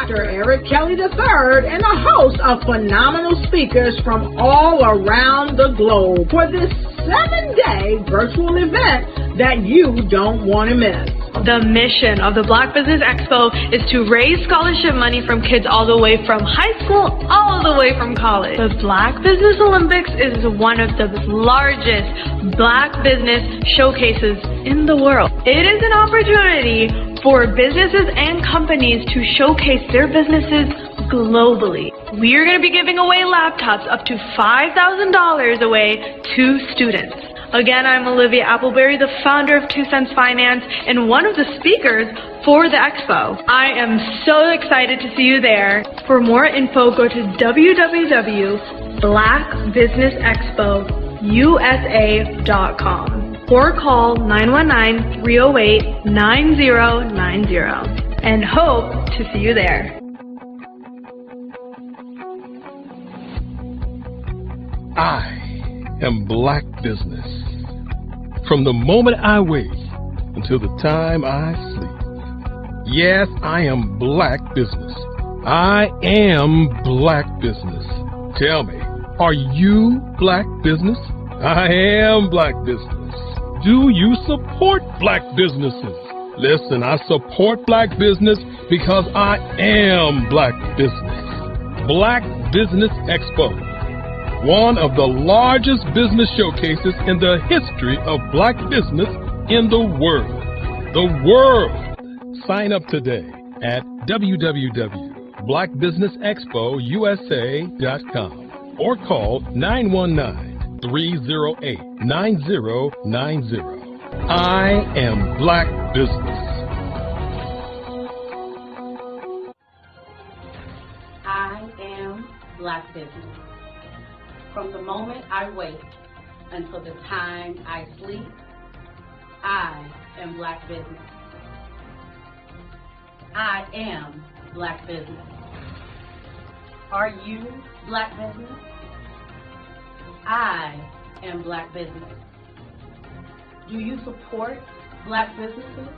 Dr. Eric Kelly III and a host of phenomenal speakers from all around the globe for this 7-day virtual event that you don't want to miss. The mission of the Black Business Expo is to raise scholarship money from kids all the way from high school all the way from college. The Black Business Olympics is one of the largest Black business showcases in the world. It is an opportunity for businesses and companies to showcase their businesses globally. We are going to be giving away laptops up to $5,000 away to students. Again, I'm Olivia Appleberry, the founder of 2 Cents Finance and one of the speakers for the expo. I am so excited to see you there. For more info, go to www.blackbusinessexpousa.com or call 919-308-9090 and hope to see you there. I am Black Business. From the moment I wake until the time I sleep. Yes, I am Black Business. I am Black Business. Tell me, are you Black Business? I am Black Business. Do you support Black businesses? Listen, I support Black business because I am Black Business. Black Business Expo, one of the largest business showcases in the history of Black business in the world. The world! Sign up today at www.blackbusinessexpousa.com or call 919-308-9090. I am Black Business. I am Black Business. From the moment I wake until the time I sleep, I am Black Business. I am Black Business. Are you Black Business? I am Black Business. Do you support Black businesses?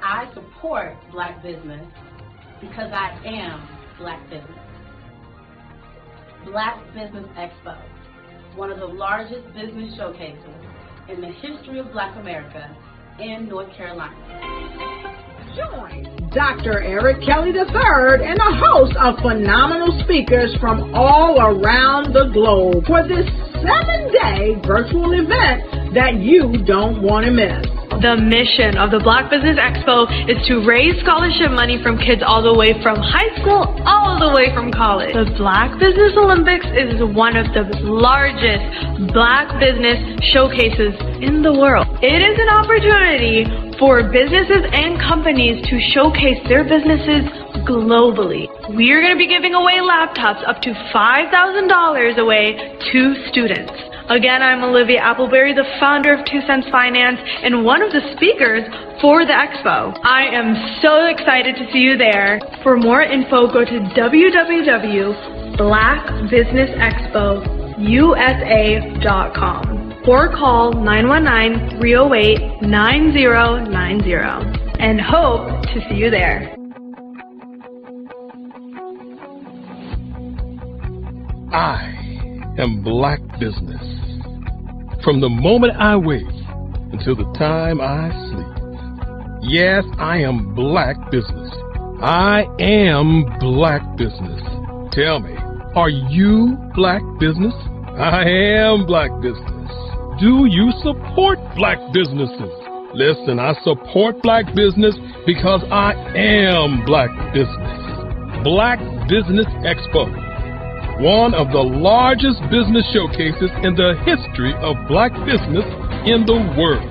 I support Black business because I am Black Business. Black Business Expo, one of the largest business showcases in the history of Black America in North Carolina. Join Dr. Eric Kelly III and a host of phenomenal speakers from all around the globe for this 7-day virtual event that you don't want to miss. The mission of the Black Business Expo is to raise scholarship money from kids all the way from high school all the way from college. The Black Business Olympics is one of the largest Black business showcases in the world. It is an opportunity for businesses and companies to showcase their businesses globally. We are going to be giving away laptops up to $5,000 away to students. Again, I'm Olivia Appleberry, the founder of 2 Cents Finance and one of the speakers for the expo. I am so excited to see you there. For more info, go to www.blackbusinessexpousa.com or call 919-308-9090 and hope to see you there. I am Black Business. From the moment I wake until the time I sleep. Yes, I am Black Business. I am Black Business. Tell me, are you Black Business? I am Black Business. Do you support Black businesses? Listen, I support Black business because I am Black Business. Black Business Expo, one of the largest business showcases in the history of Black business in the world.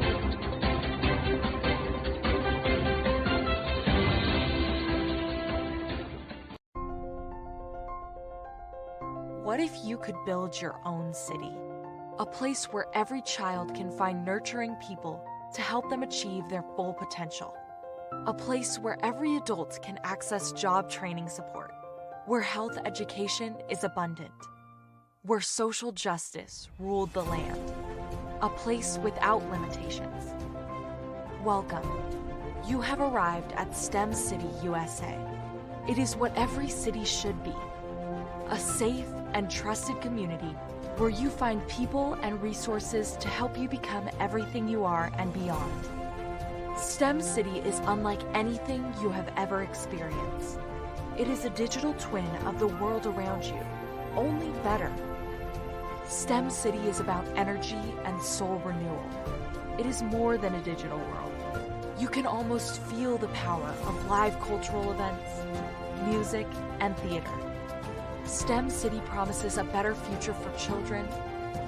What if you could build your own city? A place where every child can find nurturing people to help them achieve their full potential. A place where every adult can access job training support. Where health education is abundant. Where social justice ruled the land. A place without limitations. Welcome. You have arrived at STEM City USA. It is what every city should be. A safe and trusted community where you find people and resources to help you become everything you are and beyond. STEM City is unlike anything you have ever experienced. It is a digital twin of the world around you, only better. STEM City is about energy and soul renewal. It is more than a digital world. You can almost feel the power of live cultural events, music, and theater. STEM City promises a better future for children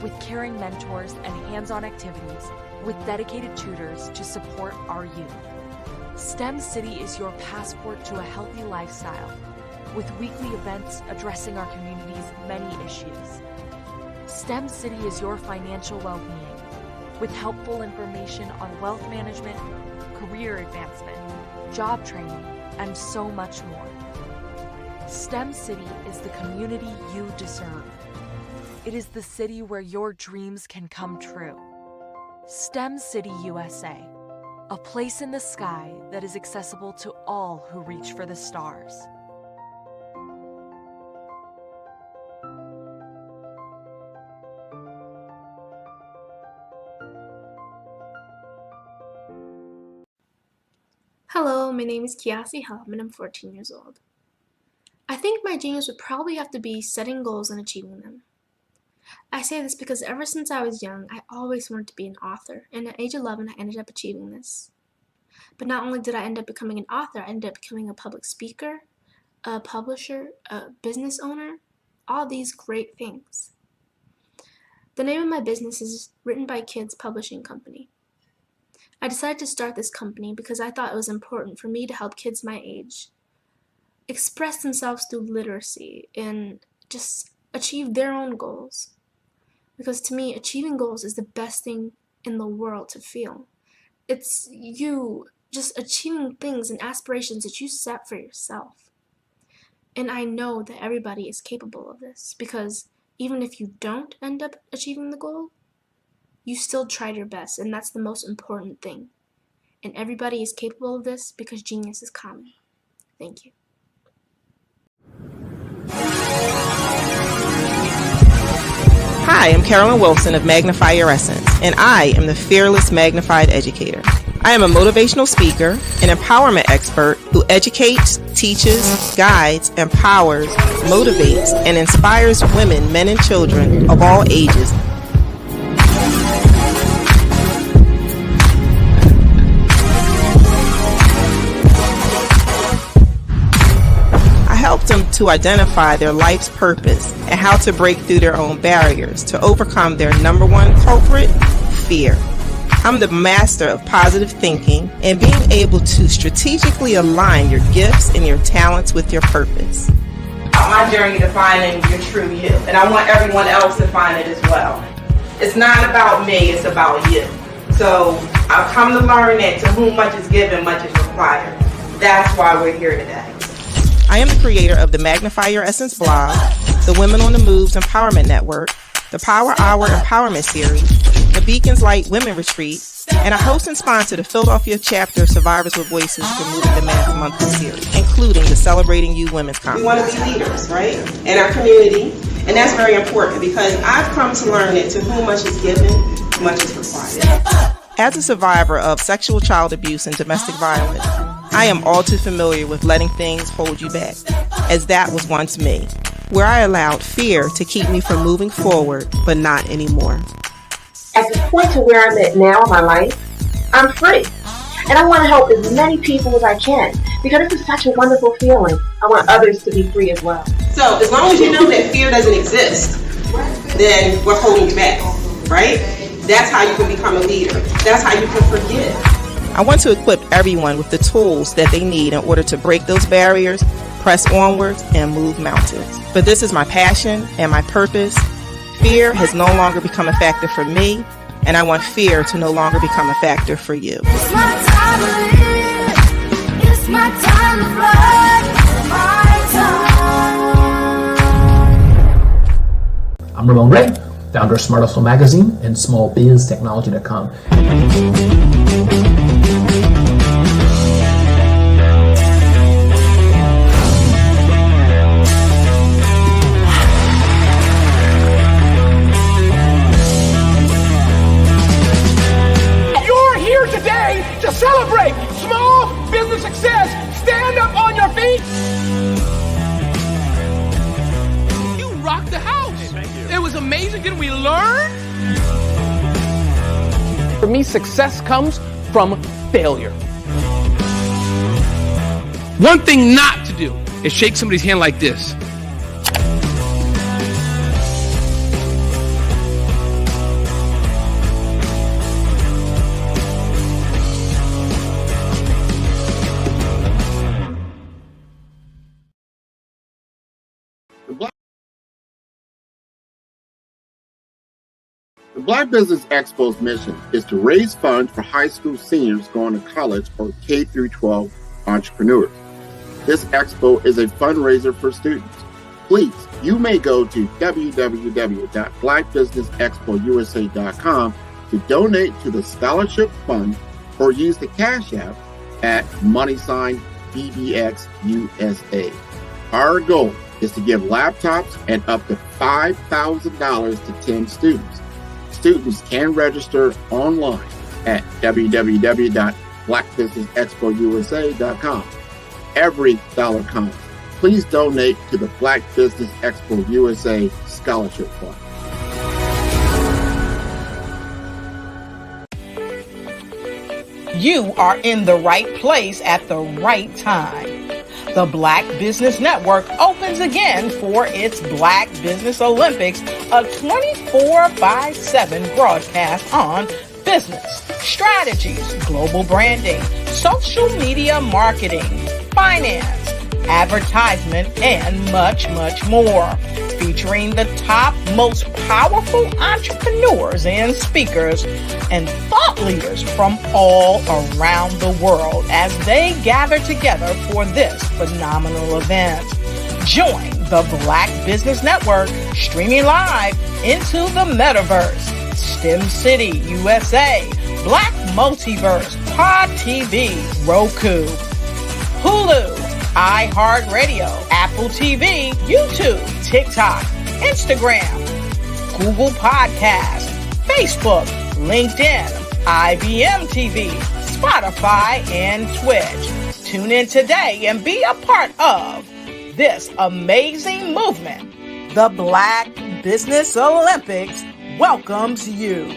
with caring mentors and hands-on activities with dedicated tutors to support our youth. STEM City is your passport to a healthy lifestyle with weekly events addressing our community's many issues. STEM City is your financial well-being with helpful information on wealth management, career advancement, job training, and so much more. STEM City is the community you deserve. It is the city where your dreams can come true. STEM City USA, a place in the sky that is accessible to all who reach for the stars. Hello, my name is Kiasi Helm and I'm 14 years old. I think my genius would probably have to be setting goals and achieving them. I say this because ever since I was young, I always wanted to be an author, and at age 11, I ended up achieving this. But not only did I end up becoming an author, I ended up becoming a public speaker, a publisher, a business owner, all these great things. The name of my business is Written by Kids Publishing Company. I decided to start this company because I thought it was important for me to help kids my age express themselves through literacy and just achieve their own goals. Because to me, achieving goals is the best thing in the world to feel. It's you just achieving things and aspirations that you set for yourself. And I know that everybody is capable of this because even if you don't end up achieving the goal, you still tried your best, and that's the most important thing. And everybody is capable of this because genius is common. Thank you. Hi, I'm Carolyn Wilson of Magnify Your Essence, and I am the Fearless Magnified Educator. I am a motivational speaker, an empowerment expert who educates, teaches, guides, empowers, motivates, and inspires women, men, and children of all ages. Help them to identify their life's purpose and how to break through their own barriers to overcome their number one culprit, fear. I'm the master of positive thinking and being able to strategically align your gifts and your talents with your purpose. My journey to finding your true you, and I want everyone else to find it as well. It's not about me, it's about you. So I've come to learn that to whom much is given, much is required. That's why we're here today. I am the creator of the Magnify Your Essence blog, the Women on the Moves Empowerment Network, the Power Hour Empowerment Series, the Beacons Light Women Retreat, and I host and sponsor the Philadelphia chapter of Survivors with Voices for Moving the Mass monthly series, including the Celebrating You Women's Conference. We want to be leaders, right, in our community, and that's very important because I've come to learn that to whom much is given, much is required. As a survivor of sexual child abuse and domestic violence, I am all too familiar with letting things hold you back, as that was once me, where I allowed fear to keep me from moving forward, but not anymore. At the point to where I'm at now in my life, I'm free. And I want to help as many people as I can, because this is such a wonderful feeling. I want others to be free as well. So as long as you know that fear doesn't exist, then we're holding you back, right? That's how you can become a leader. That's how you can forgive. I want to equip everyone with the tools that they need in order to break those barriers, press onwards, and move mountains. But this is my passion and my purpose. Fear has no longer become a factor for me, and I want fear to no longer become a factor for you. It's my time to live. It's my time to fly. It's my time. I'm Ramon Ray, founder of Smart Hustle Magazine and smallbiztechnology.com. me, success comes from failure. One thing not to do is shake somebody's hand like this. The Black Business Expo's mission is to raise funds for high school seniors going to college or K-12 entrepreneurs. This expo is a fundraiser for students. Please, you may go to www.blackbusinessexpousa.com to donate to the scholarship fund or use the Cash App at $BBXUSA. Our goal is to give laptops and up to $5,000 to 10 students. Students can register online at www.blackbusinessexpousa.com. Every dollar counts. Please donate to the Black Business Expo USA Scholarship Fund. You are in the right place at the right time. The Black Business Network opens again for its Black Business Olympics, a 24/7 broadcast on business, strategies, global branding, social media marketing, finance, advertisement, and much, much more. Featuring the top, most powerful entrepreneurs and speakers and thought leaders from all around the world as they gather together for this phenomenal event. Join the Black Business Network streaming live into the metaverse, STEM City USA, Black Multiverse, Pod TV, Roku, Hulu, iHeartRadio, Apple TV, YouTube, TikTok, Instagram, Google Podcasts, Facebook, LinkedIn, IBM TV, Spotify, and Twitch. Tune in today and be a part of this amazing movement. The Black Business Olympics welcomes you.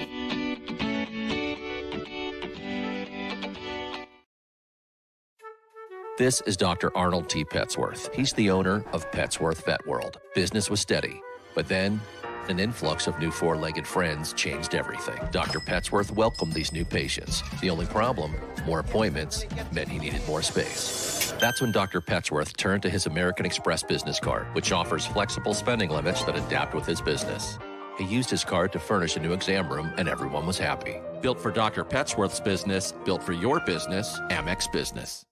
This is Dr. Arnold T. Petsworth. He's the owner of Petsworth Vet World. Business was steady, but then an influx of new four-legged friends changed everything. Dr. Petsworth welcomed these new patients. The only problem, more appointments, meant he needed more space. That's when Dr. Petsworth turned to his American Express business card, which offers flexible spending limits that adapt with his business. He used his card to furnish a new exam room, and everyone was happy. Built for Dr. Petsworth's business, built for your business, Amex Business.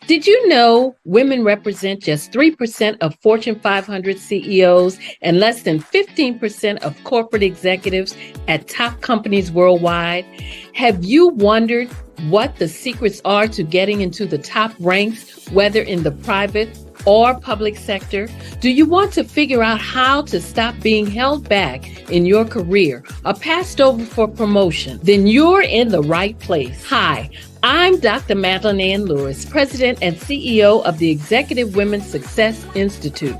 Did you know women represent just 3% of Fortune 500 CEOs and less than 15% of corporate executives at top companies worldwide? Have you wondered what the secrets are to getting into the top ranks, whether in the private or public sector? Do you want to figure out how to stop being held back in your career or passed over for promotion? Then you're in the right place. Hi, I'm Dr. Madeline Ann Lewis, President and CEO of the Executive Women's Success Institute.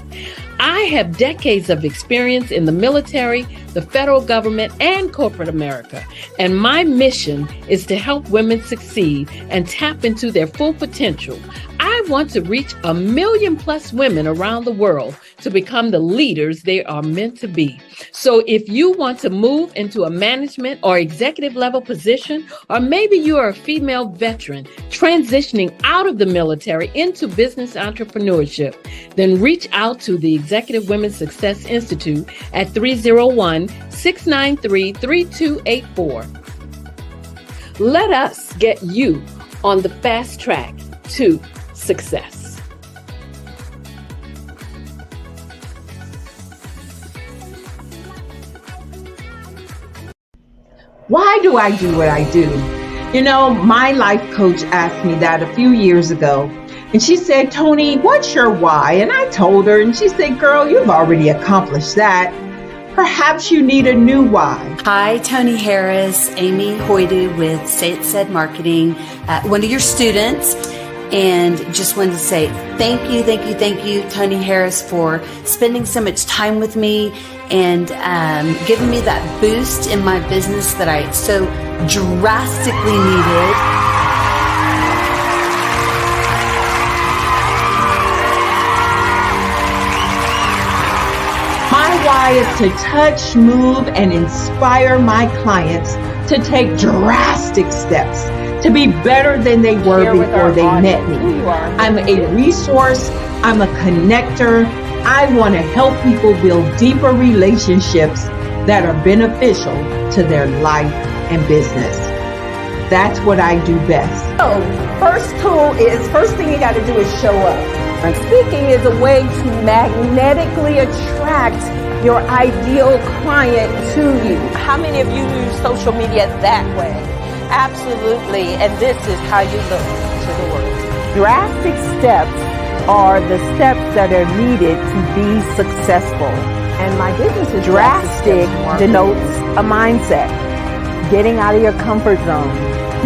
I have decades of experience in the military, the federal government, and corporate America. And my mission is to help women succeed and tap into their full potential. I want to reach 1 million plus women around the world to become the leaders they are meant to be. So if you want to move into a management or executive level position, or maybe you are a female veteran transitioning out of the military into business entrepreneurship, then reach out to the Executive Women's Success Institute at 301-693-3284. Let us get you on the fast track to success. Why do I do what I do? You know, my life coach asked me that a few years ago. And she said, Tony, what's your why? And I told her, and she said, girl, you've already accomplished that. Perhaps you need a new why. Hi, Tony Harris, Amy Hoydu with Say It Said Marketing, one of your students. And just wanted to say thank you, Tony Harris, for spending so much time with me and giving me that boost in my business that I so drastically needed. My why is to touch, move, and inspire my clients to take drastic steps to be better than they were before they met me. I'm a resource. I'm a connector. I want to help people build deeper relationships that are beneficial to their life and business. That's what I do best. So, first thing you got to do is show up. And speaking is a way to magnetically attract your ideal client to you. How many of you use social media that way? Absolutely, and this is how you look to the world. Drastic steps are the steps that are needed to be successful. And my business is drastic denotes a mindset. Getting out of your comfort zone,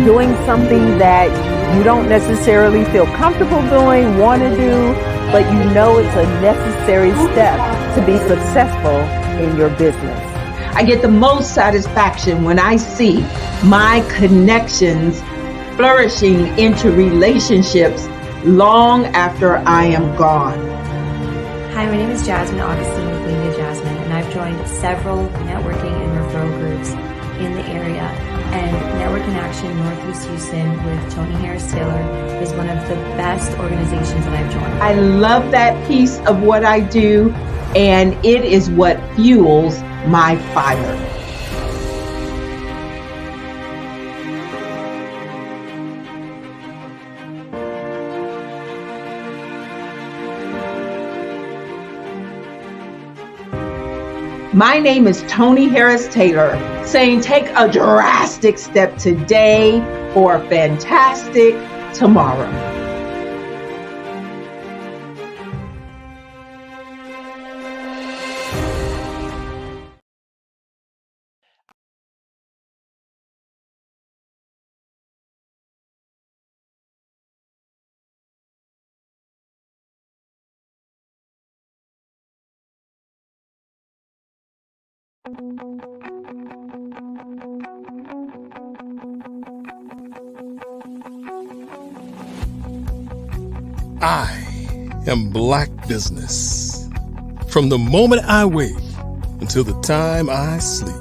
doing something that you don't necessarily feel comfortable doing, want to do, but you know it's a necessary step to be successful in your business. I get the most satisfaction when I see my connections flourishing into relationships long after I am gone. Hi, my name is Jasmine Augustine with Media Jasmine, and I've joined several networking and referral groups in the area. And Network in Action Northeast Houston with Tony Harris Taylor is one of the best organizations that I've joined. I love that piece of what I do, and it is what fuels my fire. My name is Tony Harris Taylor, saying take a drastic step today for a fantastic tomorrow. I am Black Business. From the moment I wake until the time I sleep.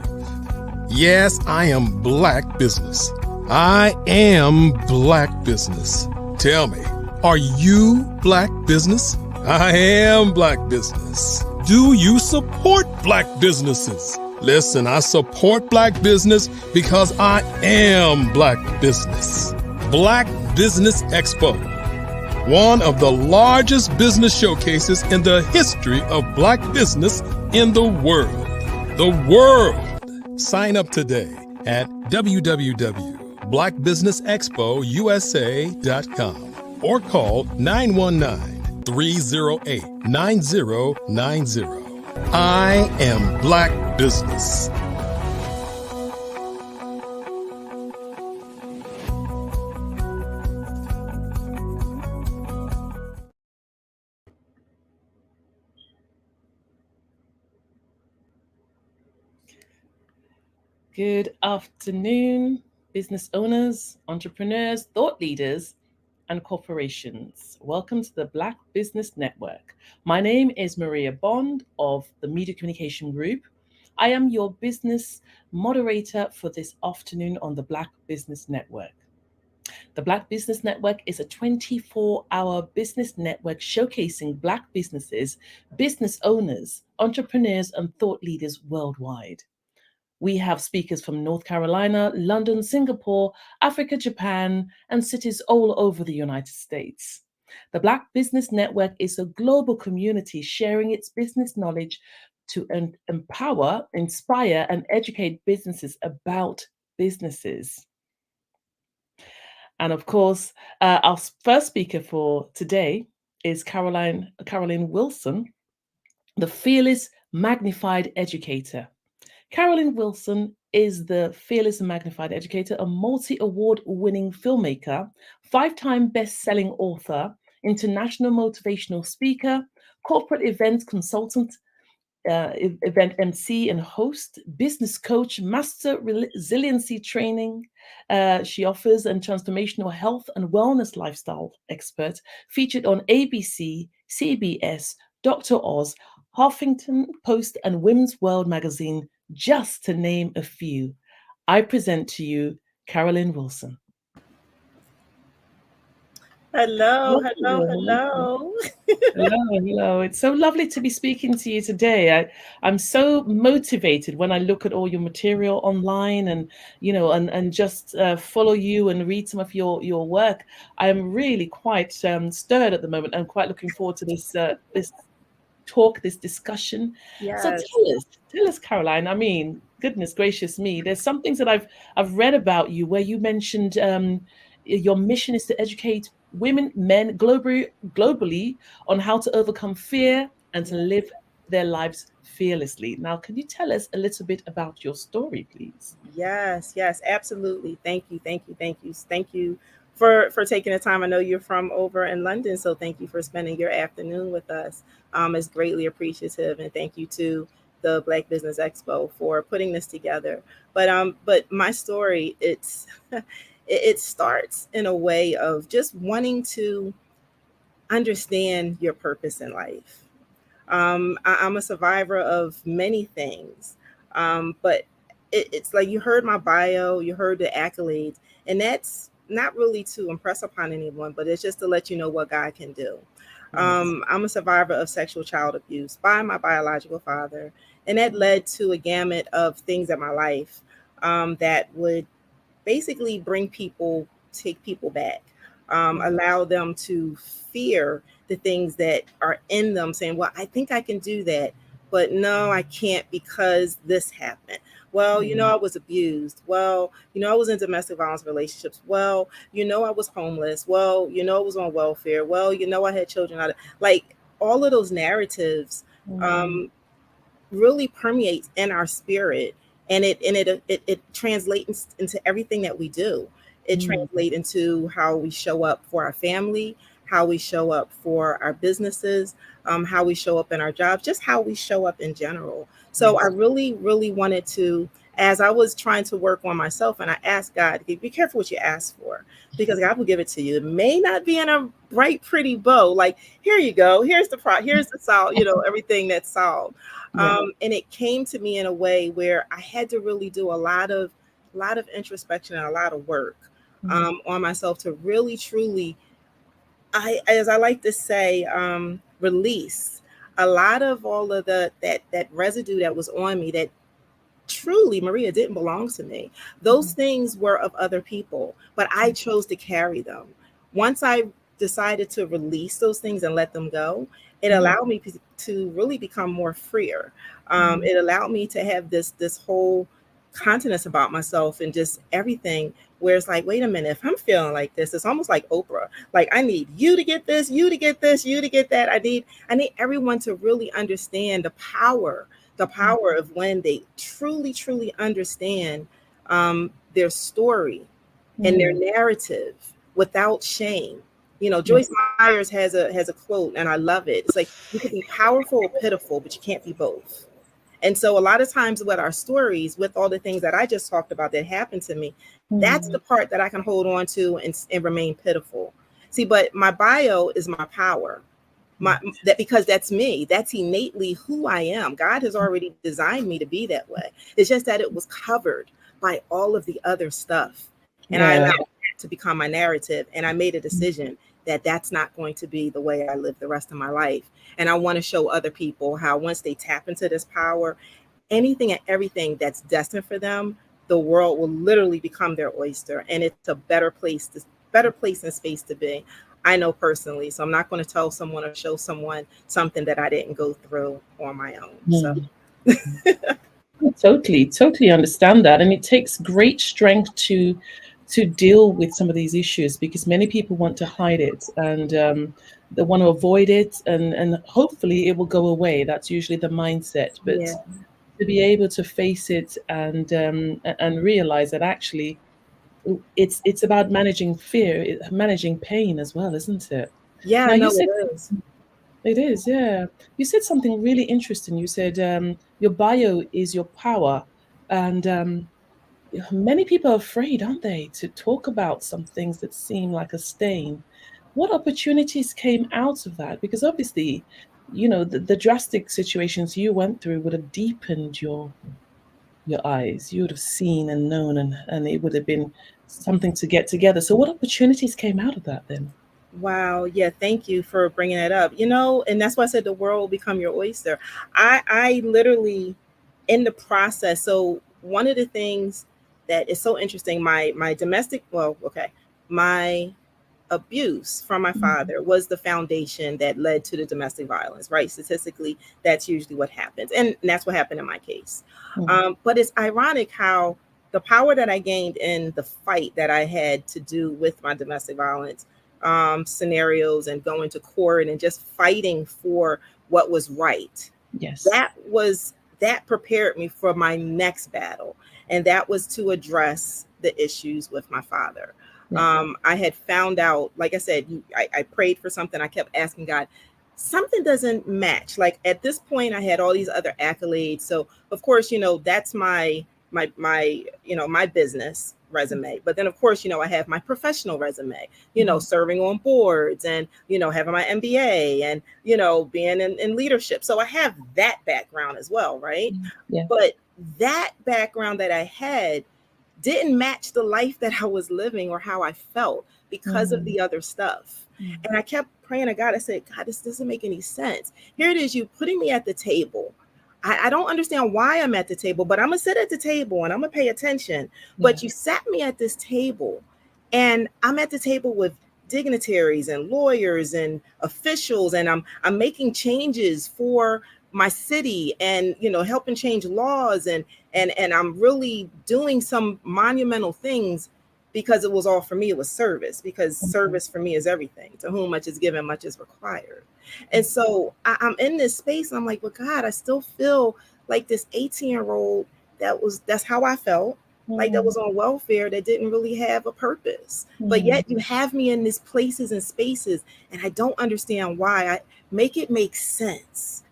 Yes, I am Black Business. I am Black Business. Tell me, are you Black Business? I am Black Business. Do you support Black businesses? Listen, I support Black business because I am Black Business. Black Business Expo, one of the largest business showcases in the history of Black business in the world. The world! Sign up today at www.blackbusinessexpousa.com or call 919-308-9090. I am Black Business. Good afternoon, business owners, entrepreneurs, thought leaders, and corporations. Welcome to the Black Business Network. My name is Maria Bond of the Media Communication Group. I am your business moderator for this afternoon on the Black Business Network. The Black Business Network is a 24-hour business network showcasing Black businesses, business owners, entrepreneurs, and thought leaders worldwide. We have speakers from North Carolina, London, Singapore, Africa, Japan, and cities all over the United States. The Black Business Network is a global community sharing its business knowledge to empower, inspire, and educate businesses about businesses. And of course, our first speaker for today is Caroline Wilson, the Fearless Magnified Educator. Carolyn Wilson is the Fearless and Magnified Educator, a multi-award winning filmmaker, 5-time best-selling author, international motivational speaker, corporate events consultant, event MC and host, business coach, master resiliency training. She offers and transformational health and wellness lifestyle expert, featured on ABC, CBS, Dr. Oz, Huffington Post, and Women's World magazine, just to name a few. I present to you Carolyn Wilson. Hello. Hello. It's so lovely to be speaking to you today. I'm so motivated when I look at all your material online and, and just follow you and read some of your work. I'm really quite stirred at the moment. I'm quite looking forward to this talk, this discussion. Yes. So tell us, Caroline. I mean, goodness gracious me, there's some things that I've read about you where you mentioned your mission is to educate women, men globally on how to overcome fear and to live their lives fearlessly. Now, can you tell us a little bit about your story, please? Yes, absolutely. Thank you for taking the time. I know you're from over in London, so thank you for spending your afternoon with us. It's greatly appreciative, and thank you to the Black Business Expo for putting this together. But my story, it starts in a way of just wanting to understand your purpose in life. I'm a survivor of many things, but it's like you heard my bio, you heard the accolades, and that's not really to impress upon anyone, but it's just to let you know what God can do. I'm a survivor of sexual child abuse by my biological father, and that led to a gamut of things in my life that would basically take people back, allow them to fear the things that are in them, saying, well, I think I can do that, but no, I can't because this happened. Well, I was abused. Well, I was in domestic violence relationships. Well, I was homeless. Well, I was on welfare. Well, I had children. Like all of those narratives really permeates in our spirit, and it translates into everything that we do. It translates into how we show up for our family, how we show up for our businesses, how we show up in our jobs, just how we show up in general. So I really, really wanted to, as I was trying to work on myself, and I asked God, be careful what you ask for, because God will give it to you. It may not be in a bright, pretty bow. Like, here you go. Here's the solve, everything that's solved. And it came to me in a way where I had to really do a lot of introspection and a lot of work on myself to really, truly, as I like to say, release a lot of all of that residue that was on me that truly, Maria, didn't belong to me. Those things were of other people, but I chose to carry them. Once I decided to release those things and let them go, it allowed me to really become more freer. It allowed me to have this whole continence about myself and just everything, where it's like, wait a minute, if I'm feeling like this, it's almost like Oprah. Like, I need you to get this, you to get this, you to get that. I need everyone to really understand the power of when they truly, truly understand their story and their narrative without shame. Joyce Myers has a quote, and I love it. It's like, you can be powerful or pitiful, but you can't be both. And so a lot of times with our stories, with all the things that I just talked about that happened to me, that's the part that I can hold on to and remain pitiful. See, but my bio is my power. Because that's me. That's innately who I am. God has already designed me to be that way. It's just that it was covered by all of the other stuff. And I allowed it to become my narrative. And I made a decision that that's not going to be the way I live the rest of my life. And I want to show other people how once they tap into this power, anything and everything that's destined for them, the world will literally become their oyster. And it's a better place and space to be. I know personally, so I'm not going to tell someone or show someone something that I didn't go through on my own. So Totally understand that. And it takes great strength to deal with some of these issues, because many people want to hide it, and they want to avoid it, and hopefully it will go away. That's usually the mindset. But Yeah. to be able to face it and realize that actually it's about managing fear, managing pain as well, isn't it? Yeah, Now you no, said it is. it is, yeah. You said something really interesting. You said your bio is your power, and many people are afraid, aren't they, to talk about some things that seem like a stain. What opportunities came out of that? Because obviously, the drastic situations you went through would have deepened your eyes. You would have seen and known, and it would have been something to get together. So what opportunities came out of that then? Wow. Yeah. Thank you for bringing that up. And that's why I said the world will become your oyster. I literally, in the process. So one of the things that is so interesting, my domestic, my abuse from my father was the foundation that led to the domestic violence, right? Statistically, that's usually what happens. And that's what happened in my case. But it's ironic how the power that I gained in the fight that I had to do with my domestic violence scenarios and going to court and just fighting for what was right. Yes. That prepared me for my next battle. And that was to address the issues with my father. Yeah. I had found out, like I said, I prayed for something. I kept asking God, something doesn't match. Like at this point, I had all these other accolades. So of course, that's my business resume. But then of course, I have my professional resume, serving on boards and, having my MBA and, being in leadership. So I have that background as well. Right. Yeah. But that background that I had didn't match the life that I was living or how I felt because of the other stuff. And I kept praying to God. I said, God, this doesn't make any sense. Here it is, you putting me at the table. I don't understand why I'm at the table, but I'm going to sit at the table and I'm going to pay attention. But you sat me at this table, and I'm at the table with dignitaries and lawyers and officials, and I'm making changes for my city and, helping change laws and I'm really doing some monumental things because it was all for me. It was service, because service for me is everything. To whom much is given, much is required. And so I'm in this space and I'm like, well, God, I still feel like this 18-year-old that's how I felt. Like that was on welfare, that didn't really have a purpose. But yet you have me in these places and spaces, and I don't understand why. I make it make sense.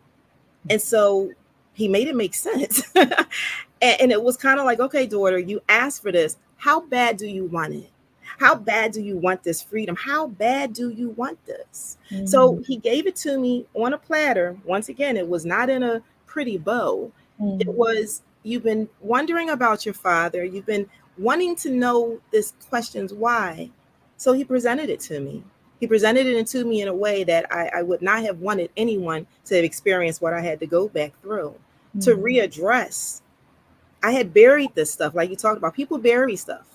And so he made it make sense. and it was kind of like, okay, daughter, you asked for this. How bad do you want it? How bad do you want this freedom? How bad do you want this? So he gave it to me on a platter. Once again, it was not in a pretty bow. It was, you've been wondering about your father. You've been wanting to know this questions why. So he presented it to me. He presented it to me in a way that I would not have wanted anyone to have experienced what I had to go back through to readdress. I had buried this stuff. Like you talked about, people bury stuff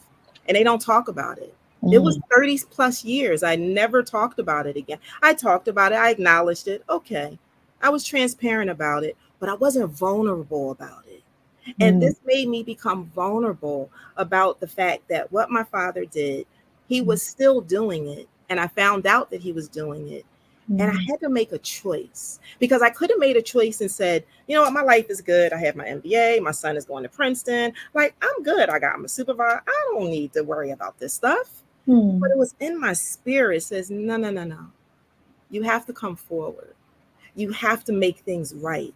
and they don't talk about it. It was 30 plus years. I never talked about it again. I talked about it. I acknowledged it. Okay. I was transparent about it, but I wasn't vulnerable about it. And this made me become vulnerable about the fact that what my father did, he was still doing it. And I found out that he was doing it. And I had to make a choice, because I could have made a choice and said, you know what, my life is good. I have my MBA. My son is going to Princeton. Like, I'm good. I'm a supervisor. I don't need to worry about this stuff. But it was in my spirit. It says, no. You have to come forward. You have to make things right.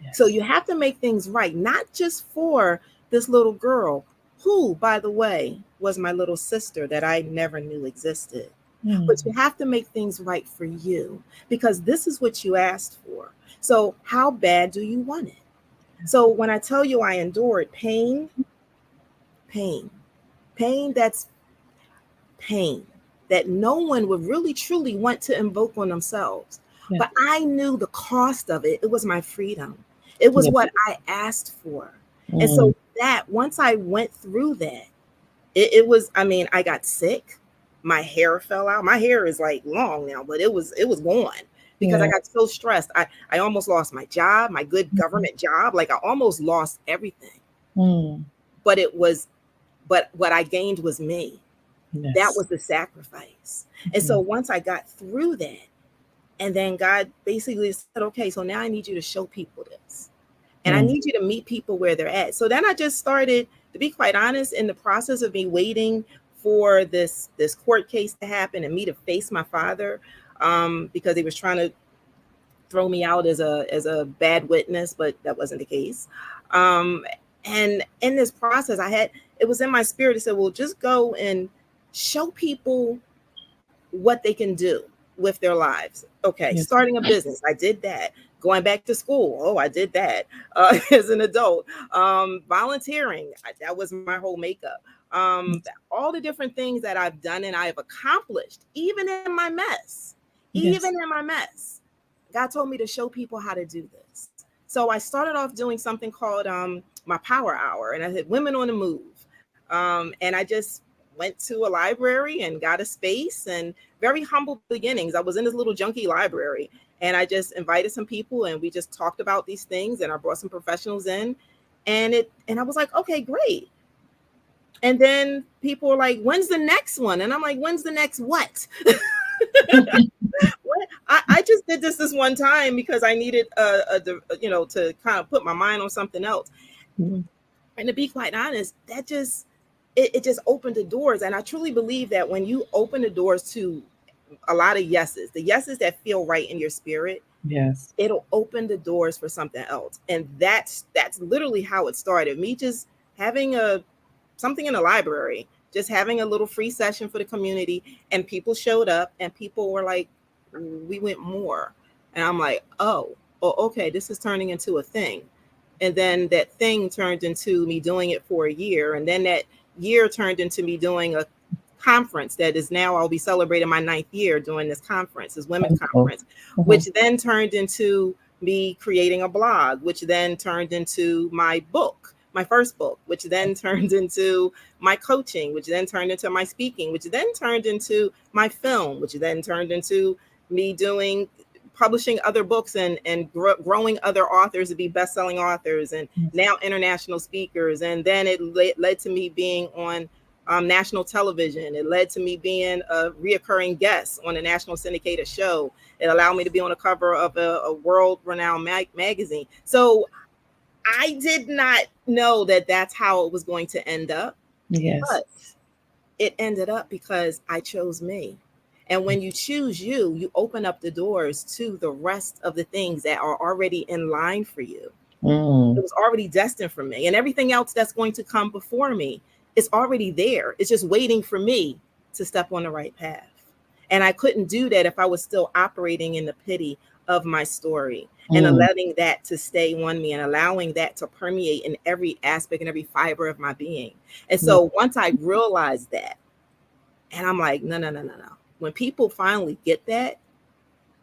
Yes. So you have to make things right, not just for this little girl who, by the way, was my little sister that I never knew existed. But you have to make things right for you, because this is what you asked for. So how bad do you want it? So when I tell you I endured pain, that's pain that no one would really truly want to invoke on themselves. Yeah. But I knew the cost of it. It was my freedom. It was what I asked for. And so that once I went through that, it was, I got sick. My hair fell out. My hair is like long now, but it was gone because I got so stressed. I almost lost my job, my good government job. Like I almost lost everything. but what I gained was me. Yes. That was the sacrifice. And so once I got through that, and then God basically said, okay, so now I need you to show people this. And I need you to meet people where they're at. So then I just started, to be quite honest, in the process of me waiting for this court case to happen and me to face my father, because he was trying to throw me out as a bad witness, but that wasn't the case. And in this process, it was in my spirit to say, well, just go and show people what they can do with their lives. Okay, starting a business, I did that. Going back to school, oh, I did that as an adult. Volunteering, that was my whole makeup. All the different things that I've done and I've accomplished, even in my mess, God told me to show people how to do this. So I started off doing something called my Power Hour, and I said Women on the Move. And I just went to a library and got a space, and very humble beginnings. I was in this little junky library, and I just invited some people, and we just talked about these things, and I brought some professionals in, and I was like, okay, great. And then people were like, when's the next one? And I'm like, when's the next what? I just did this one time because I needed to kind of put my mind on something else. And to be quite honest, that just it just opened the doors. And I truly believe that when you open the doors to a lot of yeses, the yeses that feel right in your spirit, yes, it'll open the doors for something else. And that's literally how it started. Me just having something in a library, just having a little free session for the community, and people showed up and people were like, we want more. And I'm like, oh, okay, this is turning into a thing. And then that thing turned into me doing it for a year. And then that year turned into me doing a conference that is now, I'll be celebrating my 9th year doing this conference, this women's conference, which then turned into me creating a blog, which then turned into my book, my first book, which then turned into my coaching, which then turned into my speaking, which then turned into my film, which then turned into me publishing other books and growing other authors to be best-selling authors, and now international speakers. And then it led to me being on national television. It led to me being a reoccurring guest on a national syndicated show. It allowed me to be on the cover of a world-renowned magazine. So I did not know that that's how it was going to end up. Yes. But it ended up because I chose me. And when you choose you open up the doors to the rest of the things that are already in line for you. It was already destined for me. And everything else that's going to come before me is already there. It's just waiting for me to step on the right path. And I couldn't do that if I was still operating in the pity of my story and letting that to stay on me and allowing that to permeate in every aspect and every fiber of my being. And so once I realized that, and I'm like, no. When people finally get that,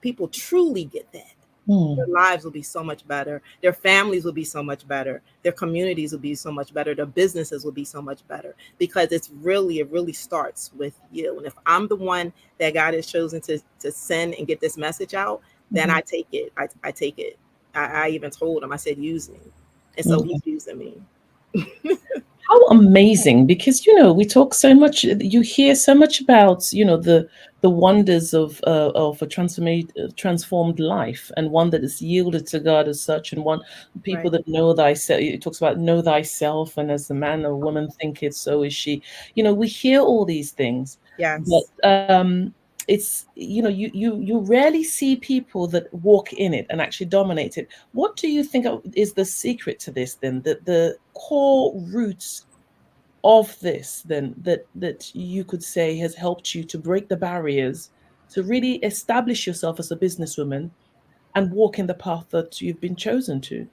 people truly get that, their lives will be so much better. Their families will be so much better. Their communities will be so much better. Their businesses will be so much better, because it really starts with you. And if I'm the one that God has chosen to send and get this message out, then I take it. I take it. I even told him, I said, use me. And so he's using me. How amazing, because, we talk so much, you hear so much about, the wonders of a transformed life, and one that is yielded to God as such, and one people that know thyself. It talks about know thyself, and as the man or woman thinketh, so is she. We hear all these things. Yes. But it's, you rarely see people that walk in it and actually dominate it. What do you think is the secret to this then, the core roots of this then, that you could say has helped you to break the barriers, to really establish yourself as a businesswoman and walk in the path that you've been chosen to?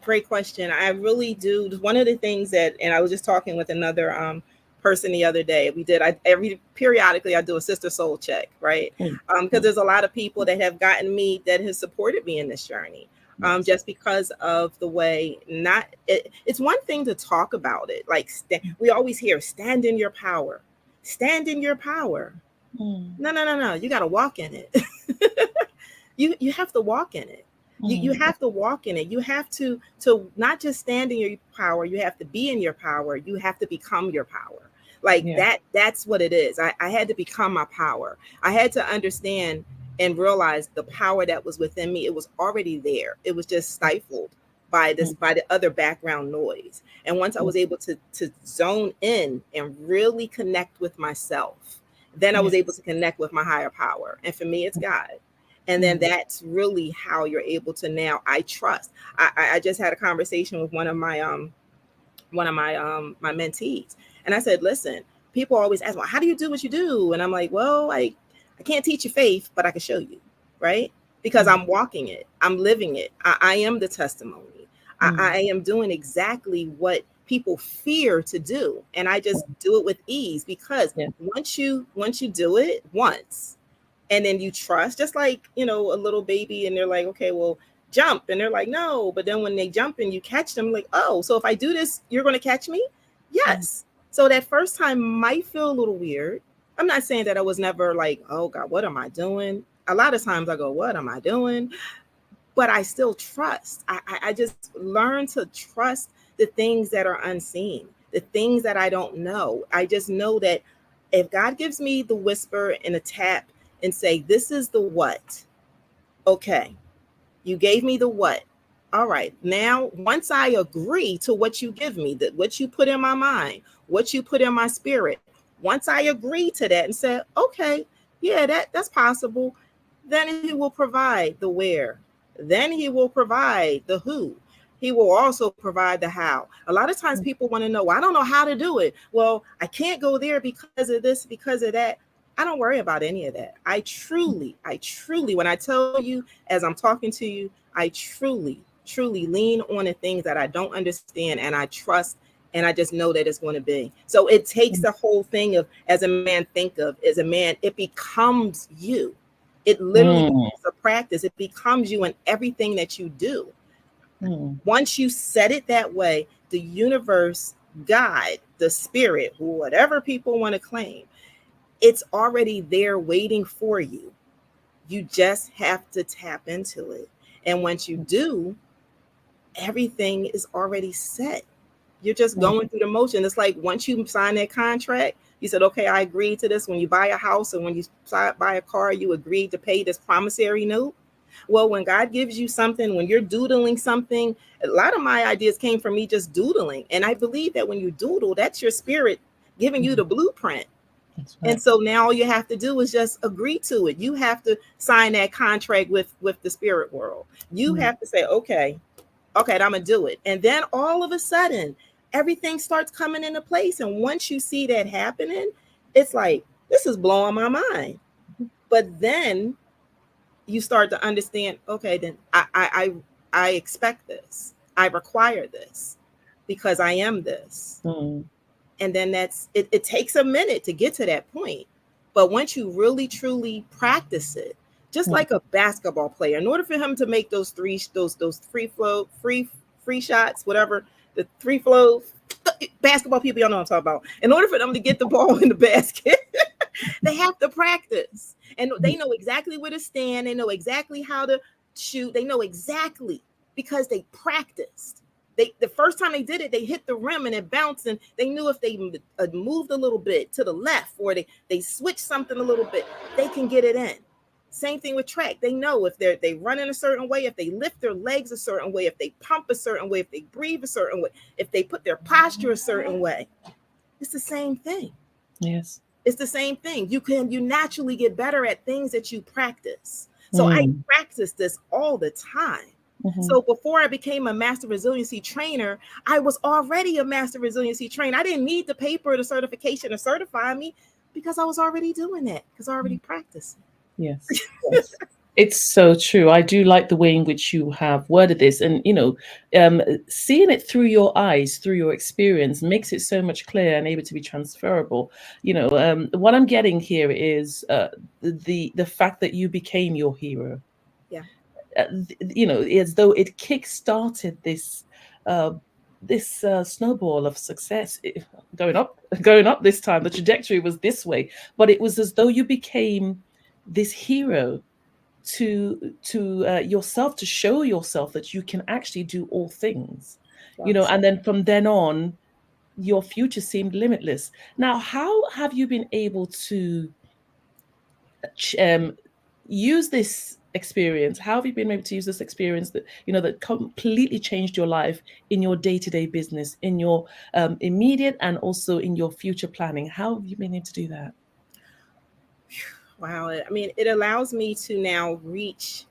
Great question. I really do. One of the things and I was just talking with another person the other day. Periodically I do a sister soul check, right? Because there's a lot of people that have gotten me, that has supported me in this journey. Just because of the way, it's one thing to talk about it. Like we always hear, stand in your power, stand in your power. No. You got to walk in it. You have to walk in it. You have to walk in it. You have to not just stand in your power, you have to be in your power. You have to become your power. Like that's what it is. I had to become my power. I had to understand and realize the power that was within me. It was already there. It was just stifled by the other background noise. And once I was able to zone in and really connect with myself, then I was able to connect with my higher power. And for me, it's God. And then that's really how you're able to now, I trust. I just had a conversation with one of my my mentees. And I said, listen, people always ask, well, how do you do what you do? And I'm like, well, I can't teach you faith, but I can show you, right? Because I'm walking it. I'm living it. I am the testimony. I am doing exactly what people fear to do. And I just do it with ease because once you do it once, and then you trust, just like, a little baby and they're like, okay, well, jump. And they're like, no. But then when they jump and you catch them, like, oh, so if I do this, you're going to catch me? Yes. So that first time might feel a little weird. I'm not saying that I was never like, oh God, what am I doing? A lot of times I go, what am I doing? But I still trust. I just learned to trust the things that are unseen, the things that I don't know. I just know that if God gives me the whisper and a tap, and say, this is the what. Okay, you gave me the what. All right, now once I agree to what you give me, that what you put in my mind, what you put in my spirit, once I agree to that and say, okay, yeah, that's possible, then he will provide the where. Then he will provide the who. He will also provide the how. A lot of times people want to know, well, I don't know how to do it. Well, I can't go there because of this, because of that. I don't worry about any of that. I truly, when I tell you, as I'm talking to you, I truly lean on the things that I don't understand and I trust, and I just know that it's going to be. So it takes the whole thing of, as a man think of, as a man, it becomes you. It literally is a practice. It becomes you in everything that you do. Once you set it that way, the universe, God, the spirit, whatever people want to claim, it's already there waiting for you. You just have to tap into it. And once you do, everything is already set. You're just going through the motion. It's like once you sign that contract, you said, okay, I agreed to this. When you buy a house and when you buy a car, you agreed to pay this promissory note. Well, when God gives you something, when you're doodling something, a lot of my ideas came from me just doodling. And I believe that when you doodle, that's your spirit giving you the blueprint. And so now all you have to do is just agree to it. You have to sign that contract with the spirit world. You have to say, okay, I'm going to do it. And then all of a sudden, everything starts coming into place. And once you see that happening, it's like, this is blowing my mind. But then you start to understand, okay, then I expect this. I require this because I am this. And then it takes a minute to get to that point. But once you really, truly practice it, just like a basketball player, in order for him to make those free shots, whatever, the free flow, basketball people, y'all know what I'm talking about. In order for them to get the ball in the basket, they have to practice. And they know exactly where to stand. They know exactly how to shoot. They know exactly because they practiced. The first time they did it, they hit the rim and it bounced, and they knew if they moved a little bit to the left or they switched something a little bit, they can get it in. Same thing with track. They know if they run in a certain way, if they lift their legs a certain way, if they pump a certain way, if they breathe a certain way, if they put their posture a certain way. It's the same thing. Yes. It's the same thing. You naturally get better at things that you practice. So I practice this all the time. So before I became a master resiliency trainer, I was already a master resiliency trainer. I didn't need the paper or the certification to certify me because I was already doing that, because I already practiced. Yes. It's so true. I do like the way in which you have worded this, and seeing it through your eyes, through your experience, makes it so much clearer and able to be transferable. What I'm getting here is the fact that you became your hero. Yeah. As though it kick-started this snowball of success going up this time. The trajectory was this way, but it was as though you became this hero to yourself, to show yourself that you can actually do all things, and then from then on, your future seemed limitless. Now, how have you been able to use this experience? How have you been able to use this experience that completely changed your life in your day-to-day business, in your immediate and also in your future planning? How have you been able to do that? Wow. I mean, it allows me to now reach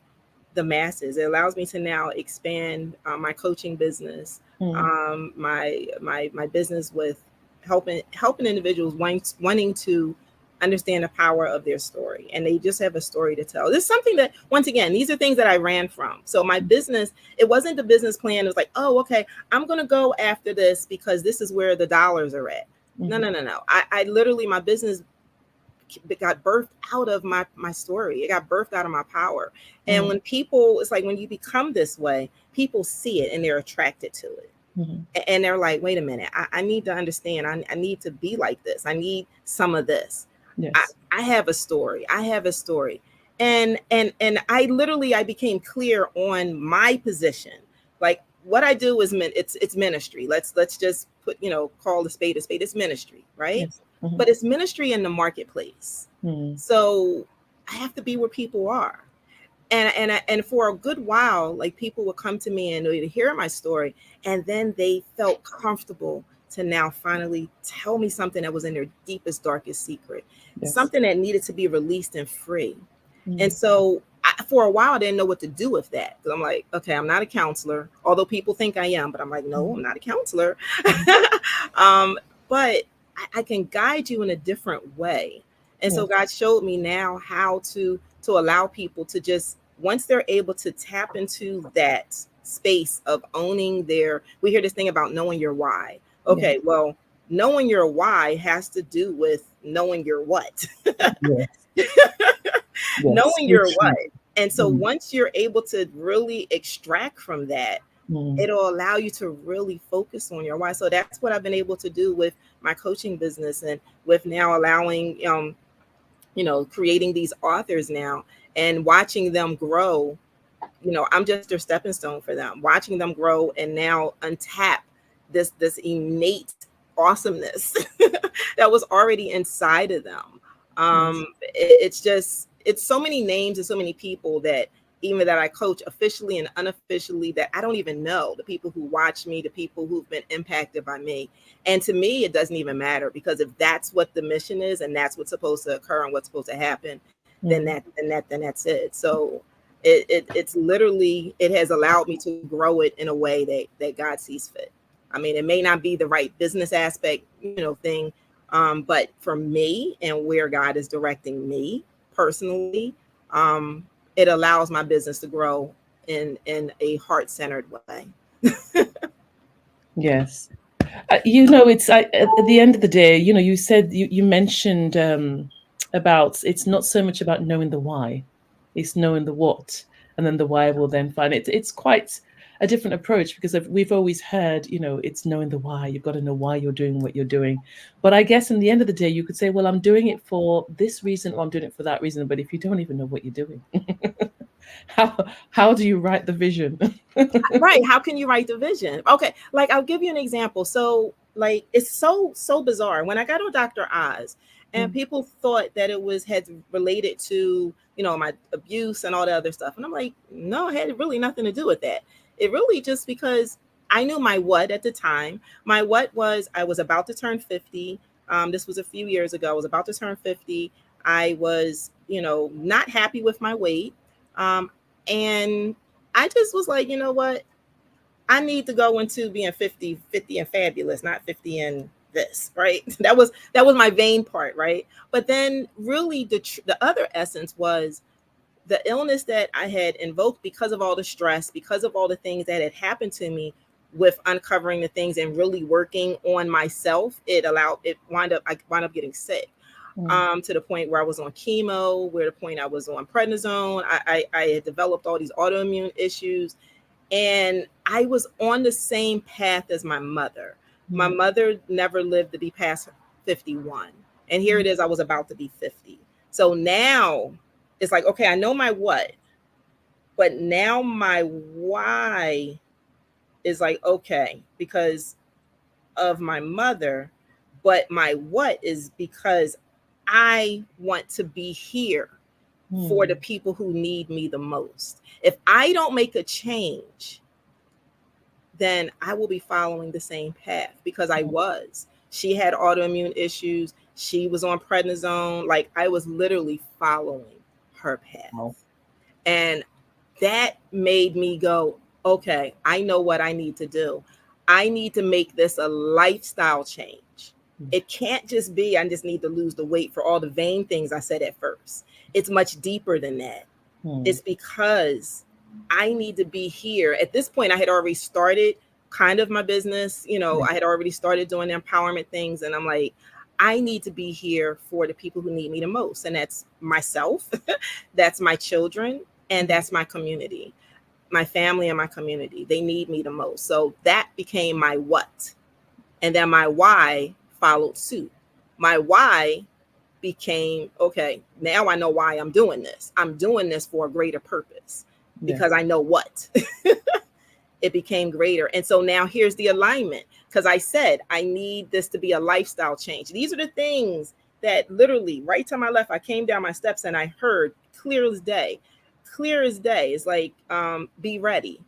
the masses. It allows me to now expand my coaching business, my business with helping individuals wanting to understand the power of their story, and they just have a story to tell. This is something that, once again, these are things that I ran from. So my business, it wasn't the business plan. It was like, oh, okay, I'm going to go after this because this is where the dollars are at. No. I literally, my business got birthed out of my story. It got birthed out of my power. And when people, it's like when you become this way, people see it and they're attracted to it. And they're like, wait a minute, I need to understand. I need to be like this. I need some of this. Yes. I have a story. And I became clear on my position. Like, what I do is it's ministry. Let's just put, call a spade a spade. It's ministry, right? Yes. But it's ministry in the marketplace. So I have to be where people are. And for a good while, like, people would come to me and they'd hear my story, and then they felt comfortable to now finally tell me something that was in their deepest, darkest secret, something that needed to be released and free. And so for a while, I didn't know what to do with that. Because I'm like, okay, I'm not a counselor, although people think I am, but I'm like, no, I'm not a counselor. But I can guide you in a different way. And so God showed me now how to allow people to just, once they're able to tap into that space of owning we hear this thing about knowing your why. Okay, well, knowing your why has to do with knowing your what. Knowing your what. And so once you're able to really extract from that, it'll allow you to really focus on your why. So that's what I've been able to do with my coaching business, and with now allowing, creating these authors now and watching them grow. I'm just their stepping stone for them, watching them grow and now untap this innate awesomeness that was already inside of them. It's so many names and so many people that even that I coach officially and unofficially that I don't even know, the people who watch me, the people who've been impacted by me. And to me, it doesn't even matter, because if that's what the mission is and that's what's supposed to occur and what's supposed to happen, then that's it. So it's literally, it has allowed me to grow it in a way that God sees fit. I mean, it may not be the right business aspect, thing, but for me and where God is directing me personally, it allows my business to grow in a heart-centered way. Yes. It's at the end of the day, you said, you mentioned about, it's not so much about knowing the why, it's knowing the what, and then the why will then find it. It's quite a different approach, because we've always heard, it's knowing the why. You've got to know why you're doing what you're doing. But I guess in the end of the day, you could say, well, I'm doing it for this reason, or I'm doing it for that reason. But if you don't even know what you're doing, how do you write the vision? Right. How can you write the vision? Okay. Like, I'll give you an example. So, like, it's so bizarre. When I got on Dr. Oz, and people thought that it had related to, my abuse and all the other stuff. And I'm like, no, it had really nothing to do with that. It really just because I knew my what at the time. My what was, I was about to turn 50. This was a few years ago. I was about to turn 50. I was, not happy with my weight. And I just was like, you know what? I need to go into being 50 and fabulous, not 50 and this, right? That was my vain part, right? But then really the other essence was the illness that I had invoked because of all the stress, because of all the things that had happened to me with uncovering the things and really working on myself. I wound up getting sick. To the point where I was on chemo, where the point I was on prednisone. I had developed all these autoimmune issues, and I was on the same path as my mother. My mother never lived to be past 51. And here it is, I was about to be 50. So now it's like, okay, I know my what. But now my why is like, okay, because of my mother, but my what is because I want to be here for the people who need me the most. If I don't make a change, then I will be following the same path because I was. She had autoimmune issues. She was on prednisone. Like I was literally following her path. And that made me go, okay, I know what I need to do. I need to make this a lifestyle change. It can't just be, I just need to lose the weight for all the vain things I said at first. It's much deeper than that. It's because I need to be here. At this point, I had already started kind of my business. You know, I had already started doing the empowerment things. And I'm like, I need to be here for the people who need me the most. And that's myself, that's my children, and that's my community, my family and my community. They need me the most. So that became my what. And then my why followed suit. My why became, okay, now I know why I'm doing this. I'm doing this for a greater purpose because I know what. It became greater. And so now here's the alignment, because I said I need this to be a lifestyle change. These are the things that literally right to my left, I came down my steps and I heard clear as day. Clear as day. It's like, be ready.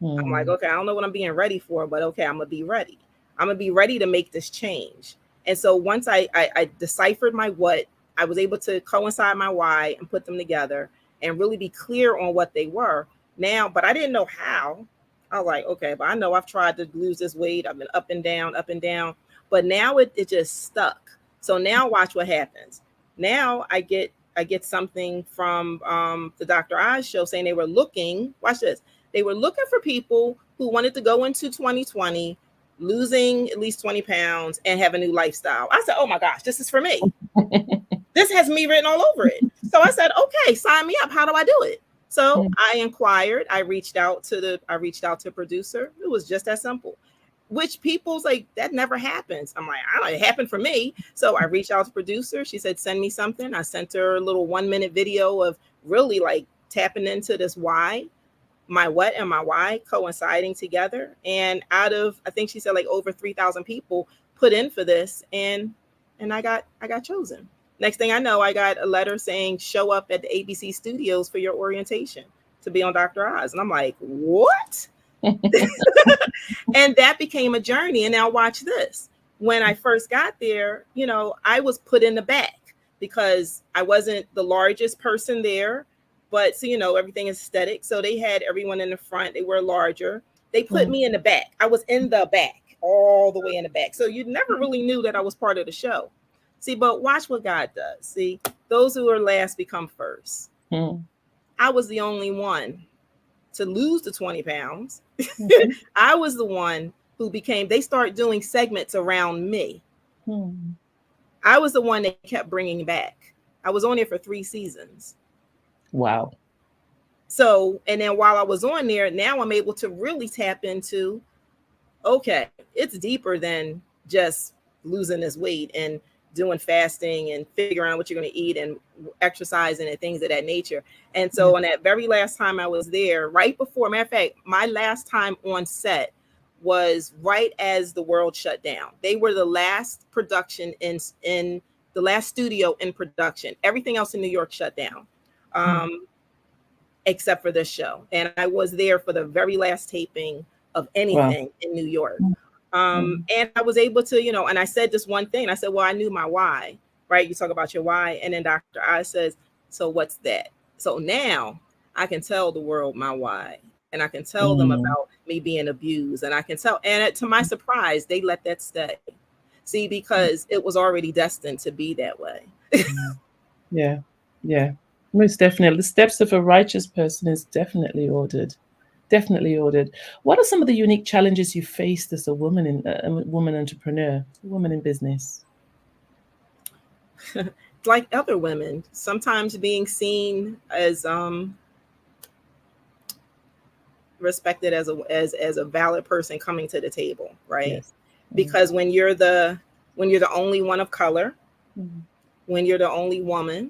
I'm like, okay, I don't know what I'm being ready for, but okay, I'm going to be ready. I'm going to be ready to make this change. And so once I deciphered my what, I was able to coincide my why and put them together and really be clear on what they were now, but I didn't know how. I was like, okay, but I know I've tried to lose this weight. I've been up and down, but now it just stuck. So now watch what happens. Now I get something from the Dr. Oz show saying they were looking, watch this. They were looking for people who wanted to go into 2020, losing at least 20 pounds and have a new lifestyle. I said, oh my gosh, this is for me. This has me written all over it. So I said, okay, sign me up. How do I do it? So I inquired. I reached out to producer. It was just that simple. Which people's like, that never happens. I'm like, I don't know, it happened for me. So I reached out to producer. She said, send me something. I sent her a little 1-minute video of really like tapping into this why, my what and my why coinciding together. And out of, I think she said like over 3,000 people put in for this, and I got chosen. Next thing I know, I got a letter saying, show up at the ABC studios for your orientation to be on Dr. Oz. And I'm like, what? And that became a journey. And now watch this. When I first got there, you know, I was put in the back because I wasn't the largest person there. But so, you know, everything is aesthetic. So they had everyone in the front. They were larger. They put me in the back. I was in the back, all the way in the back. So you never really knew that I was part of the show. See, but watch what God does. See, those who are last become first. I was the only one to lose the 20 pounds. I was the one who they start doing segments around me. I was the one they kept bringing back. I was on there for 3 seasons. Wow. So, and then while I was on there, now I'm able to really tap into, okay, it's deeper than just losing this weight and doing fasting and figuring out what you're going to eat and exercising and things of that nature. And so on that very last time I was there, right before, matter of fact, my last time on set was right as the world shut down. They were the last production in the last studio in production. Everything else in New York shut down, except for this show. And I was there for the very last taping of anything in New York. And I was able to, you know, and I said this one thing. I said, well, I knew my why, right? You talk about your why. And then Dr. Oz says, so what's that? So now I can tell the world my why. And I can tell them about me being abused. And I can tell, and to my surprise, they let that stay. See, because it was already destined to be that way. Yeah. Most definitely. The steps of a righteous person is definitely ordered. Definitely ordered. What are some of the unique challenges you faced as a woman entrepreneur, a woman in business? Like other women, sometimes being seen as respected as a valid person coming to the table, right? Yes. Because when you're the only one of color, when you're the only woman,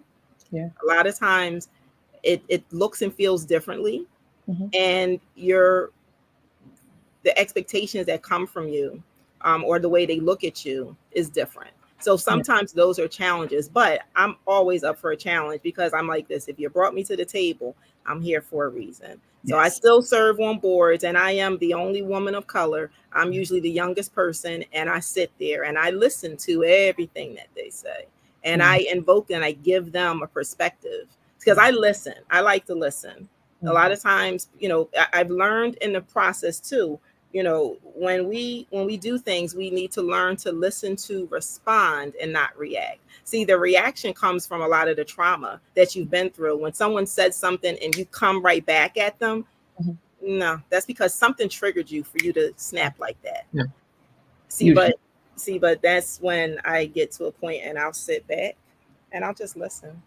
a lot of times it looks and feels differently. and the expectations that come from you, or the way they look at you is different. So sometimes those are challenges, but I'm always up for a challenge because I'm like this. If you brought me to the table, I'm here for a reason. So I still serve on boards, and I am the only woman of color. I'm usually the youngest person, and I sit there and I listen to everything that they say. And I invoke and I give them a perspective because I listen. I like to listen. A lot of times, I've learned in the process too, when we do things, we need to learn to listen, to respond, and not react. See, the reaction comes from a lot of the trauma that you've been through. When someone says something and you come right back at them, no, that's because something triggered you for you to snap like that. Yeah. But that's when I get to a point and I'll sit back and I'll just listen.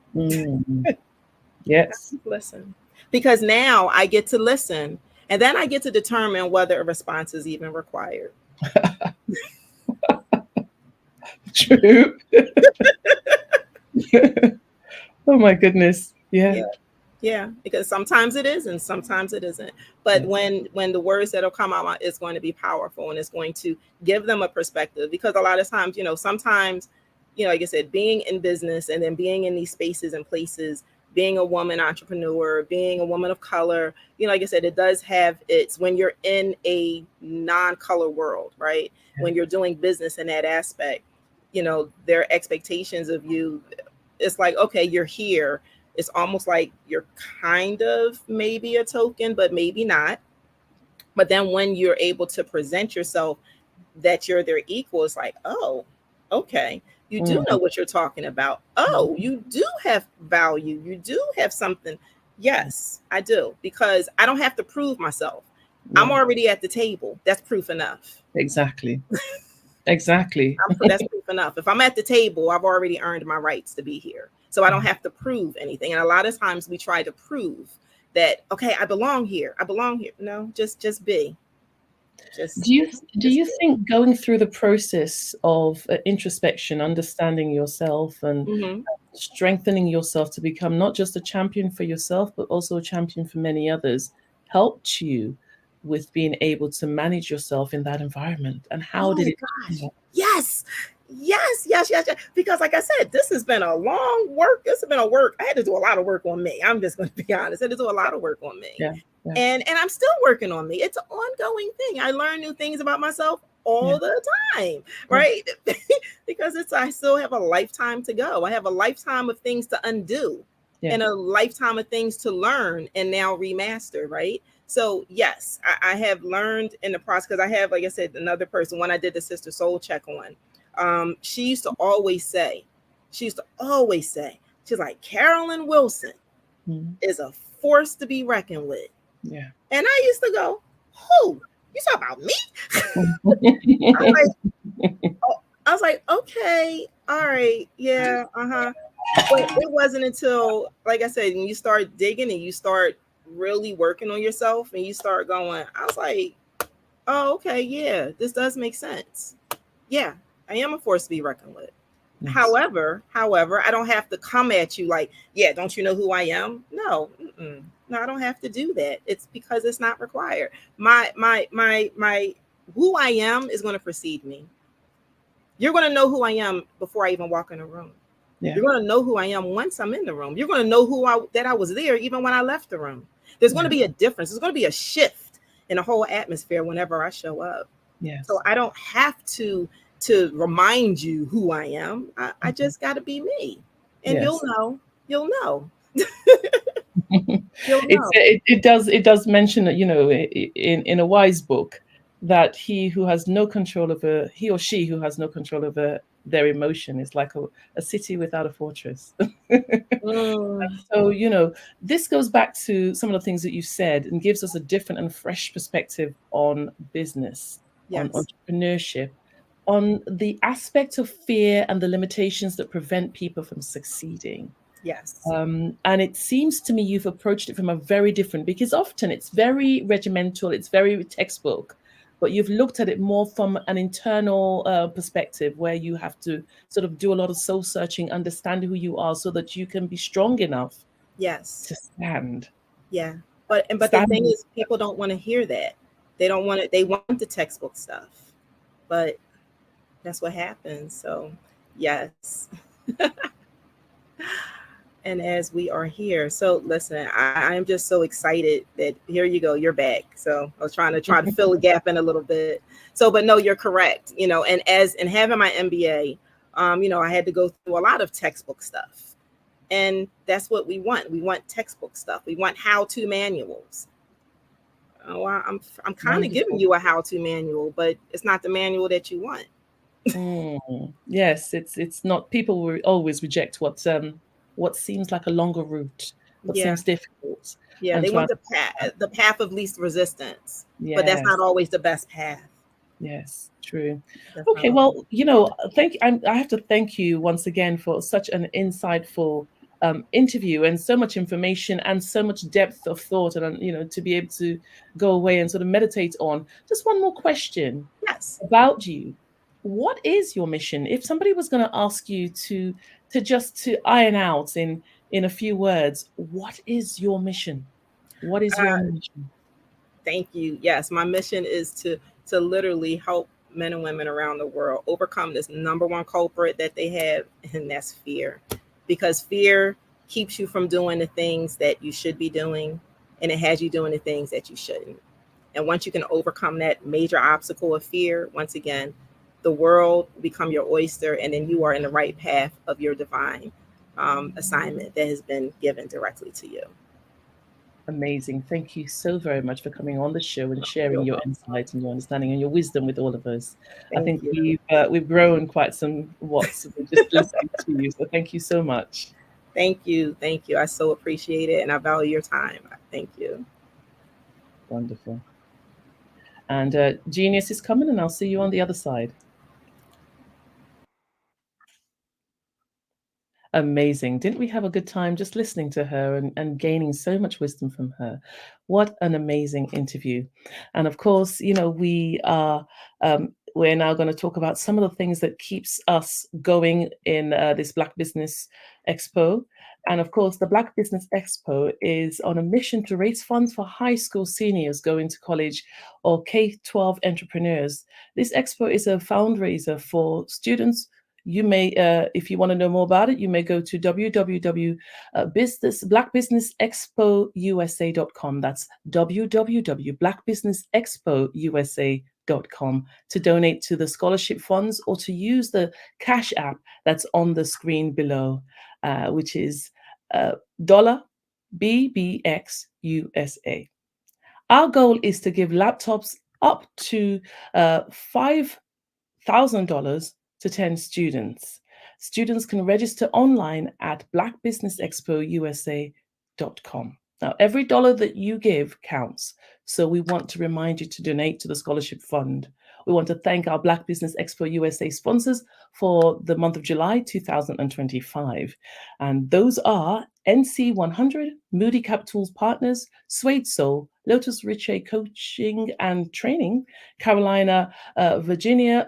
Yes. Listen. Because now I get to listen, and then I get to determine whether a response is even required. True. Oh my goodness. Yeah, because sometimes it is and sometimes it isn't. But when the words that'll come out is going to be powerful, and it's going to give them a perspective. Because a lot of times, sometimes, like I said, being in business and then being in these spaces and places, being a woman entrepreneur, being a woman of color, like I said, it does have when you're in a non-color world, right? When you're doing business in that aspect, their expectations of you, it's like, okay, you're here. It's almost like you're kind of maybe a token, but maybe not. But then when you're able to present yourself that you're their equal, it's like, oh, okay. You do know what you're talking about. Oh, you do have value. You do have something. Yes, I do. Because I don't have to prove myself. I'm already at the table. That's proof enough. Exactly. Exactly. That's proof enough. If I'm at the table, I've already earned my rights to be here. So I don't have to prove anything. And a lot of times we try to prove that, okay, I belong here. I belong here. No, just be. Do you think going through the process of introspection, understanding yourself and strengthening yourself to become not just a champion for yourself, but also a champion for many others, helped you with being able to manage yourself in that environment? And how did it? Gosh. Yes. Because like I said, this has been a long work. This has been a work. I had to do a lot of work on me. I'm just going to be honest. I had to do a lot of work on me. Yeah. And I'm still working on me. It's an ongoing thing. I learn new things about myself all the time, right? Because I still have a lifetime to go. I have a lifetime of things to undo and a lifetime of things to learn and now remaster, right? So yes, I have learned in the process, because I have, like I said, another person, when I did the Sister Soul check on, she used to always say, she's like, Carolyn Wilson is a force to be reckoned with. Yeah. And I used to go, who? You talk about me? I was like, okay, all right, yeah, But it wasn't until, like I said, when you start digging and you start really working on yourself and you start going, I was like, oh, okay, yeah, this does make sense. Yeah, I am a force to be reckoned with. Nice. However, I don't have to come at you like, yeah, don't you know who I am? No, no, I don't have to do that. It's because it's not required. My who I am is going to precede me. You're going to know who I am before I even walk in a room. Yeah. You're going to know who I am once I'm in the room. You're going to know that I was there even when I left the room. There's going to be a difference. There's going to be a shift in the whole atmosphere whenever I show up. Yes. So I don't have to remind you who I am. I just got to be me. And you'll know. You'll know. It does mention that, in a wise book, that he or she who has no control over their emotion is like a city without a fortress. So, this goes back to some of the things that you said and gives us a different and fresh perspective on business, on entrepreneurship, on the aspect of fear and the limitations that prevent people from succeeding. Yes. And it seems to me you've approached it from a very different, because often it's very regimental, it's very textbook, but you've looked at it more from an internal perspective where you have to sort of do a lot of soul searching, understand who you are so that you can be strong enough to stand. Yeah. But the thing is, people don't want to hear that. They don't want it. They want the textbook stuff, but that's what happens. So yes. And as we are here, so listen, I'm just so excited that here you go, you're back. So I was trying to fill a gap in a little bit. So, but no, you're correct. You know, and having my MBA, you know, I had to go through a lot of textbook stuff, and that's what we want. We want textbook stuff. We want how-to manuals. Oh, I'm kind of giving you a how-to manual, but it's not the manual that you want. Yes, it's not. People will always reject what seems like a longer route, what seems difficult. Yeah, they want the path of least resistance, but that's not always the best path. Yes, true. Okay, well, you know, I have to thank you once again for such an insightful interview and so much information and so much depth of thought, and you know, to be able to go away and sort of meditate on. Just one more question about you. What is your mission? If somebody was going to ask you to iron out in a few words, what is your mission? What is your mission? Thank you. Yes, my mission is to literally help men and women around the world overcome this number one culprit that they have, and that's fear. Because fear keeps you from doing the things that you should be doing, and it has you doing the things that you shouldn't. And once you can overcome that major obstacle of fear, once again, the world will become your oyster, and then you are in the right path of your divine assignment that has been given directly to you. Amazing. Thank you so very much for coming on the show and sharing your insights and your understanding and your wisdom with all of us. I think we've grown quite some watts just listening to you. So thank you so much. Thank you. Thank you. I so appreciate it, and I value your time. Thank you. Wonderful. And Genius is coming, and I'll see you on the other side. Amazing. Didn't we have a good time just listening to her and gaining so much wisdom from her? What an amazing interview. And of course, you know, we're now going to talk about some of the things that keeps us going in this Black Business Expo. And of course, the Black Business Expo is on a mission to raise funds for high school seniors going to college or K-12 entrepreneurs. This expo is a fundraiser for students. You may, if you want to know more about it, you may go to blackbusinessexpousa.com. That's www.blackbusinessexpousa.com to donate to the scholarship funds or to use the Cash App that's on the screen below, which is $BBXUSA. Our goal is to give laptops up to $5,000 to 10 students. Students can register online at blackbusinessexpousa.com. Now, every dollar that you give counts. So we want to remind you to donate to the scholarship fund. We want to thank our Black Business Expo USA sponsors for the month of July 2025. And those are NC100, Moody Capital's Partners, Suede Soul, Lotus Riche Coaching and Training, Carolina, Virginia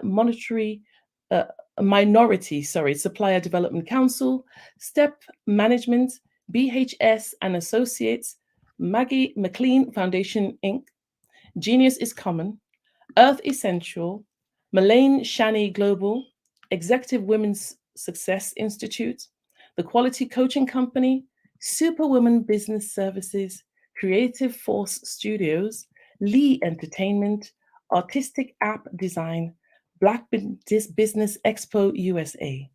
Minority Supplier Development Council, Step Management, BHS and Associates, Maggie McLean Foundation, Inc., Genius is Common, Earth Essential, Malane Shani Global, Executive Women's Success Institute, The Quality Coaching Company, Superwoman Business Services, Creative Force Studios, Lee Entertainment, Artistic App Design, Black Business Expo USA.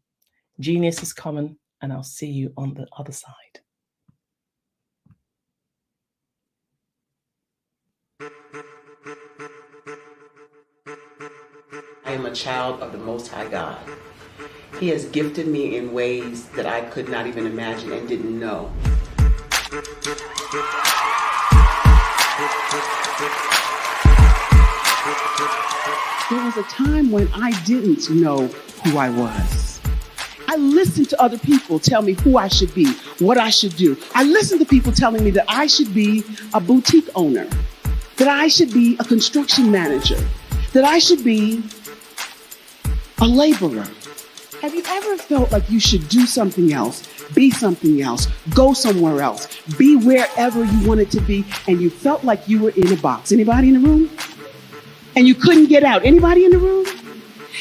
Genius is Common, and I'll see you on the other side. I am a child of the Most High God. He has gifted me in ways that I could not even imagine and didn't know. There was a time when I didn't know who I was. I listened to other people tell me who I should be, what I should do. I listened to people telling me that I should be a boutique owner, that I should be a construction manager, that I should be a laborer. Have you ever felt like you should do something else, be something else, go somewhere else, be wherever you wanted to be, and you felt like you were in a box? Anybody in the room? And you couldn't get out? Anybody in the room?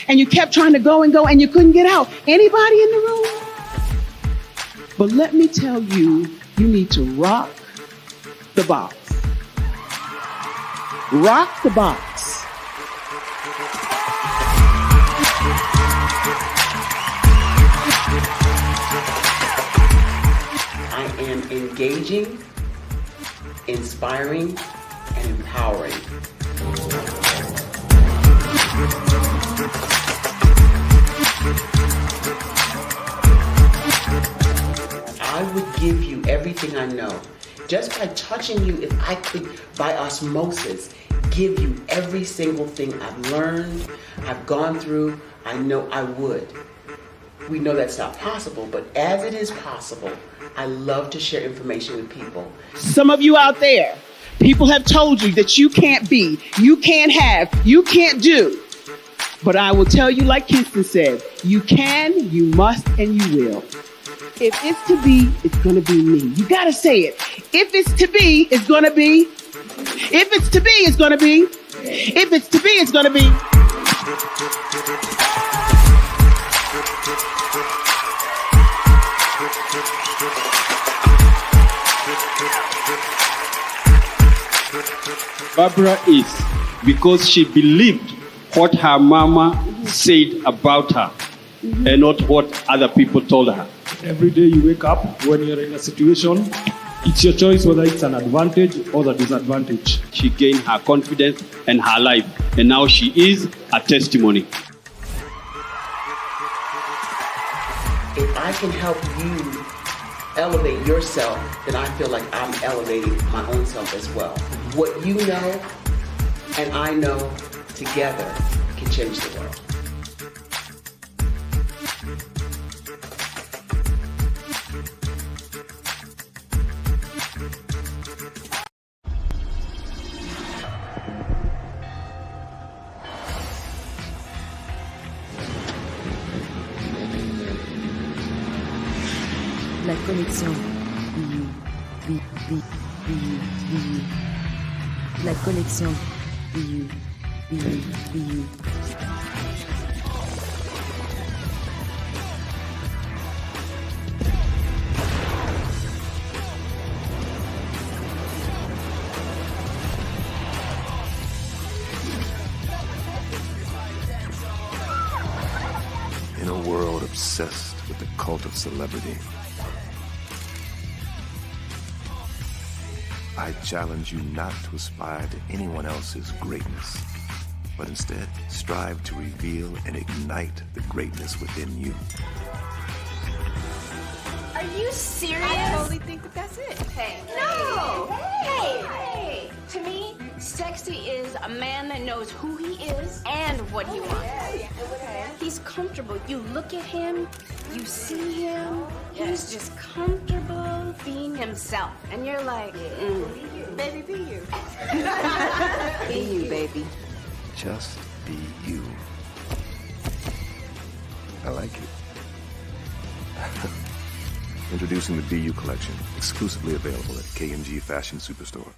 And you kept trying to go and go and you couldn't get out? Anybody in the room? But let me tell you, you need to rock the box. Rock the box. I am engaging, inspiring, and empowering. I would give you everything I know. Just by touching you, if I could, by osmosis, give you every single thing I've learned, I've gone through, I know I would. We know that's not possible, but as it is possible, I love to share information with people. Some of you out there, people have told you that you can't be, you can't have, you can't do. But I will tell you, like Kinston said, you can, you must, and you will. If it's to be, it's going to be me. You got to say it. If it's to be, it's going to be. If it's to be, it's going to be. If it's to be, it's going to be. Barbara is because she believed what her mama said about her and not what other people told her. Every day you wake up, when you're in a situation, it's your choice whether it's an advantage or the disadvantage. She gained her confidence and her life, and now she is a testimony. If I can help you elevate yourself, then I feel like I'm elevating my own self as well. What you know and I know together can change the world. La connexion. La connexion. In a world obsessed with the cult of celebrity, I challenge you not to aspire to anyone else's greatness, but instead strive to reveal and ignite the greatness within you. Are you serious? I totally think that's it. Hey. No! Hey! To me, sexy is a man that knows who he is and what he wants. He's comfortable. You look at him, you see him, he's just comfortable being himself. And you're like, Baby, be you. Be you, baby. Just be you. I like it. Introducing the Be You collection, exclusively available at KMG Fashion Superstore.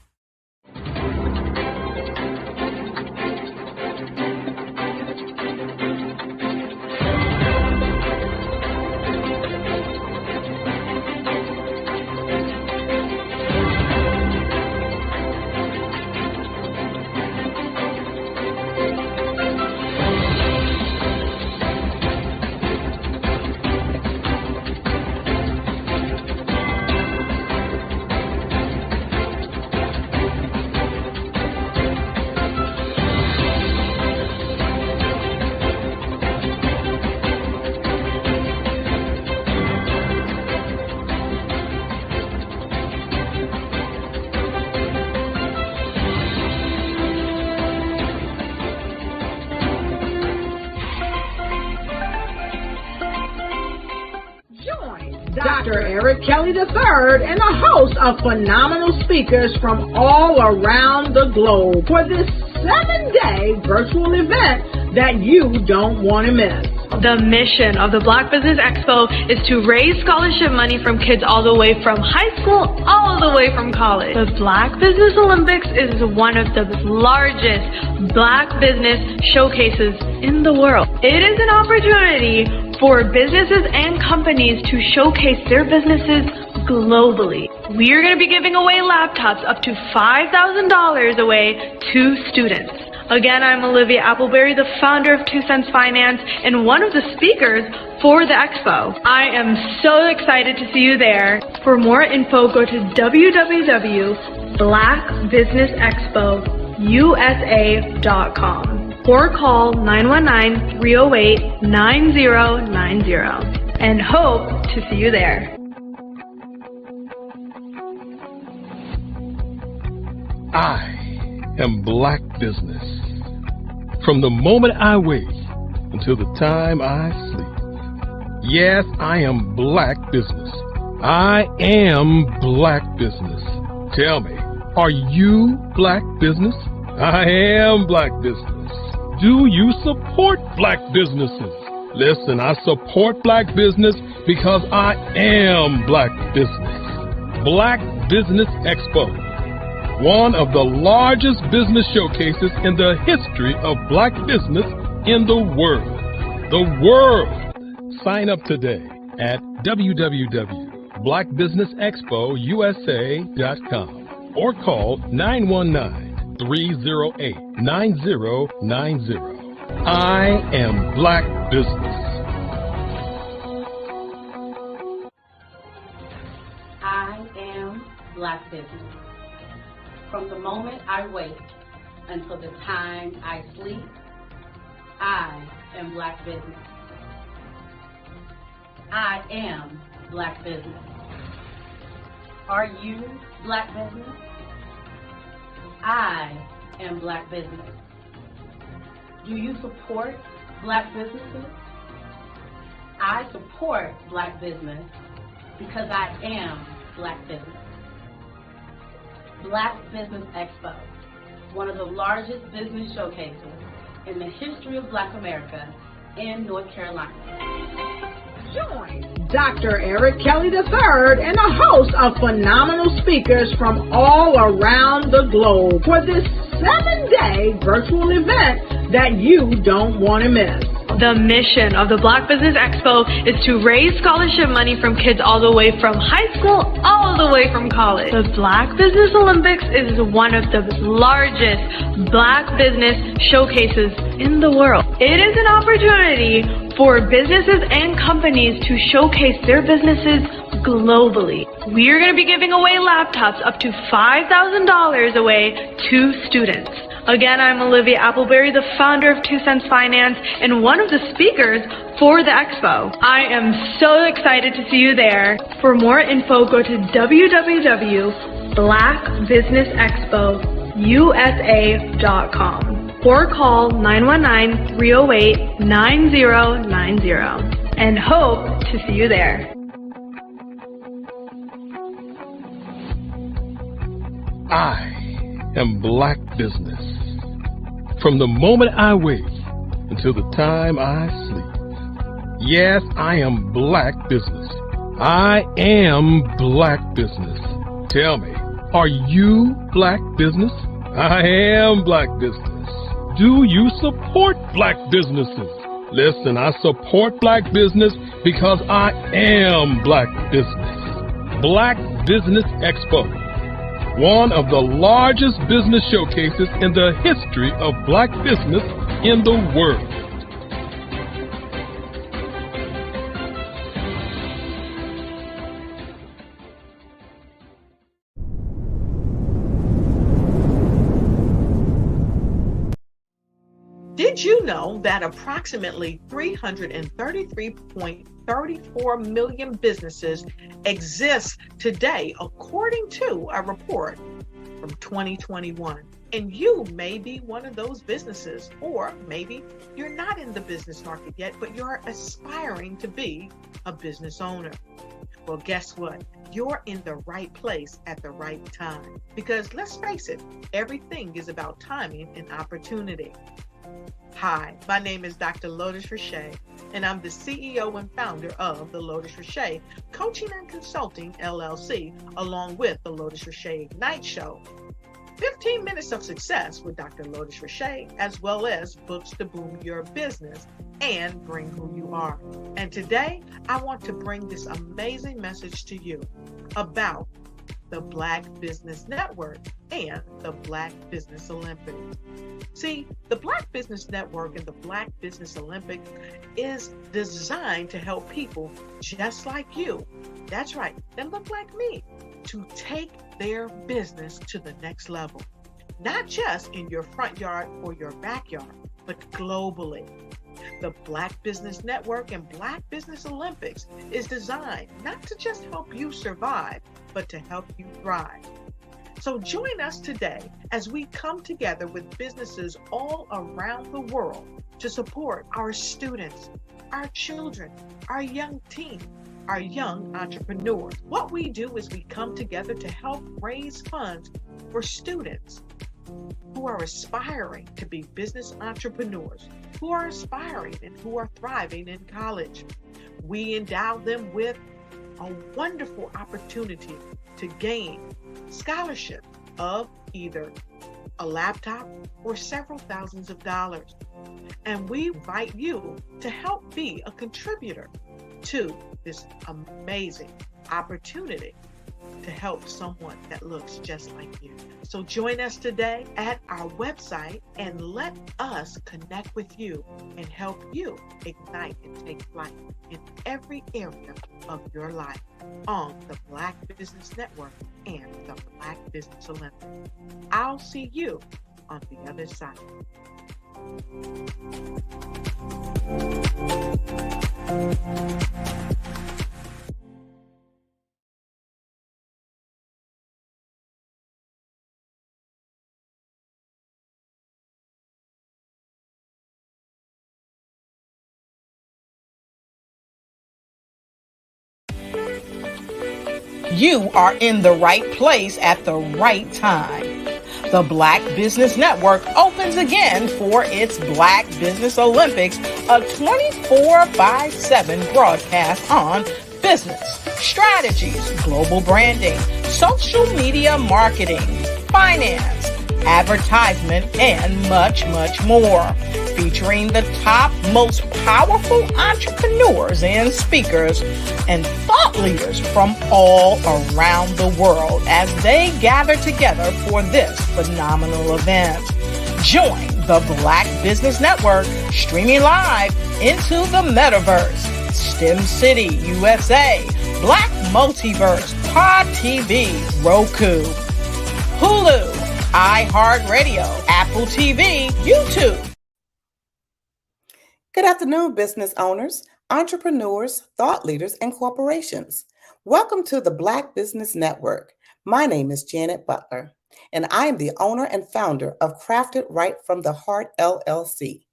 Dr. Eric Kelly III and a host of phenomenal speakers from all around the globe for this 7-day virtual event that you don't want to miss. The mission of the Black Business Expo is to raise scholarship money from kids all the way from high school all the way from college. The Black Business Olympics is one of the largest Black business showcases in the world. It is an opportunity for businesses and companies to showcase their businesses globally. We are going to be giving away laptops up to $5,000 away to students. Again, I'm Olivia Appleberry, the founder of 2 Cents Finance and one of the speakers for the expo. I am so excited to see you there. For more info, go to www.blackbusinessexpousa.com or call 919-308-9090 and hope to see you there. I am Black Business. From the moment I wake until the time I sleep. Yes, I am Black Business. I am Black Business. Tell me, are you Black Business? I am Black Business. Do you support Black businesses? Listen, I support Black business because I am Black Business. Black Business Expo, one of the largest business showcases in the history of Black business in the world. The world! Sign up today at www.blackbusinessexpousa.com or call 919-308-9090. I am Black Business. I am Black Business. From the moment I wake until the time I sleep, I am Black Business. I am Black Business. Are you Black Business? I am Black Business. Do you support Black businesses? I support Black business because I am Black Business. Black Business Expo, one of the largest business showcases in the history of Black America in North Carolina. Join Dr. Eric Kelly III and a host of phenomenal speakers from all around the globe for this 7-day virtual event that you don't want to miss. The mission of the Black Business Expo is to raise scholarship money from kids all the way from high school all the way from college. The Black Business Olympics is one of the largest Black business showcases in the world. It is an opportunity for businesses and companies to showcase their businesses globally. We are going to be giving away laptops up to $5,000 away to students. Again, I'm Olivia Appleberry, the founder of 2 Cents Finance and one of the speakers for the expo. I am so excited to see you there. For more info, go to www.blackbusinessexpousa.com or call 919-308-9090 and hope to see you there. I am Black Business. From the moment I wake until the time I sleep. Yes, I am Black Business. I am Black Business. Tell me, are you Black Business? I am Black Business. Do you support Black businesses? Listen, I support Black business because I am Black Business. Black Business Expo, one of the largest business showcases in the history of Black business in the world. Did you know that approximately 333.34 million businesses exist today, according to a report from 2021? And you may be one of those businesses, or maybe you're not in the business market yet, but you're aspiring to be a business owner. Well, guess what? You're in the right place at the right time. Because let's face it, everything is about timing and opportunity. Hi, my name is Dr. Lotus Richey, and I'm the CEO and founder of the Lotus Richey Coaching and Consulting LLC, along with the Lotus Richey Ignite Show. 15 minutes of success with Dr. Lotus Richey, as well as books to boom your business and bring who you are. And today, I want to bring this amazing message to you about the Black Business Network and the Black Business Olympics. See, the Black Business Network and the Black Business Olympics is designed to help people just like you, that's right, that look like me, to take their business to the next level. Not just in your front yard or your backyard, but globally. The Black Business Network and Black Business Olympics is designed not to just help you survive, but to help you thrive. So join us today as we come together with businesses all around the world to support our students, our children, our young teens, our young entrepreneurs. What we do is we come together to help raise funds for students who are aspiring to be business entrepreneurs, who are aspiring and who are thriving in college. We endow them with a wonderful opportunity to gain scholarship of either a laptop or several thousands of dollars. And we invite you to help be a contributor to this amazing opportunity to help someone that looks just like you. So join us today at our website and let us connect with you and help you ignite and take flight in every area of your life on the Black Business Network and the Black Business Olympics. I'll see you on the other side. You are in the right place at the right time. The Black Business Network opens again for its Black Business Olympics, a 24/7 broadcast on business, strategies, global branding, social media marketing, finance, advertisement, and much, much more. Featuring the top, most powerful entrepreneurs and speakers and thought leaders from all around the world as they gather together for this phenomenal event. Join the Black Business Network streaming live into the metaverse, STEM City, USA, Black Multiverse, Pod TV, Roku, Hulu, iHeartRadio, Apple TV, YouTube. Good afternoon, business owners, entrepreneurs, thought leaders, and corporations. Welcome to the Black Business Network. My name is Janet Butler, and I am the owner and founder of Crafted Right from the Heart LLC.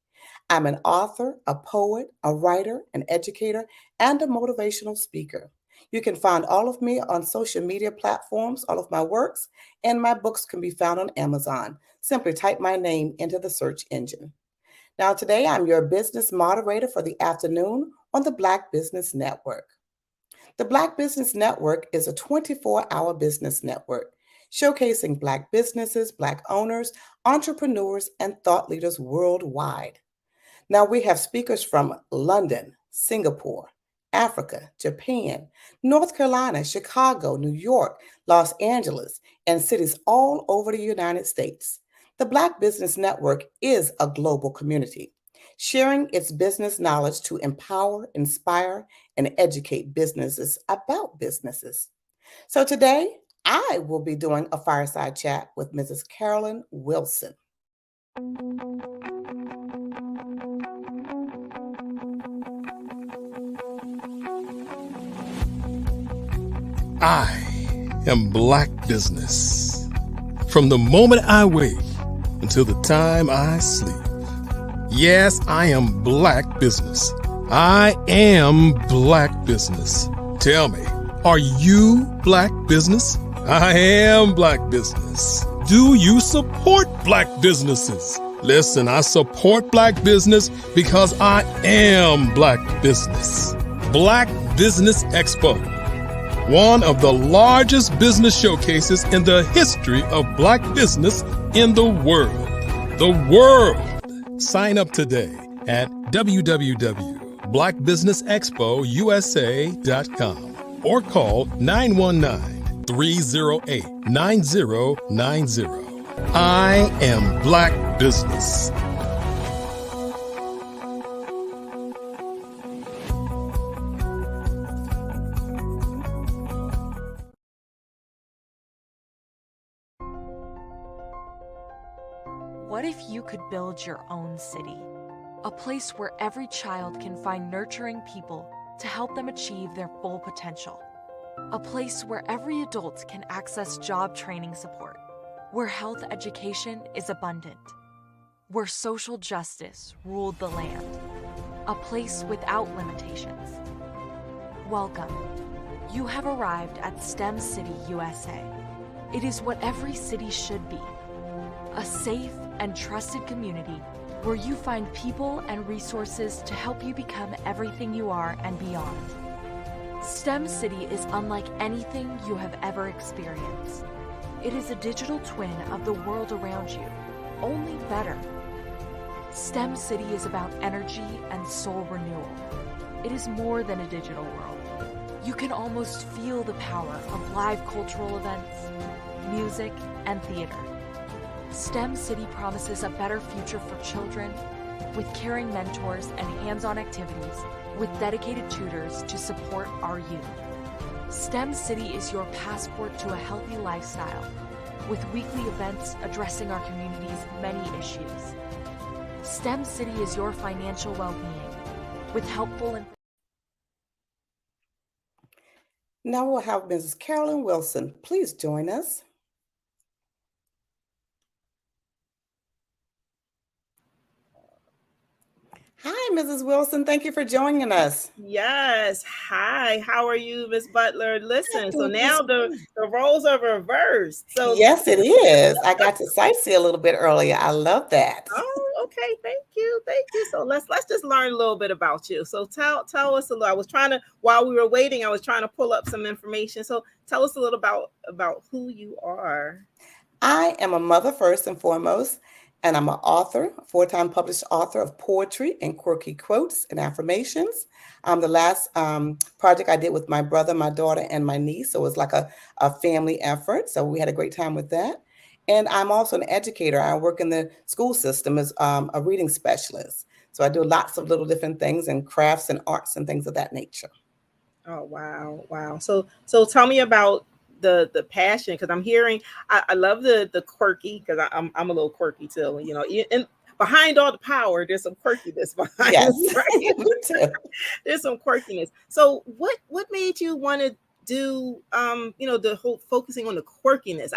I'm an author, a poet, a writer, an educator, and a motivational speaker. You can find all of me on social media platforms, all of my works, and my books can be found on Amazon. Simply type my name into the search engine. Now, today I'm your business moderator for the afternoon on the Black Business Network. The Black Business Network is a 24-hour business network showcasing Black businesses, Black owners, entrepreneurs, and thought leaders worldwide. Now, we have speakers from London, Singapore, Africa, Japan, North Carolina, Chicago, New York, Los Angeles, and cities all over the United States. The Black Business Network is a global community, sharing its business knowledge to empower, inspire, and educate businesses about businesses. So today, I will be doing a fireside chat with Mrs. Carolyn Wilson. I am Black Business. From the moment I wake until the time I sleep. Yes, I am Black Business. I am Black Business. Tell me, Are you Black business? I am Black business. Do you support Black businesses? Listen, I support Black business because I am Black business. Black Business Expo, one of the largest business showcases in the history of Black business in the world. The world! Sign up today at www.blackbusinessexpousa.com or call 919-308-9090. I am Black business. What if you could build your own city? A place where every child can find nurturing people to help them achieve their full potential. A place where every adult can access job training support. Where health education is abundant. Where social justice ruled the land. A place without limitations. Welcome. You have arrived at STEM City USA. It is what every city should be. A safe and trusted community where you find people and resources to help you become everything you are and beyond. STEM City is unlike anything you have ever experienced. It is a digital twin of the world around you, only better. STEM City is about energy and soul renewal. It is more than a digital world. You can almost feel the power of live cultural events, music, and theater. STEM City promises a better future for children with caring mentors and hands-on activities with dedicated tutors to support our youth. STEM City is your passport to a healthy lifestyle with weekly events addressing our community's many issues. STEM City is your financial well-being with helpful and Now we'll have Mrs. Carolyn Wilson. Please join us. Hi, Mrs. Wilson. Thank you for joining us. Yes. Hi. How are you, Miss Butler? Listen, so now the roles are reversed. So yes, it is. I got to sightsee a little bit earlier. I love that. Oh, okay. Thank you. Thank you. So let's just learn a little bit about you. So tell us a little. I was trying to, while we were waiting, I was trying to pull up some information. So tell us a little about who you are. I am a mother first and foremost, and I'm an author, a 4-time published author of poetry and quirky quotes and affirmations. The last project I did with my brother, my daughter, and my niece. So it was like a family effort. So we had a great time with that. And I'm also an educator. I work in the school system as a reading specialist. So I do lots of little different things and crafts and arts and things of that nature. Oh, wow. Wow. So tell me about the passion, because I'm hearing, I love the quirky, because I'm a little quirky too, you know, and behind all the power, there's some quirkiness behind. Yes. Right? Me too. There's some quirkiness. So what made you want to do, the whole focusing on the quirkiness?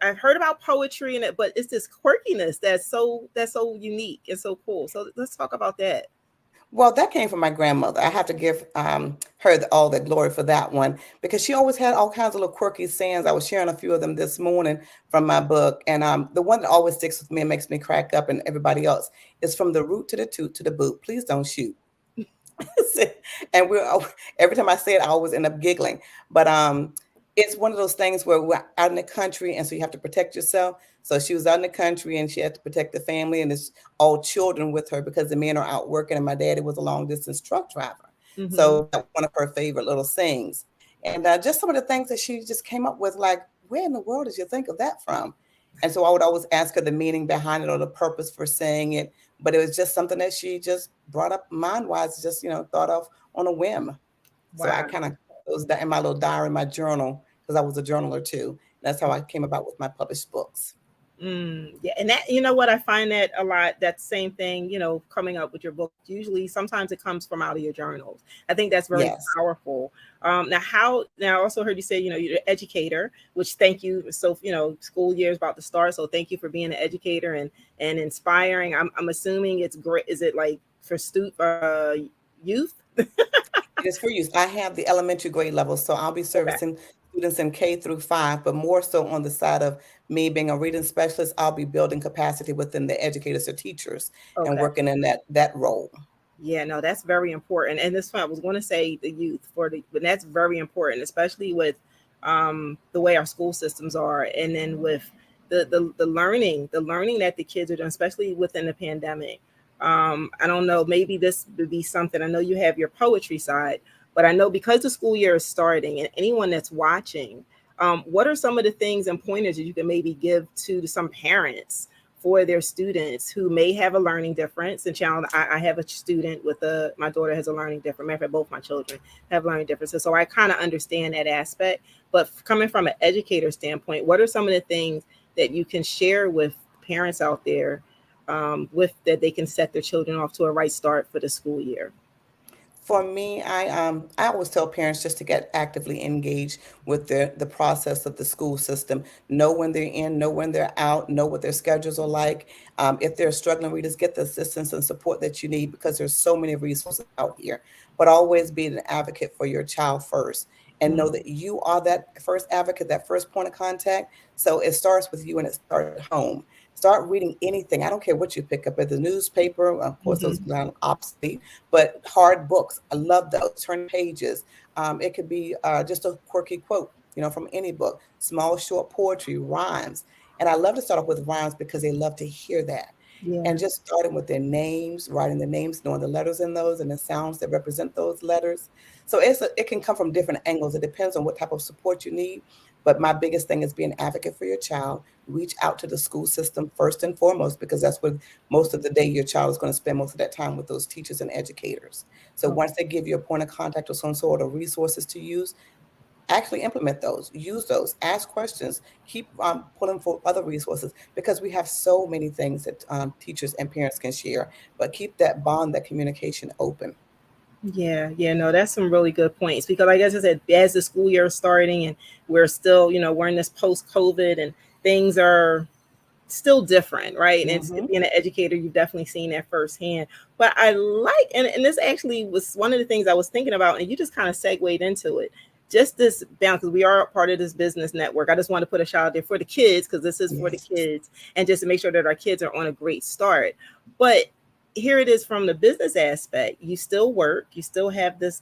I've heard about poetry but it's this quirkiness that's so unique and so cool. So let's talk about that. Well, that came from my grandmother. I have to give her all the glory for that one, because she always had all kinds of little quirky sayings. I was sharing a few of them this morning from my book. And the one that always sticks with me and makes me crack up, and everybody else, is from the root to the toot to the boot. Please don't shoot. And every time I say it, I always end up giggling. But it's one of those things where we're out in the country, and so you have to protect yourself. So she was out in the country, and she had to protect the family, and it's all children with her because the men are out working, and my daddy was a long distance truck driver. Mm-hmm. So that's one of her favorite little sayings. And just some of the things that she just came up with, like, where in the world did you think of that from? And so I would always ask her the meaning behind it or the purpose for saying it. But it was just something that she just brought up mind-wise, just, thought of on a whim. Wow. So I kind of was that in my little diary, my journal, because I was a journaler too. That's how I came about with my published books. Yeah, and that, you know what, I find that a lot, that same thing, coming up with your book, usually sometimes it comes from out of your journals. I think that's very powerful. Now I also heard you say, you're an educator, which thank you. So, school year is about to start. So thank you for being an educator and inspiring. I'm assuming it's great. Is it like for youth? It is for use. I have the elementary grade level, so I'll be servicing students in K through 5, but more so on the side of me being a reading specialist, I'll be building capacity within the educators or teachers and Okay. working in that role. Yeah, no, that's very important. And this one, I was going to say the youth but that's very important, especially with the way our school systems are, and then with the learning that the kids are doing, especially within the pandemic. I don't know, maybe this would be something. I know you have your poetry side, but I know because the school year is starting, and anyone that's watching, what are some of the things and pointers that you can maybe give to some parents for their students who may have a learning difference? And child, I have a student with my daughter has a learning difference. Matter of fact, both my children have learning differences. So I kind of understand that aspect. But coming from an educator standpoint, what are some of the things that you can share with parents out there with that they can set their children off to a right start for the school year? For me, I always tell parents just to get actively engaged with the process of the school system. Know when they're in, know when they're out, know what their schedules are like. If they're struggling readers, get the assistance and support that you need because there's so many resources out here. But always be an advocate for your child first and know that you are that first advocate, that first point of contact. So it starts with you and it starts at home. Start reading anything. I don't care what you pick up at the newspaper. Of course, those are obsolete, but hard books. I love those. Turn pages. It could be just a quirky quote, from any book. Small, short poetry, rhymes. And I love to start off with rhymes because they love to hear that. Yeah. And just starting with their names, writing the names, knowing the letters in those and the sounds that represent those letters. So it can come from different angles. It depends on what type of support you need. But my biggest thing is be an advocate for your child. Reach out to the school system first and foremost, because that's where most of the day your child is going to spend most of that time with those teachers and educators. So once they give you a point of contact or some sort of resources to use, actually implement those, use those, ask questions, keep pulling for other resources because we have so many things that teachers and parents can share, but keep that bond, that communication open. Yeah, no, that's some really good points because, like as I said, as the school year is starting and we're still, we're in this post-COVID and things are still different, right? And it's being an educator, you've definitely seen that firsthand. But I like, and this actually was one of the things I was thinking about, and you just kind of segued into it. Just this balance, because we are part of this business network. I just want to put a shout out there for the kids, because this is for the kids, and just to make sure that our kids are on a great start. But here it is from the business aspect. You still work, you still have this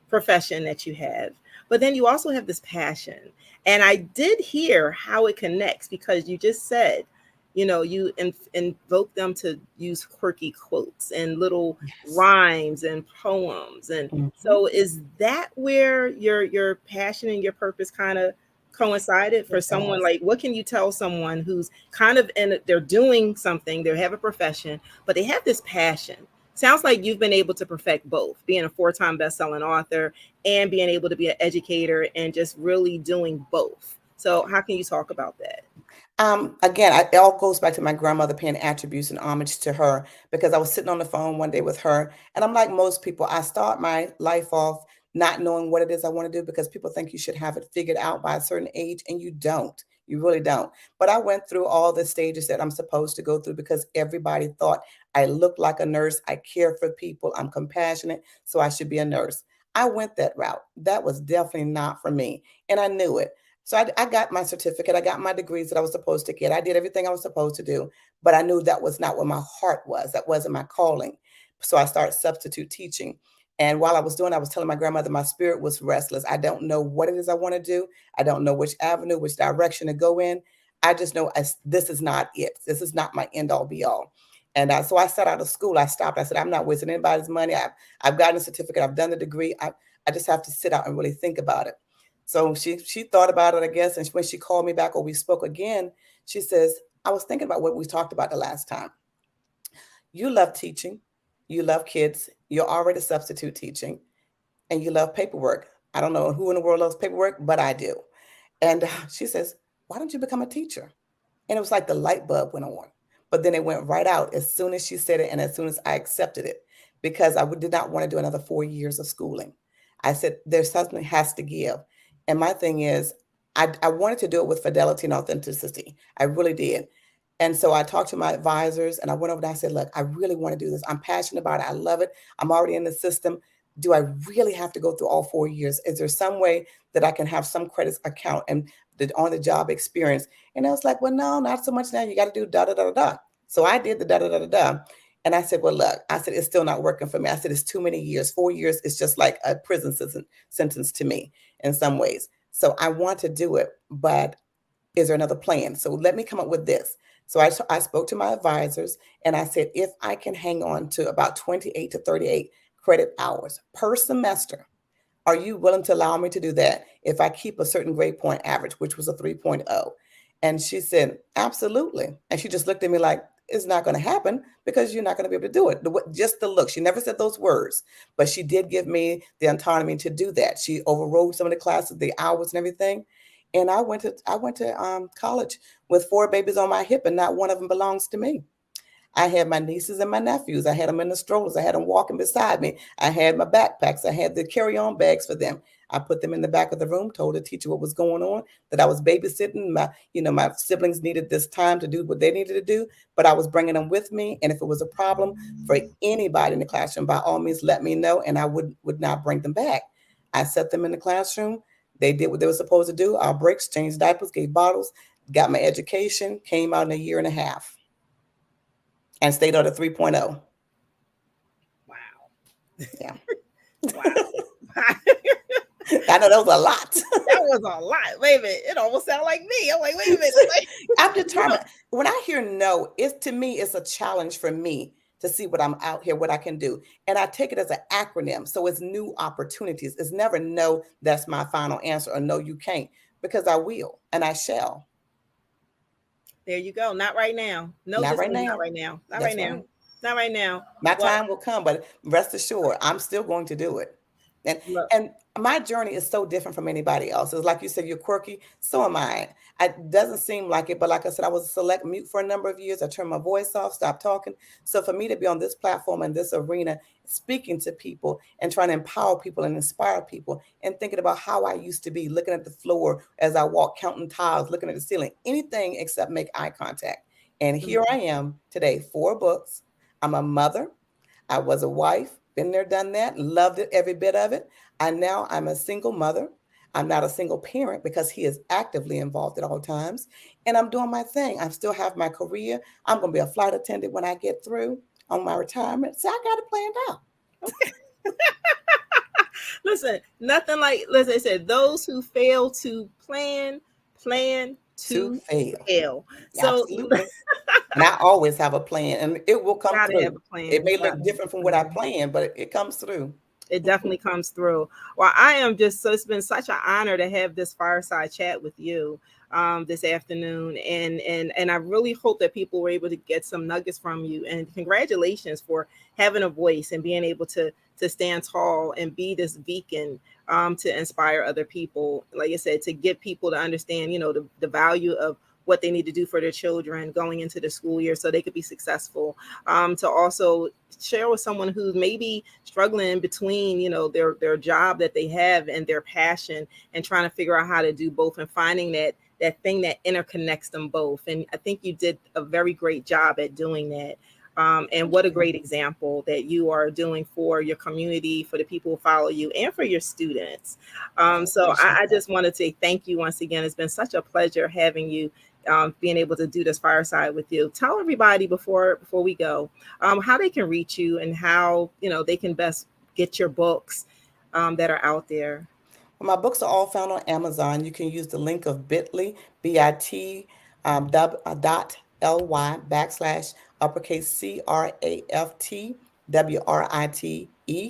profession that you have, but then you also have this passion. And I did hear how it connects because you just said, you invoke them to use quirky quotes and little rhymes and poems. And so is that where your passion and your purpose kind of coincided for someone? Like, what can you tell someone who's kind of they're doing something, they have a profession, but they have this passion? Sounds like you've been able to perfect both, being a 4-time best-selling author and being able to be an educator and just really doing both. So how can you talk about that? Again, it all goes back to my grandmother, paying attributes and homage to her, because I was sitting on the phone one day with her, and I'm like most people, I start my life off not knowing what it is I want to do because people think you should have it figured out by a certain age, and you don't. You really don't. But I went through all the stages that I'm supposed to go through because everybody thought I looked like a nurse. I care for people. I'm compassionate, so I should be a nurse. I went that route. That was definitely not for me, and I knew it. So I got my certificate. I got my degrees that I was supposed to get. I did everything I was supposed to do, but I knew that was not what my heart was. That wasn't my calling. So I started substitute teaching. And while I was doing, I was telling my grandmother my spirit was restless. I don't know what it is I want to do. I don't know which avenue, which direction to go in. I just know this is not it. This is not my end all be all. And so I sat out of school. I stopped. I said, I'm not wasting anybody's money. I've gotten a certificate. I've done the degree. I just have to sit out and really think about it. So she thought about it, I guess. And when she called me back or we spoke again, she says, I was thinking about what we talked about the last time. You love teaching. You love kids. You're already substitute teaching. And you love paperwork. I don't know who in the world loves paperwork, but I do. And she says, why don't you become a teacher? And it was like the light bulb went on. But then it went right out as soon as she said it and as soon as I accepted it, because I did not want to do another 4 years of schooling. I said, there's something has to give. And my thing is, I wanted to do it with fidelity and authenticity. I really did. And so I talked to my advisors and I went over there. I said, look, I really want to do this. I'm passionate about it. I love it. I'm already in the system. Do I really have to go through all 4 years? Is there some way that I can have some credits account and the on the job experience? And I was like, well, no, not so much now. You got to do da da da da. So I did the da da da da da. And I said, well, look, I said, it's still not working for me. I said, it's too many years. 4 years is just like a prison sentence to me in some ways. So I want to do it, but is there another plan? So let me come up with this. So I spoke to my advisors and I said, if I can hang on to about 28 to 38 credit hours per semester, are you willing to allow me to do that if I keep a certain grade point average, which was a 3.0? And she said, absolutely. And she just looked at me like, it's not going to happen because you're not going to be able to do it. Just the look. She never said those words, but she did give me the autonomy to do that. She overrode some of the classes, the hours and everything. And I went to college with 4 babies on my hip and not one of them belongs to me. I had my nieces and my nephews. I had them in the strollers. I had them walking beside me. I had my backpacks. I had the carry-on bags for them. I put them in the back of the room, told the teacher what was going on, that I was babysitting. My siblings needed this time to do what they needed to do, but I was bringing them with me. And if it was a problem for anybody in the classroom, by all means, let me know, and I would not bring them back. I set them in the classroom. They did what they were supposed to do. Our breaks, changed diapers, gave bottles, got my education, came out in a year and a half, and stayed on a 3.0. Wow. Yeah. Wow. I know that was a lot. That was a lot. Wait a minute. It almost sounded like me. I'm like, wait a minute. I'm determined. When I hear no, to me, it's a challenge for me to see what I'm out here, what I can do. And I take it as an acronym. So it's new opportunities. It's never no, that's my final answer, or no, you can't, because I will and I shall. There you go. Not right now. No, not right now. Not right now. Not That's right now. right. Not right now. My time will come, but rest assured, I'm still going to do it. And my journey is so different from anybody else. It's like you said, you're quirky. So am I. It doesn't seem like it, but like I said, I was a select mute for a number of years. I turned my voice off, stopped talking. So for me to be on this platform and this arena, speaking to people and trying to empower people and inspire people and thinking about how I used to be, looking at the floor as I walk, counting tiles, looking at the ceiling, anything except make eye contact. And here I am today, 4 books. I'm a mother. I was a wife. Been there, done that, loved it, every bit of it. I'm a single mother. I'm not a single parent because he is actively involved at all times. And I'm doing my thing. I still have my career. I'm going to be a flight attendant when I get through on my retirement. So I got it planned out. Okay. Listen, nothing like, listen, it said, those who fail to plan to fail. So absolutely. And I always have a plan, and it will come through. Have a plan. It may look different from what I planned, but it comes through. It definitely comes through. Well, I am just, so it's been such an honor to have this fireside chat with you this afternoon. And I really hope that people were able to get some nuggets from you. And congratulations for having a voice and being able to stand tall and be this beacon to inspire other people. Like I said, to get people to understand, the value of what they need to do for their children going into the school year so they could be successful. To also share with someone who's maybe struggling between, their job that they have and their passion, and trying to figure out how to do both and finding that thing that interconnects them both. And I think you did a very great job at doing that. And what a great example that you are doing for your community, for the people who follow you, and for your students. So I just want to say thank you once again. It's been such a pleasure having you, being able to do this fireside with you. Tell everybody before we go how they can reach you and how they can best get your books that are out there. Well, my books are all found on Amazon. You can use the link of bit.ly, bit.ly /CRAFT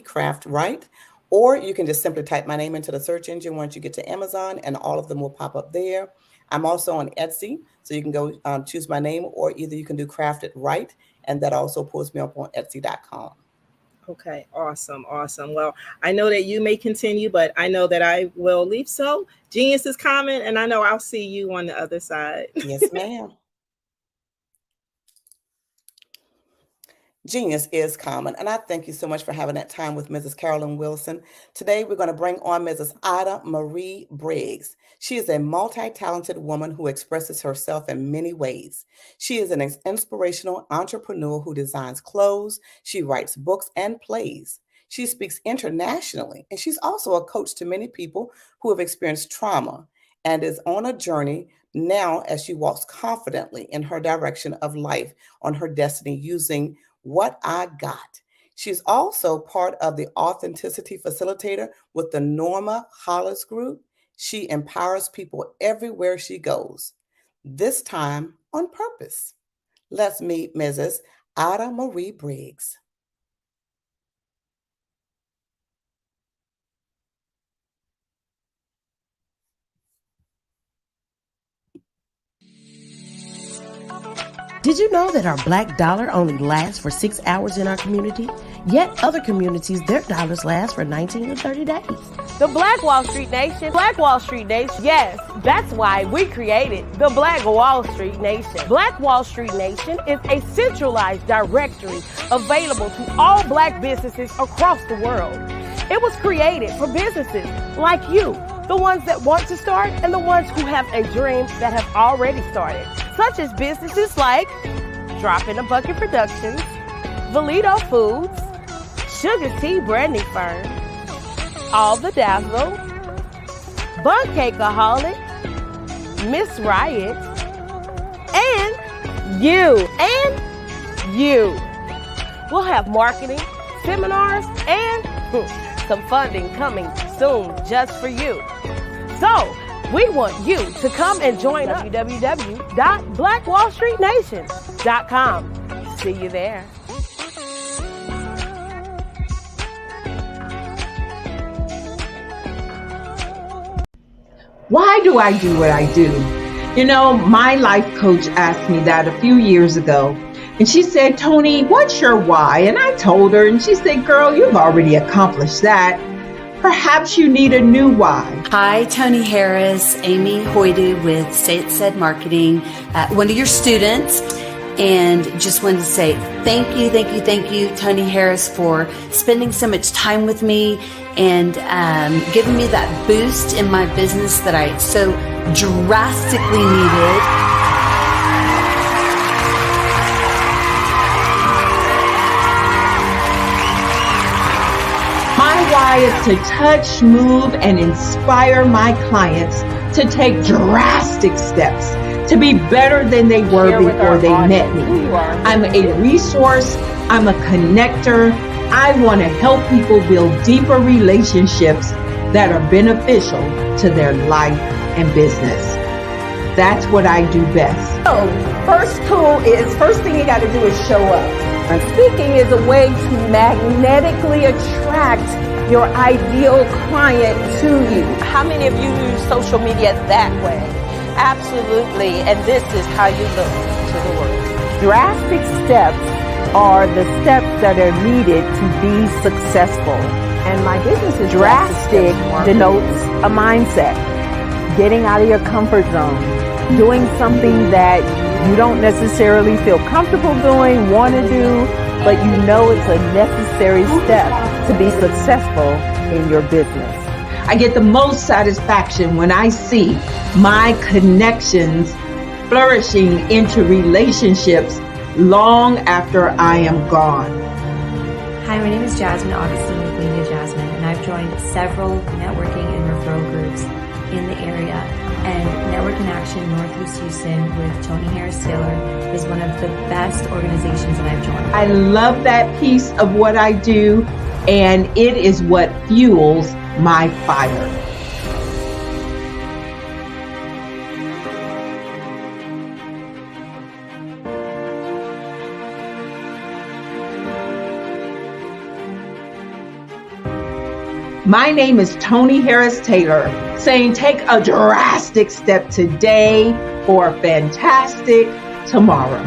Craft Right. Or you can just simply type my name into the search engine once you get to Amazon, and all of them will pop up there. I'm also on Etsy, so you can go choose my name, or either you can do Craft It Right, and that also pulls me up on Etsy.com. Okay, awesome. Well, I know that you may continue, but I know that I will leave. So Genius is coming, and I know I'll see you on the other side. Yes, ma'am. Genius is common. And I thank you so much for having that time with Mrs. Carolyn Wilson. Today, we're going to bring on Mrs. Ida Marie Briggs. She is a multi-talented woman who expresses herself in many ways. She is an inspirational entrepreneur who designs clothes. She writes books and plays. She speaks internationally, and she's also a coach to many people who have experienced trauma and is on a journey now as she walks confidently in her direction of life on her destiny using what I got. She's also part of the Authenticity Facilitator with the Norma Hollis Group. She empowers people everywhere she goes, this time on purpose. Let's meet Mrs. Ada Marie Briggs. Did you know that our black dollar only lasts for 6 hours in our community? Yet other communities, their dollars last for 19 to 30 days. The Black Wall Street Nation. Black Wall Street Nation. Yes, that's why we created the Black Wall Street Nation. Black Wall Street Nation is a centralized directory available to all black businesses across the world. It was created for businesses like you, the ones that want to start and the ones who have a dream that have already started, such as businesses like Drop in a Bucket Productions, Valito Foods, Sugar Tea Branding Firm, All the Dazzle, Bun Cakeaholic, Miss Riot, and you. We'll have marketing, seminars, and some funding coming soon just for you. So, we want you to come and join us at www.blackwallstreetnation.com. See you there. Why do I do what I do? You know, my life coach asked me that a few years ago. And she said, Tony, what's your why? And I told her, and she said, girl, you've already accomplished that. Perhaps you need a new why. Hi, Tony Harris, Amy Hoydu with Say It Said Marketing, one of your students. And just wanted to say thank you, Tony Harris, for spending so much time with me and giving me that boost in my business that I so drastically needed. My why is to touch, move, and inspire my clients to take drastic steps to be better than they were before they met me. I'm a resource. I'm a connector. I want to help people build deeper relationships that are beneficial to their life and business. That's what I do best. So, first thing you got to do is show up. And speaking is a way to magnetically attract your ideal client to you. How many of you use social media that way? Absolutely. And this is how you look to the world. Drastic steps are the steps that are needed to be successful. And my business is drastic denotes a mindset. Getting out of your comfort zone. Doing something that you don't necessarily feel comfortable doing, want to do, but you know it's a necessary step to be successful in your business. I get the most satisfaction when I see my connections flourishing into relationships long after I am gone. Hi, my name is Jasmine Augustine with Media Jasmine, and I've joined several networking and referral groups in the area. And Network in Action Northeast Houston with Tony Harris Taylor is one of the best organizations that I've joined. I love that piece of what I do, and it is what fuels my fire. My name is Tony Harris Taylor, saying take a drastic step today for a fantastic tomorrow.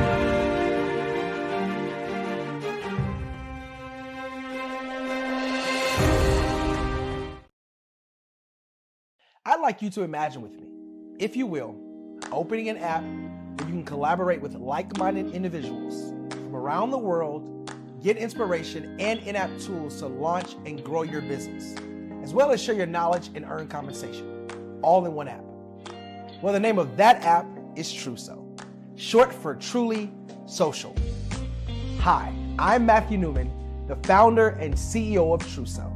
I'd like you to imagine with me, if you will, opening an app where you can collaborate with like-minded individuals from around the world get inspiration, and in-app tools to launch and grow your business, as well as share your knowledge and earn compensation, all in one app. Well, the name of that app is Truso, short for Truly Social. Hi, I'm Matthew Newman, the founder and CEO of Truso.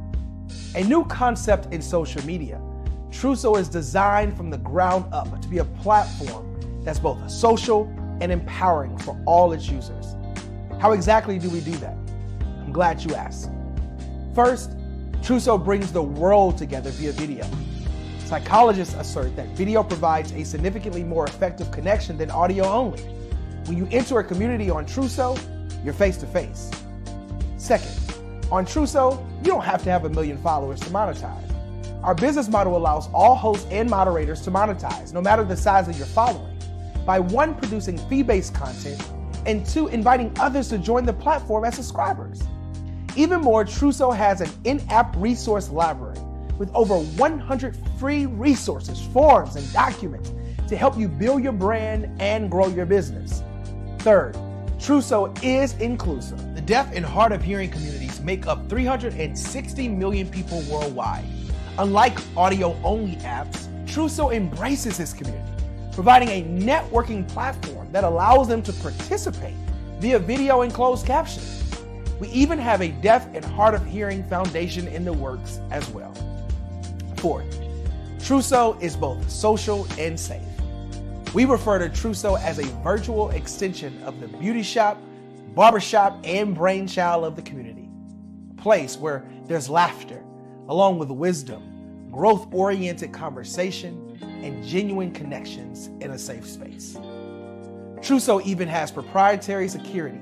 A new concept in social media, Truso is designed from the ground up to be a platform that's both social and empowering for all its users. How exactly do we do that? I'm glad you asked. First, Truso brings the world together via video. Psychologists assert that video provides a significantly more effective connection than audio only. When you enter a community on Truso, you're face to face. Second, on Truso, you don't have to have 1 million followers to monetize. Our business model allows all hosts and moderators to monetize, no matter the size of your following, by 1, producing fee-based content, and 2, inviting others to join the platform as subscribers. Even more, Truso has an in-app resource library with over 100 free resources, forms, and documents to help you build your brand and grow your business. Third, Truso is inclusive. The deaf and hard of hearing communities make up 360 million people worldwide. Unlike audio-only apps, Truso embraces this community, providing a networking platform that allows them to participate via video and closed captioning. We even have a deaf and hard of hearing foundation in the works as well. Fourth, Truso is both social and safe. We refer to Truso as a virtual extension of the beauty shop, barbershop, and brainchild of the community. A place where there's laughter, along with wisdom, growth-oriented conversation, and genuine connections in a safe space. Truso even has proprietary security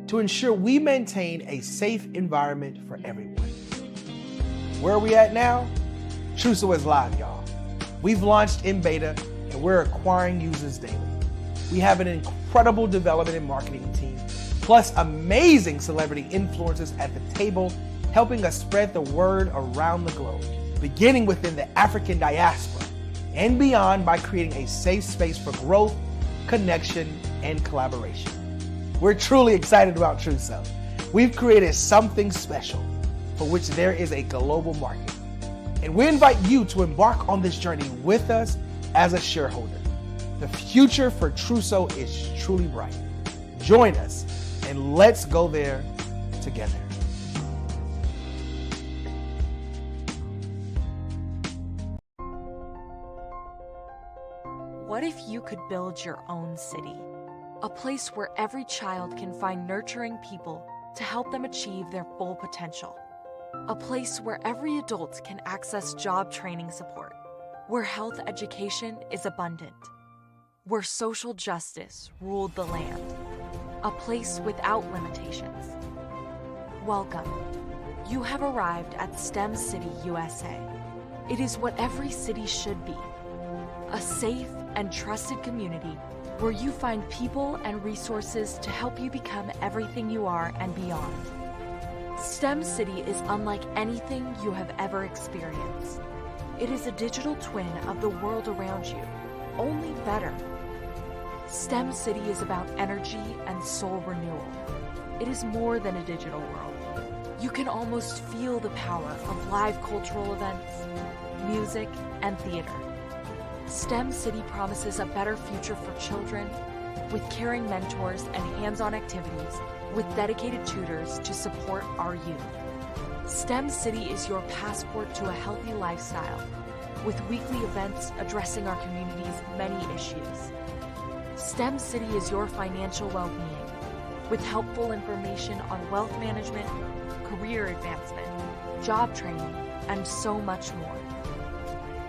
to ensure we maintain a safe environment for everyone. Where are we at now? Truso is live, y'all. We've launched in beta and we're acquiring users daily. We have an incredible development and marketing team, plus amazing celebrity influencers at the table, helping us spread the word around the globe, beginning within the African diaspora and beyond by creating a safe space for growth, connection, and collaboration. We're truly excited about Truso. We've created something special for which there is a global market. And we invite you to embark on this journey with us as a shareholder. The future for Truso is truly bright. Join us and let's go there together. What if you could build your own city? A place where every child can find nurturing people to help them achieve their full potential. A place where every adult can access job training support. Where health education is abundant. Where social justice ruled the land. A place without limitations. Welcome. You have arrived at STEM City USA. It is what every city should be. A safe and trusted community where you find people and resources to help you become everything you are and beyond. STEM City is unlike anything you have ever experienced. It is a digital twin of the world around you, only better. STEM City is about energy and soul renewal. It is more than a digital world. You can almost feel the power of live cultural events, music, and theater. STEM City promises a better future for children with caring mentors and hands-on activities with dedicated tutors to support our youth. STEM City is your passport to a healthy lifestyle with weekly events addressing our community's many issues. STEM City is your financial well-being with helpful information on wealth management, career advancement, job training, and so much more.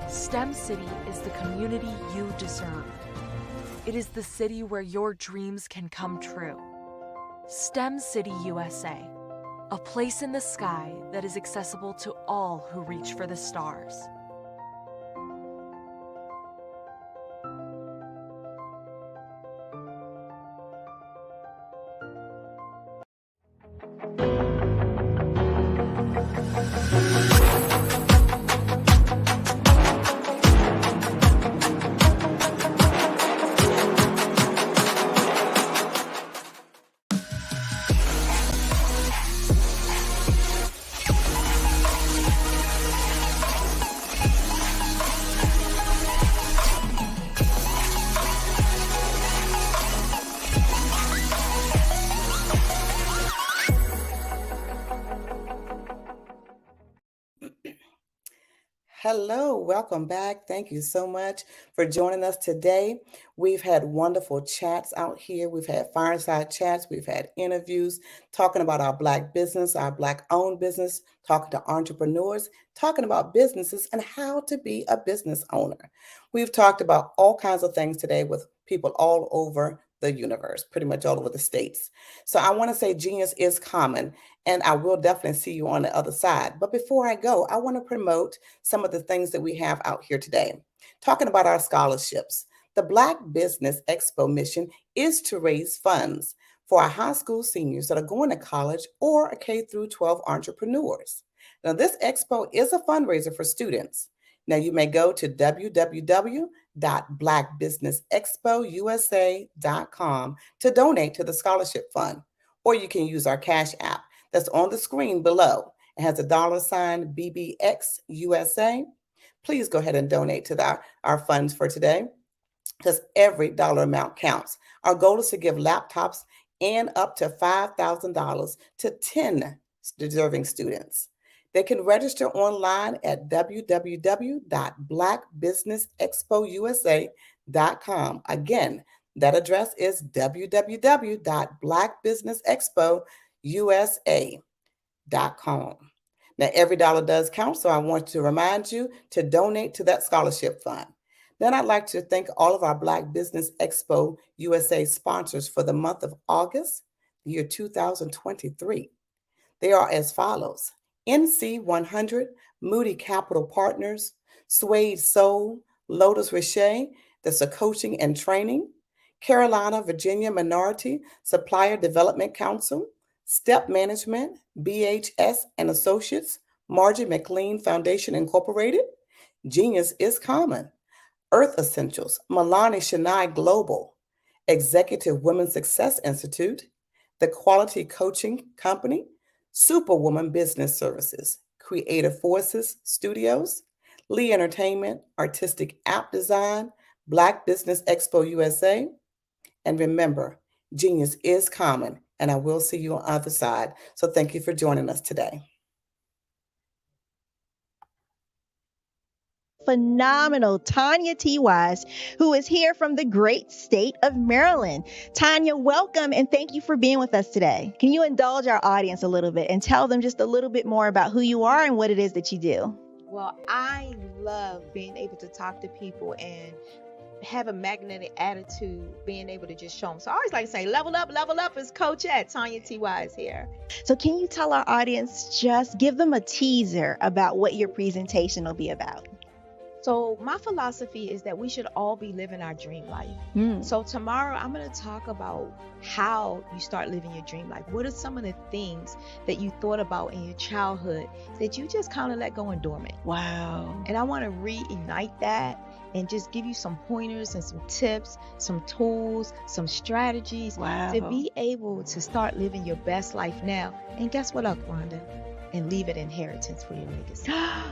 STEM City is the community you deserve. It is the city where your dreams can come true. STEM City USA, a place in the sky that is accessible to all who reach for the stars. Hello, welcome back. Thank you so much for joining us today. We've had wonderful chats out here. We've had fireside chats, we've had interviews talking about our Black business, our Black owned business, talking to entrepreneurs, talking about businesses and how to be a business owner. We've talked about all kinds of things today with people all over the universe, pretty much all over the states. So I want to say genius is common, and I will definitely see you on the other side. But before I go, I want to promote some of the things that we have out here today. Talking about our scholarships. The Black Business Expo mission is to raise funds for our high school seniors that are going to college or a K through 12 entrepreneurs. Now, this expo is a fundraiser for students. Now, you may go to www.blackbusinessexpousa.com to donate to the scholarship fund, or you can use our Cash App that's on the screen below. It has a $ BBXUSA. Please go ahead and donate to our funds for today, because every dollar amount counts. Our goal is to give laptops and up to $5,000 to 10 deserving students. They can register online at www.blackbusinessexpousa.com. Again, that address is www.blackbusinessexpousa.com. Now, every dollar does count, so I want to remind you to donate to that scholarship fund. Then I'd like to thank all of our Black Business Expo USA sponsors for the month of August, the year 2023. They are as follows: NC100, Moody Capital Partners, Suede Soul, Lotus Riche, that's a coaching and training, Carolina, Virginia Minority Supplier Development Council, Step Management, BHS and Associates, Margie McLean Foundation Incorporated, Genius is Common, Earth Essentials, Milani Shania Global, Executive Women's Success Institute, The Quality Coaching Company, Superwoman Business Services, Creative Forces Studios, Lee Entertainment, Artistic App Design, Black Business Expo USA. And remember, genius is common, and I will see you on the other side. So thank you for joining us today. Phenomenal Tanya T. Wise, who is here from the great state of Maryland. Tanya, welcome and thank you for being with us today. Can you indulge our audience a little bit and tell them just a little bit more about who you are and what it is that you do? Well, I love being able to talk to people and have a magnetic attitude, being able to just show them. So I always like to say, level up is Coach at Tanya T. Wise here. So can you tell our audience, just give them a teaser about what your presentation will be about? So my philosophy is that we should all be living our dream life. So tomorrow I'm going to talk about how you start living your dream life. What are some of the things that you thought about in your childhood that you just kind of let go and dormant? Wow. And I want to reignite that and just give you some pointers and some tips, some tools, some strategies to be able to start living your best life now. And guess what, Rhonda? And leave it inheritance for your legacy.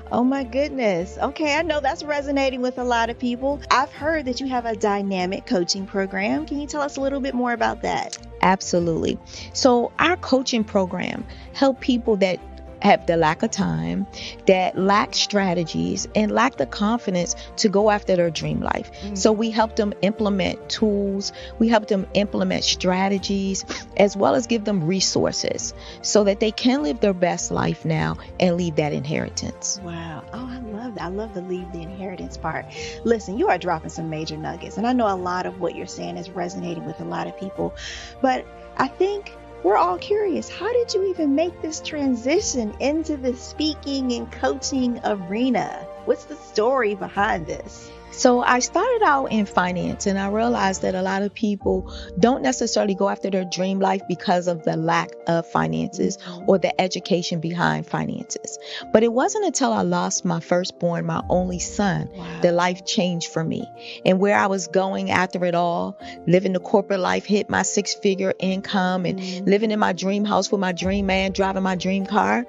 Oh my goodness. Okay, I know that's resonating with a lot of people. I've heard that you have a dynamic coaching program. Can you tell us a little bit more about that? Absolutely. So our coaching program help people that have the lack of time, that lack strategies, and lack the confidence to go after their dream life. So we help them implement tools, we help them implement strategies, as well as give them resources so that they can live their best life now and leave that inheritance. Wow. Oh, I love that. I love the leave the inheritance part. Listen, you are dropping some major nuggets, and I know a lot of what you're saying is resonating with a lot of people, but I think we're all curious. How did you even make this transition into the speaking and coaching arena? What's the story behind this? So I started out in finance, and I realized that a lot of people don't necessarily go after their dream life because of the lack of finances or the education behind finances. But it wasn't until I lost my firstborn, my only son, that life changed for me. And where I was going after it all, living the corporate life, hit my 6-figure income and living in my dream house with my dream man, driving my dream car.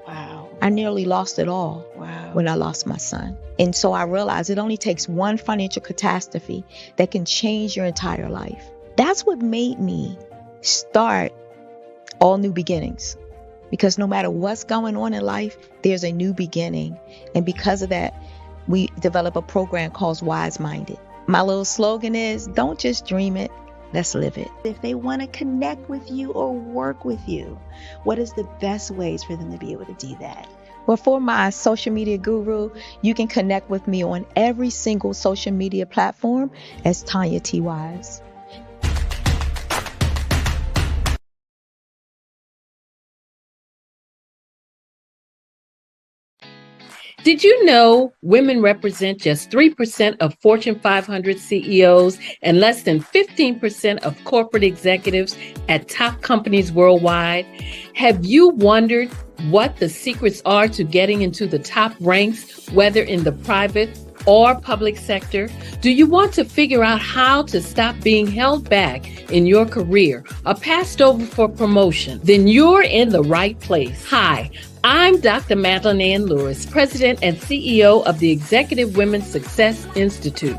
I nearly lost it all when I lost my son. And so I realized it only takes one financial catastrophe that can change your entire life. That's what made me start All New Beginnings. Because no matter what's going on in life, there's a new beginning. And because of that, we develop a program called Wise Minded. My little slogan is, don't just dream it, let's live it. If they want to connect with you or work with you, what is the best ways for them to be able to do that? Well, for my social media guru, you can connect with me on every single social media platform as Tanya T. Wise. Did you know women represent just 3% of Fortune 500 CEOs and less than 15% of corporate executives at top companies worldwide? Have you wondered what the secrets are to getting into the top ranks, whether in the private or public sector? Do you want to figure out how to stop being held back in your career or passed over for promotion? Then you're in the right place. Hi, I'm Dr. Madeline Ann Lewis, President and CEO of the Executive Women's Success Institute.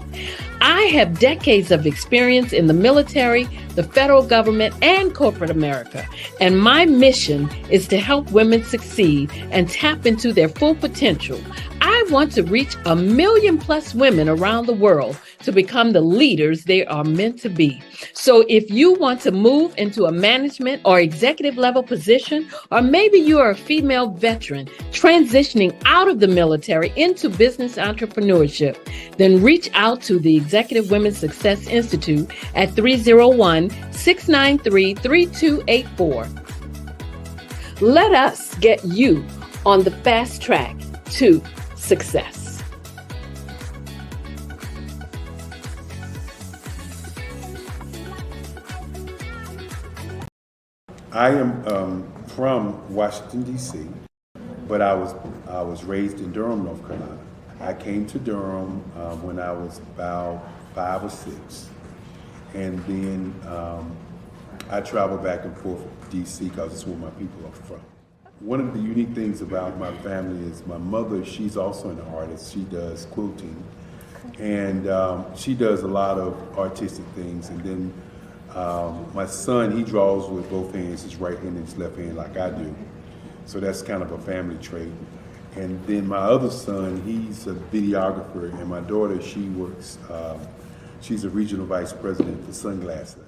I have decades of experience in the military, the federal government, and corporate America, and my mission is to help women succeed and tap into their full potential. I want to reach 1 million+ women around the world to become the leaders they are meant to be. So if you want to move into a management or executive level position, or maybe you are a female veteran transitioning out of the military into business entrepreneurship, then reach out to the Executive Women's Success Institute at 301-693-3284. Let us get you on the fast track to success. I am from Washington, D.C., but I was raised in Durham, North Carolina. I came to Durham when I was about 5 or 6, and then I traveled back and forth to D.C. because it's where my people are from. One of the unique things about my family is my mother, she's also an artist. She does quilting, and she does a lot of artistic things. And then my son, he draws with both hands, his right hand and his left hand, like I do. So that's kind of a family trait. And then my other son, he's a videographer, and my daughter, she works, she's a regional vice president for Sunglasses.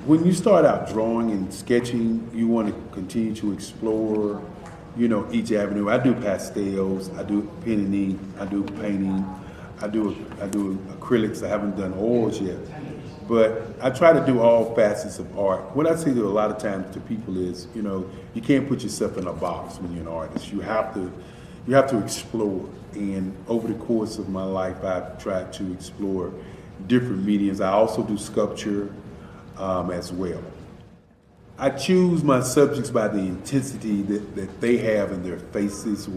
When you start out drawing and sketching, you want to continue to explore, each avenue. I do pastels, I do pen and ink, I do painting, I do acrylics. I haven't done oils yet, but I try to do all facets of art. What I say to a lot of times to people is, you can't put yourself in a box when you're an artist. You have to explore. And over the course of my life, I've tried to explore different mediums. I also do sculpture as well. I choose my subjects by the intensity that they have in their faces,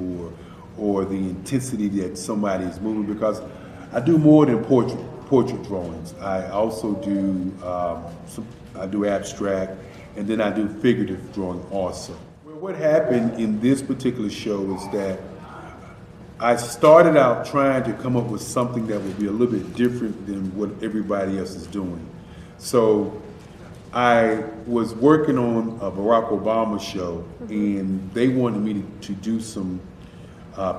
or the intensity that somebody is moving, because I do more than portrait drawings. I also do I do abstract, and then I do figurative drawing also. Well, what happened in this particular show is that I started out trying to come up with something that would be a little bit different than what everybody else is doing. So I was working on a Barack Obama show, and they wanted me to do some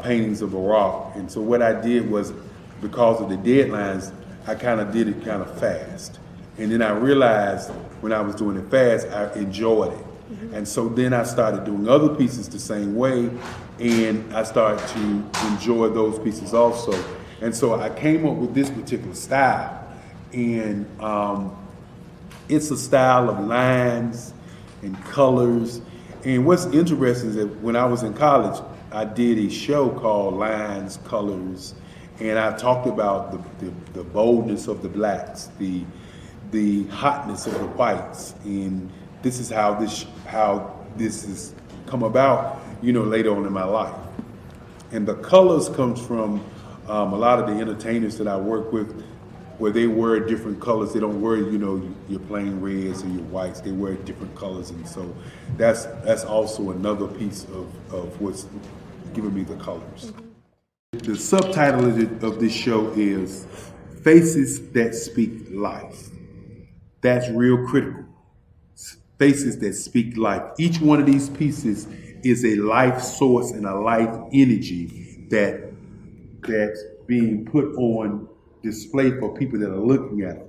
paintings of Barack. And so what I did was, because of the deadlines, I kind of did it kind of fast. And then I realized when I was doing it fast, I enjoyed it. And so then I started doing other pieces the same way, and I started to enjoy those pieces also. And so I came up with this particular style, and it's a style of lines and colors. And what's interesting is that when I was in college, I did a show called Lines, Colors, and I talked about the boldness of the blacks, the hotness of the whites, and this is how this has come about, later on in my life. And the colors comes from a lot of the entertainers that I work with, where they wear different colors. They don't wear, your plain reds or your whites. They wear different colors, and so that's also another piece of what's giving me the colors. The subtitle of this show is Faces That Speak Life. That's real critical. Faces that speak life. Each one of these pieces is a life source and a life energy that being put on display for people that are looking at them.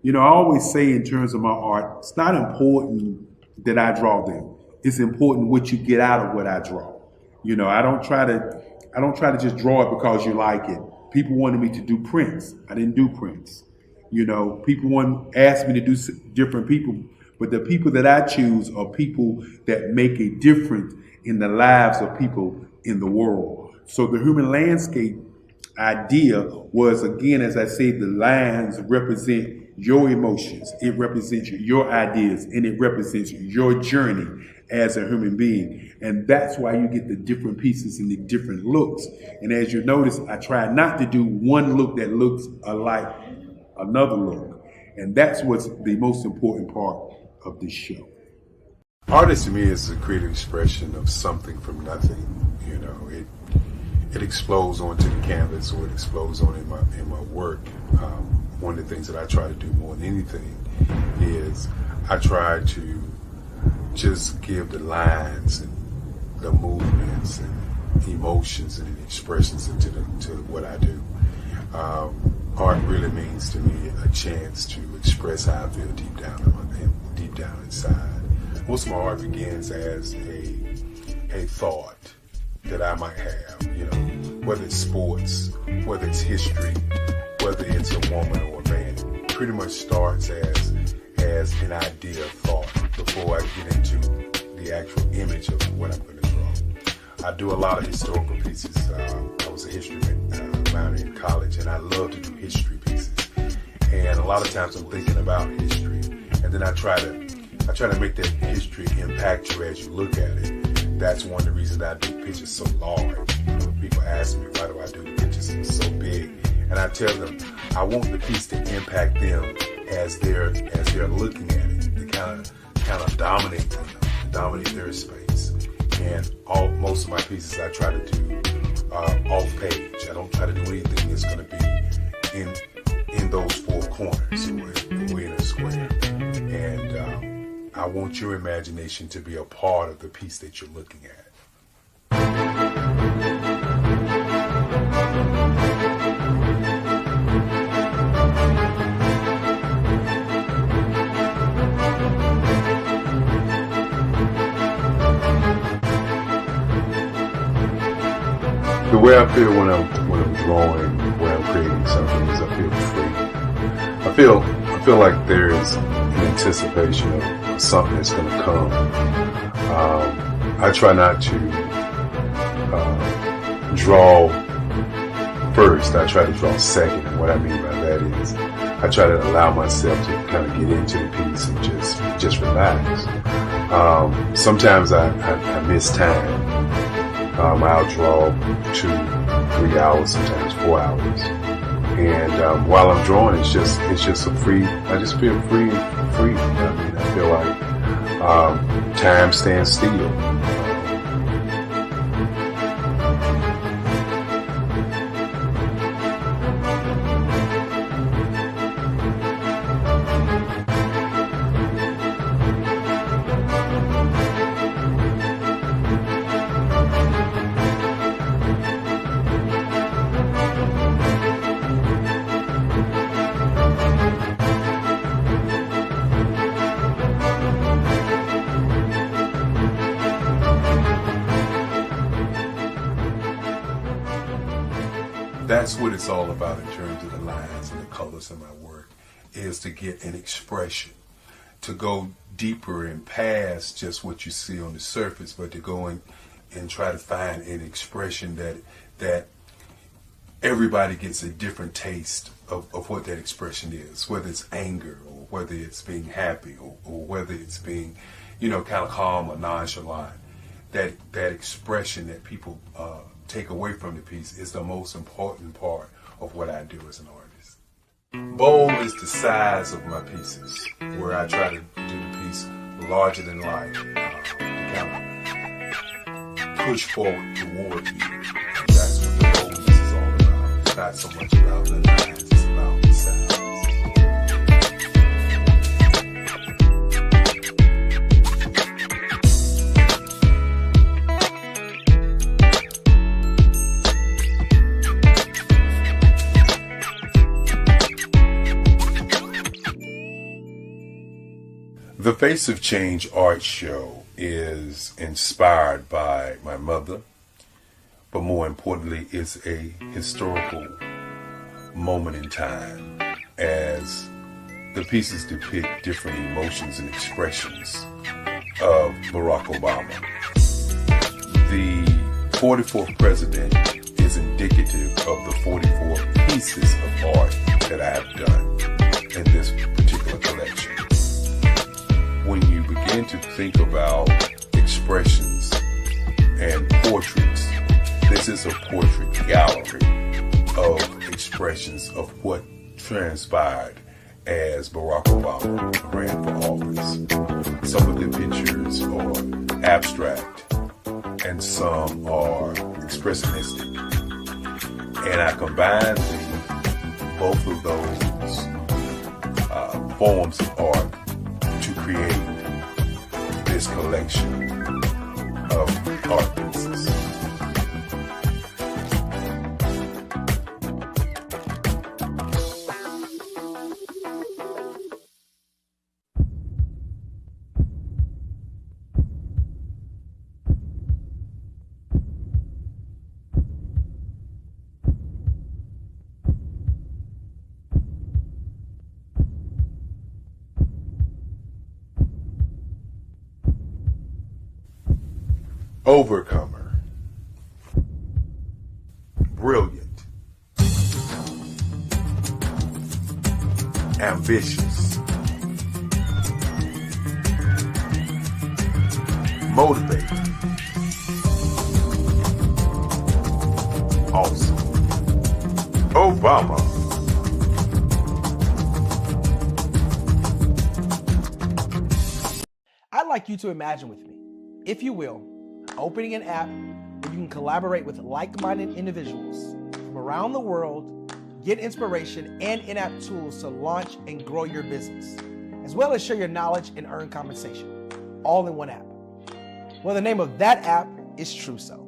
You know, I always say in terms of my art, it's not important that I draw them. It's important what you get out of what I draw. You know, I don't try to just draw it because you like it. People wanted me to do prints. I didn't do prints. You know, people asked me to do different people, but the people that I choose are people that make a difference in the lives of people in the world. So the human landscape idea was, again, as I said, the lines represent your emotions, it represents your ideas, and it represents your journey as a human being. And that's why you get the different pieces and the different looks. And as you notice, I try not to do one look that looks alike another look. And that's what's the most important part of this show. Artist to me is a creative expression of something from nothing. You know, it explodes onto the canvas, or it explodes on in my work. One of the things that I try to do more than anything is I try to just give the lines and the movements and emotions and the expressions to what I do. Art really means to me a chance to express how I feel deep down inside. Most of my art begins as a thought that I might have, you know, whether it's sports, whether it's history, whether it's a woman or a man. It pretty much starts as an idea of thought before I get into the actual image of what I'm going to draw. I do a lot of historical pieces. I was a history minor in college, and I love to do history pieces. And a lot of times I'm thinking about history, and then I try to make that history impact you as you look at it. That's one of the reasons I do pictures so large. People ask me, why do I do the pictures so big? And I tell them, I want the piece to impact them as they're looking at it, to kind of dominate them, dominate their space. And most of my pieces I try to do off page. I don't try to do anything that's going to be in those four corners or in a square. And I want your imagination to be a part of the piece that you're looking at. The way I feel when I'm drawing, when I'm creating something, is I feel free. I feel like there is an anticipation of something that's going to come. I try not to draw first. I try to draw second. And what I mean by that is I try to allow myself to kind of get into the piece and just relax. Sometimes I miss time. I'll draw 2-3 hours, sometimes 4 hours. And while I'm drawing, it's just a free. I just feel free. I mean, I feel like time stands still. That's what it's all about in terms of the lines and the colors of my work, is to get an expression, to go deeper and past just what you see on the surface, but to go in and try to find an expression that everybody gets a different taste of what that expression is, whether it's anger or whether it's being happy or whether it's being, kind of calm or nonchalant. That expression that people take away from the piece is the most important part of what I do as an artist. Bold is the size of my pieces, where I try to do the piece larger than life, to kind of push forward toward you. That's what the boldness is all about. It's not so much about the lines, it's about the size. The Face of Change art show is inspired by my mother, but more importantly, it's a historical moment in time as the pieces depict different emotions and expressions of Barack Obama. The 44th president is indicative of the 44 pieces of art that I have done in this particular collection. When you begin to think about expressions and portraits, this is a portrait gallery of expressions of what transpired as Barack Obama ran for office. Some of the pictures are abstract and some are expressionistic. And I combined both of those forms of art to create this collection of art pieces. Overcomer, brilliant, ambitious, motivated, awesome. Obama. I'd like you to imagine with me, if you will, opening an app where you can collaborate with like-minded individuals from around the world, get inspiration and in-app tools to launch and grow your business, as well as share your knowledge and earn compensation, all in one app. Well, the name of that app is Truso,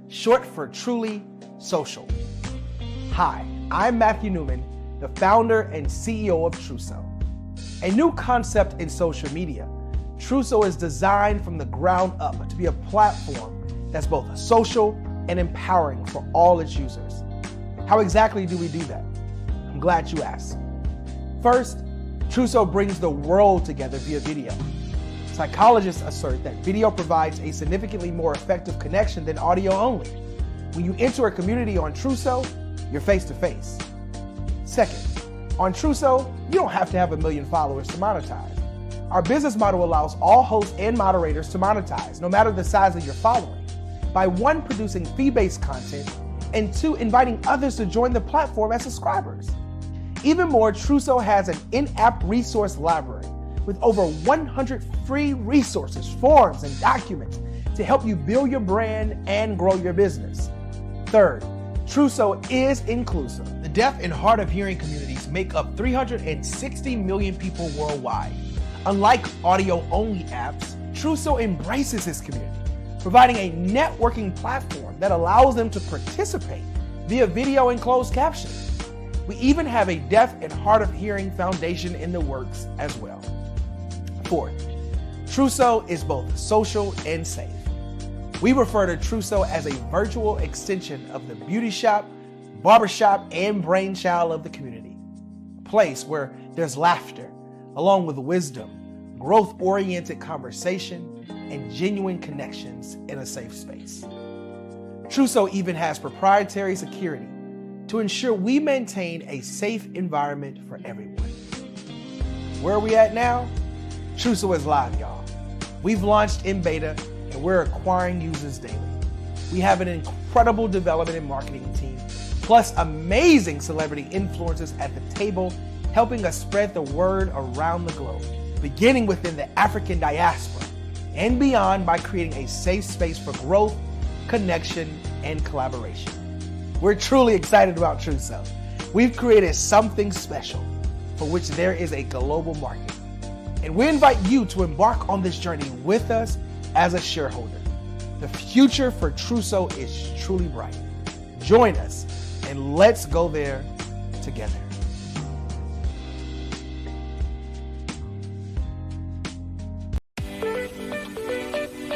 short for Truly Social. Hi, I'm Matthew Newman, the founder and CEO of Truso. A new concept in social media, Truso is designed from the ground up to be a platform that's both social and empowering for all its users. How exactly do we do that? I'm glad you asked. First, Truso brings the world together via video. Psychologists assert that video provides a significantly more effective connection than audio only. When you enter a community on Truso, you're face to face. Second, on Truso, you don't have to have 1 million followers to monetize. Our business model allows all hosts and moderators to monetize, no matter the size of your following, by 1, producing fee-based content, and 2, inviting others to join the platform as subscribers. Even more, Truso has an in-app resource library with over 100 free resources, forms, and documents to help you build your brand and grow your business. Third, Truso is inclusive. The deaf and hard of hearing communities make up 360 million people worldwide. Unlike audio-only apps, Truso embraces this community, providing a networking platform that allows them to participate via video and closed captioning. We even have a deaf and hard of hearing foundation in the works as well. Fourth, Truso is both social and safe. We refer to Truso as a virtual extension of the beauty shop, barbershop, and brainchild of the community. A place where there's laughter, along with wisdom, growth-oriented conversation, and genuine connections in a safe space. Truso even has proprietary security to ensure we maintain a safe environment for everyone. Where are we at now? Truso is live, y'all. We've launched in beta and we're acquiring users daily. We have an incredible development and marketing team, plus amazing celebrity influencers at the table, helping us spread the word around the globe, beginning within the African diaspora and beyond by creating a safe space for growth, connection, and collaboration. We're truly excited about Truso. We've created something special for which there is a global market. And we invite you to embark on this journey with us as a shareholder. The future for Truso is truly bright. Join us and let's go there together.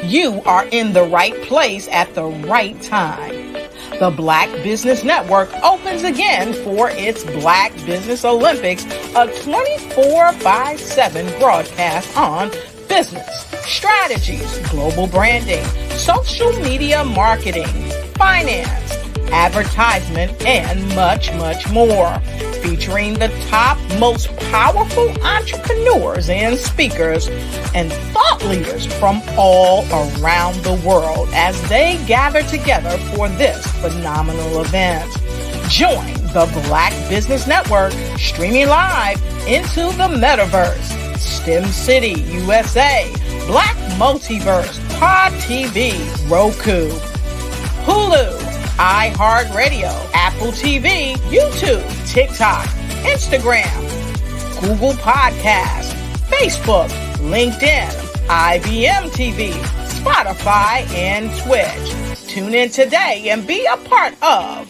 you are in the right place at the right time. The Black Business Network opens again for its Black Business Olympics, a 24/7 broadcast on business, strategies, global branding, social media marketing, finance, advertisement, and much, much more. Featuring the top, most powerful entrepreneurs and speakers and thought leaders from all around the world as they gather together for this phenomenal event. Join the Black Business Network streaming live into the metaverse, STEM City, USA, Black Multiverse, Pod TV, Roku, Hulu, iHeartRadio, Apple TV, YouTube, TikTok, Instagram, Google Podcasts, Facebook, LinkedIn, IBM TV, Spotify, and Twitch. Tune in today and be a part of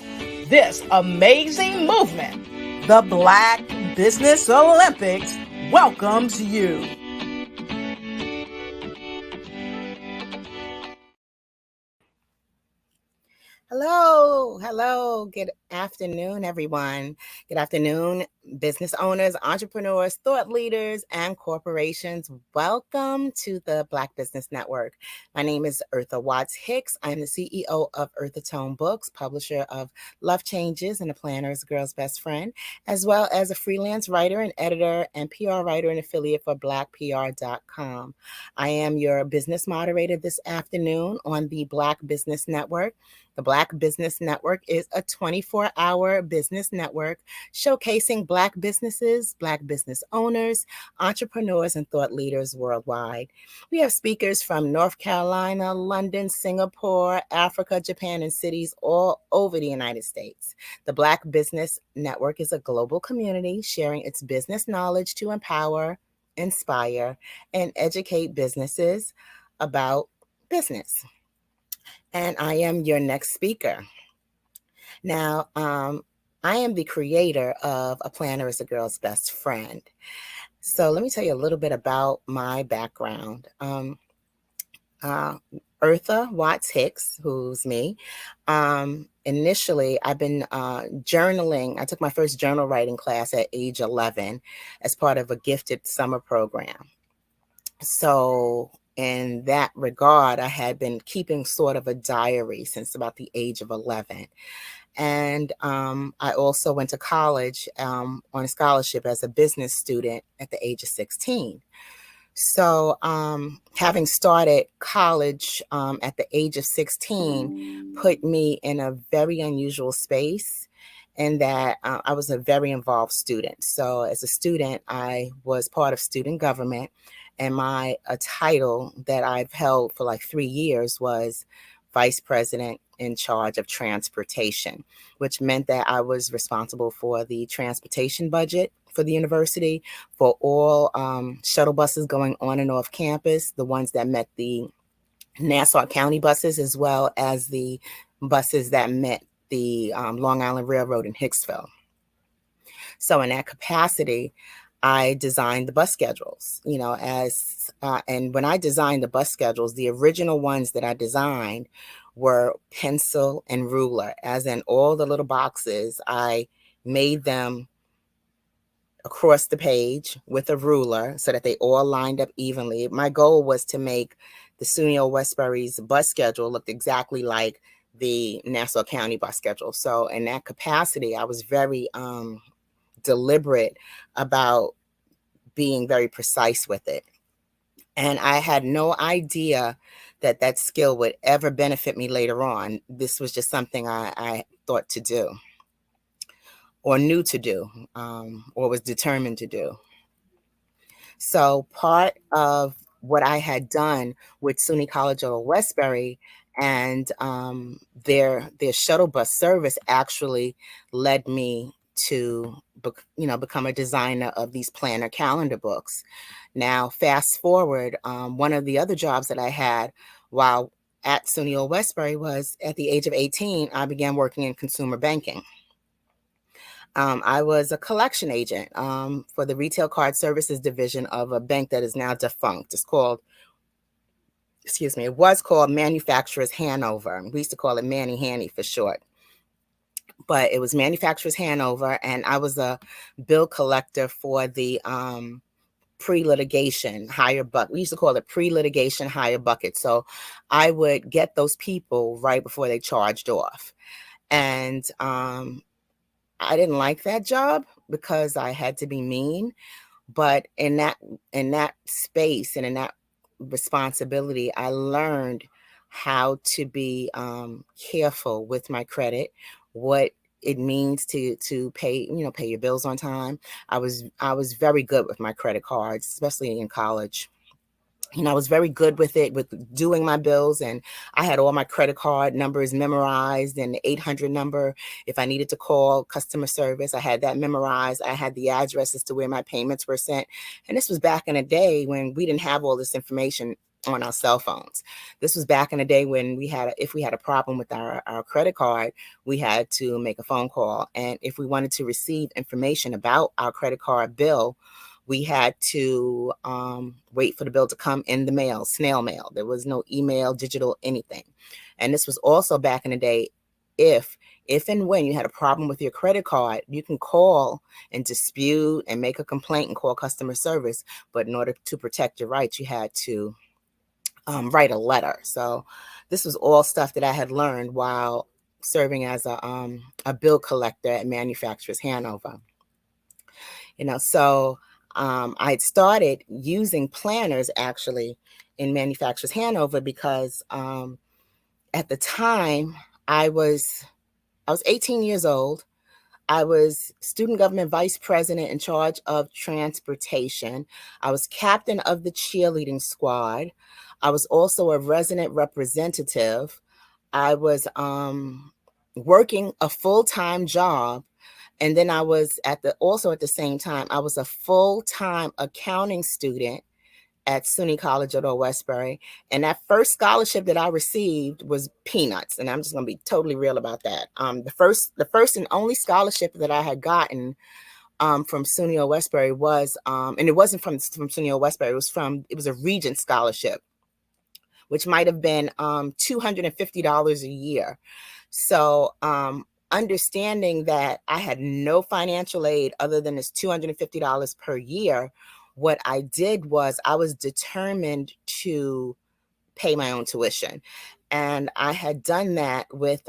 this amazing movement. The Black Business Olympics welcomes you. Hello. Good afternoon, everyone. Good afternoon, business owners, entrepreneurs, thought leaders, and corporations. Welcome to the Black Business Network. My name is Eartha Watts Hicks. I'm the CEO of Eartha Tone Books, publisher of Love Changes and a Planner is a Girl's Best Friend, as well as a freelance writer and editor and PR writer and affiliate for blackpr.com. I am your business moderator this afternoon on the Black Business Network. The Black Business Network is a 24-hour business network showcasing Black businesses, Black business owners, entrepreneurs, and thought leaders worldwide. We have speakers from North Carolina, London, Singapore, Africa, Japan, and cities all over the United States. The Black Business Network is a global community sharing its business knowledge to empower, inspire, and educate businesses about business. And I am your next speaker. Now, I am the creator of A Planner is a Girl's Best Friend. So let me tell you a little bit about my background. Eartha Watts Hicks, who's me. Initially, I've been journaling. I took my first journal writing class at age 11 as part of a gifted summer program. So in that regard, I had been keeping sort of a diary since about the age of 11. And I also went to college on a scholarship as a business student at the age of 16. So having started college at the age of 16 put me in a very unusual space in that I was a very involved student. So as a student, I was part of student government. And my title that I've held for like 3 years was Vice President in charge of transportation, which meant that I was responsible for the transportation budget for the university, for all shuttle buses going on and off campus, the ones that met the Nassau County buses, as well as the buses that met the Long Island Railroad in Hicksville. So in that capacity, I designed the bus schedules, and when I designed the bus schedules, the original ones that I designed were pencil and ruler, as in all the little boxes. I made them across the page with a ruler so that they all lined up evenly. My goal was to make the SUNY Westbury's bus schedule look exactly like the Nassau County bus schedule. So in that capacity, I was very deliberate about being very precise with it. And I had no idea that that skill would ever benefit me later on. This was just something I thought to do, or knew to do, or was determined to do. So part of what I had done with SUNY College of Westbury and their shuttle bus service actually led me to become a designer of these planner calendar books. Now, fast forward, one of the other jobs that I had while at SUNY Westbury was at the age of 18, I began working in consumer banking. I was a collection agent for the retail card services division of a bank that is now defunct. It's called excuse me, it was called Manufacturers Hanover. We used to call it Manny Hanny for short. But it was Manufacturers Hanover, and I was a bill collector for the pre-litigation higher bucket. We used to call it pre-litigation higher bucket. So I would get those people right before they charged off. And I didn't like that job because I had to be mean. But in that space and in that responsibility, I learned how to be careful with my credit, what it means to pay, pay your bills on time. I was very good with my credit cards, especially in college. I was very good with it, with doing my bills, and I had all my credit card numbers memorized and the 800 number. If I needed to call customer service, I had that memorized. I had the addresses to where my payments were sent. And this was back in a day when we didn't have all this information on our cell phones. This was back in the day when if we had a problem with our credit card, we had to make a phone call. And if we wanted to receive information about our credit card bill, we had to wait for the bill to come in the mail, snail mail. There was no email, digital, anything. And this was also back in the day, if and when you had a problem with your credit card, you can call and dispute and make a complaint and call customer service. But in order to protect your rights, you had to write a letter. So this was all stuff that I had learned while serving as a bill collector at Manufacturers Hanover. So I had started using planners actually in Manufacturers Hanover because at the time I was 18 years old. I was student government vice president in charge of transportation. I was captain of the cheerleading squad. I was also a resident representative. I was working a full-time job. And then I was also at the same time, I was a full-time accounting student at SUNY College at Old Westbury. And that first scholarship that I received was peanuts. And I'm just going to be totally real about that. The first and only scholarship that I had gotten from SUNY Old Westbury was, and it wasn't from SUNY Old Westbury, it was a Regent scholarship, which might have been $250 a year. So understanding that I had no financial aid other than this $250 per year, what I did was I was determined to pay my own tuition. And I had done that with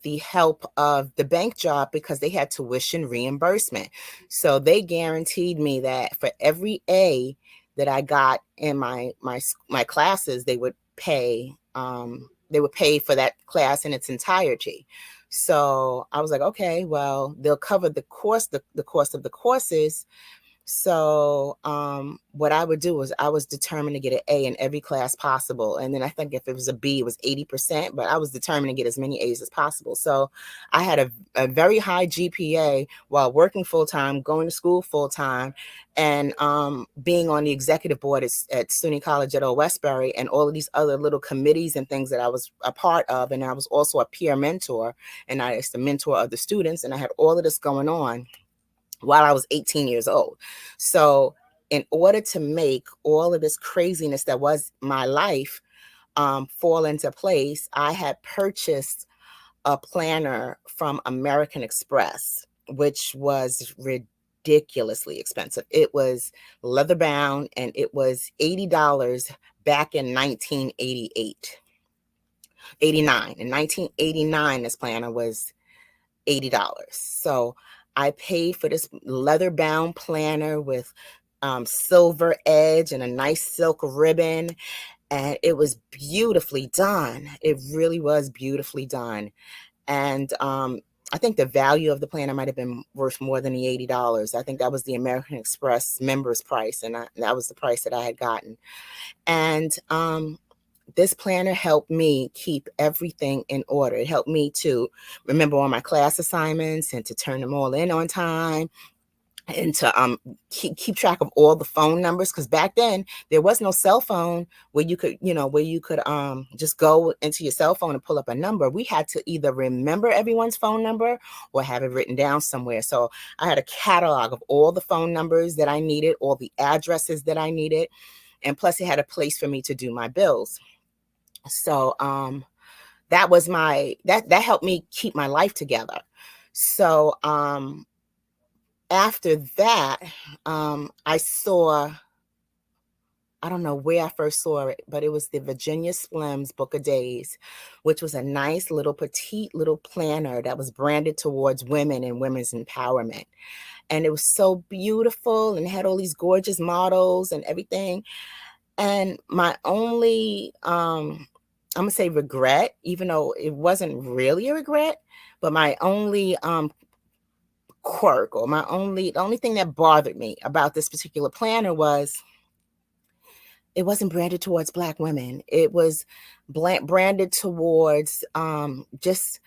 the help of the bank job because they had tuition reimbursement. So they guaranteed me that for every A that I got in my classes, they would pay for that class in its entirety. So I was like, okay, well, they'll cover the cost of the courses. So what I would do was I was determined to get an A in every class possible. And then I think if it was a B, it was 80%, but I was determined to get as many A's as possible. So I had a very high GPA while working full-time, going to school full-time, and being on the executive board at SUNY College at Old Westbury and all of these other little committees and things that I was a part of. And I was also a peer mentor, and I was the mentor of the students. And I had all of this going on while I was 18 years old. So in order to make all of this craziness that was my life fall into place, I had purchased a planner from American Express, which was ridiculously expensive. It was leather bound and it was $80 back in 1988. 89. In 1989, this planner was $80. So I paid for this leather bound planner with silver edge and a nice silk ribbon. And it was beautifully done. It really was beautifully done. And I think the value of the planner might have been worth more than the $80. I think that was the American Express members price. And that was the price that I had gotten. And this planner helped me keep everything in order. It helped me to remember all my class assignments and to turn them all in on time and to keep track of all the phone numbers. Because back then there was no cell phone where you could, just go into your cell phone and pull up a number. We had to either remember everyone's phone number or have it written down somewhere. So I had a catalog of all the phone numbers that I needed, all the addresses that I needed. And plus it had a place for me to do my bills. So that was that helped me keep my life together. So after that, I saw, I don't know where I first saw it, but it was the Virginia Slims Book of Days, which was a nice little petite little planner that was branded towards women and women's empowerment. And it was so beautiful and had all these gorgeous models and everything. And my only, I'm gonna say regret, even though it wasn't really a regret, but my only quirk, or the only thing that bothered me about this particular planner was it wasn't branded towards Black women. It was branded towards just,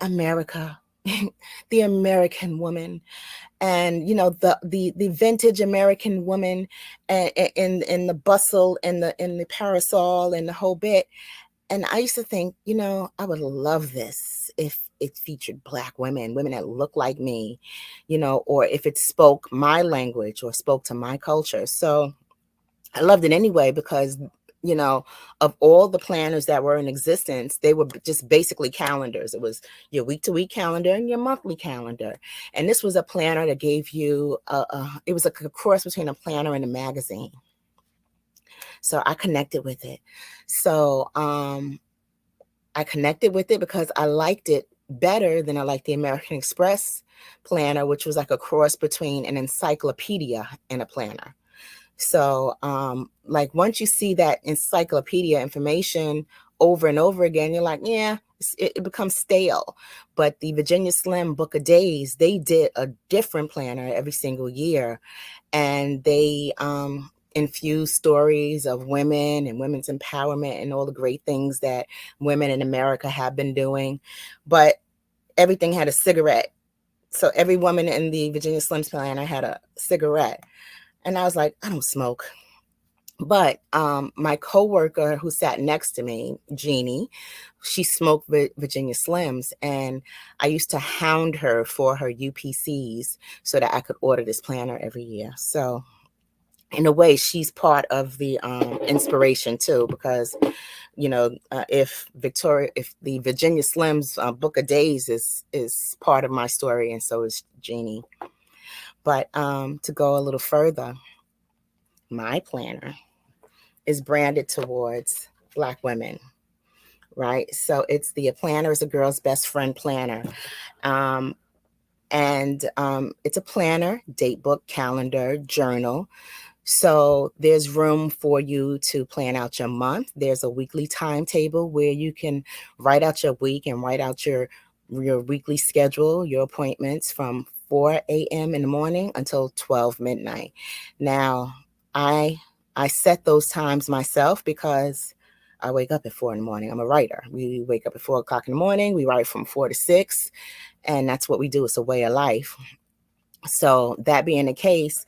America, the American woman, and the vintage American woman, and in the bustle and the parasol and the whole bit. And I used to think, I would love this if it featured Black women that look like me, or if it spoke my language or spoke to my culture. So I loved it anyway because, of all the planners that were in existence, they were just basically calendars. It was your week-to-week calendar and your monthly calendar. And this was a planner that gave you, it was a cross between a planner and a magazine. So I connected with it. So I connected with it because I liked it better than I liked the American Express planner, which was like a cross between an encyclopedia and a planner. So like once you see that encyclopedia information over and over again, you're like, yeah, it becomes stale. But the Virginia Slim Book of Days, they did a different planner every single year. And they infuse stories of women and women's empowerment and all the great things that women in America have been doing. But everything had a cigarette. So every woman in the Virginia Slims planner had a cigarette. And I was like, I don't smoke. But my coworker who sat next to me, Jeannie, she smoked Virginia Slims, and I used to hound her for her UPCs so that I could order this planner every year. So in a way, she's part of the inspiration too, because if the Virginia Slims Book of Days is part of my story, and so is Jeannie. But to go a little further, my planner is branded towards Black women, right? So it's the planner is a girl's best friend planner. And it's a planner, date book, calendar, journal. So there's room for you to plan out your month. There's a weekly timetable where you can write out your week and write out your weekly schedule, your appointments from 4 a.m. in the morning until 12 midnight. Now, I set those times myself because I wake up at 4 in the morning. I'm a writer. We wake up at 4 o'clock in the morning. We write from 4 to 6, and that's what we do. It's a way of life. So that being the case,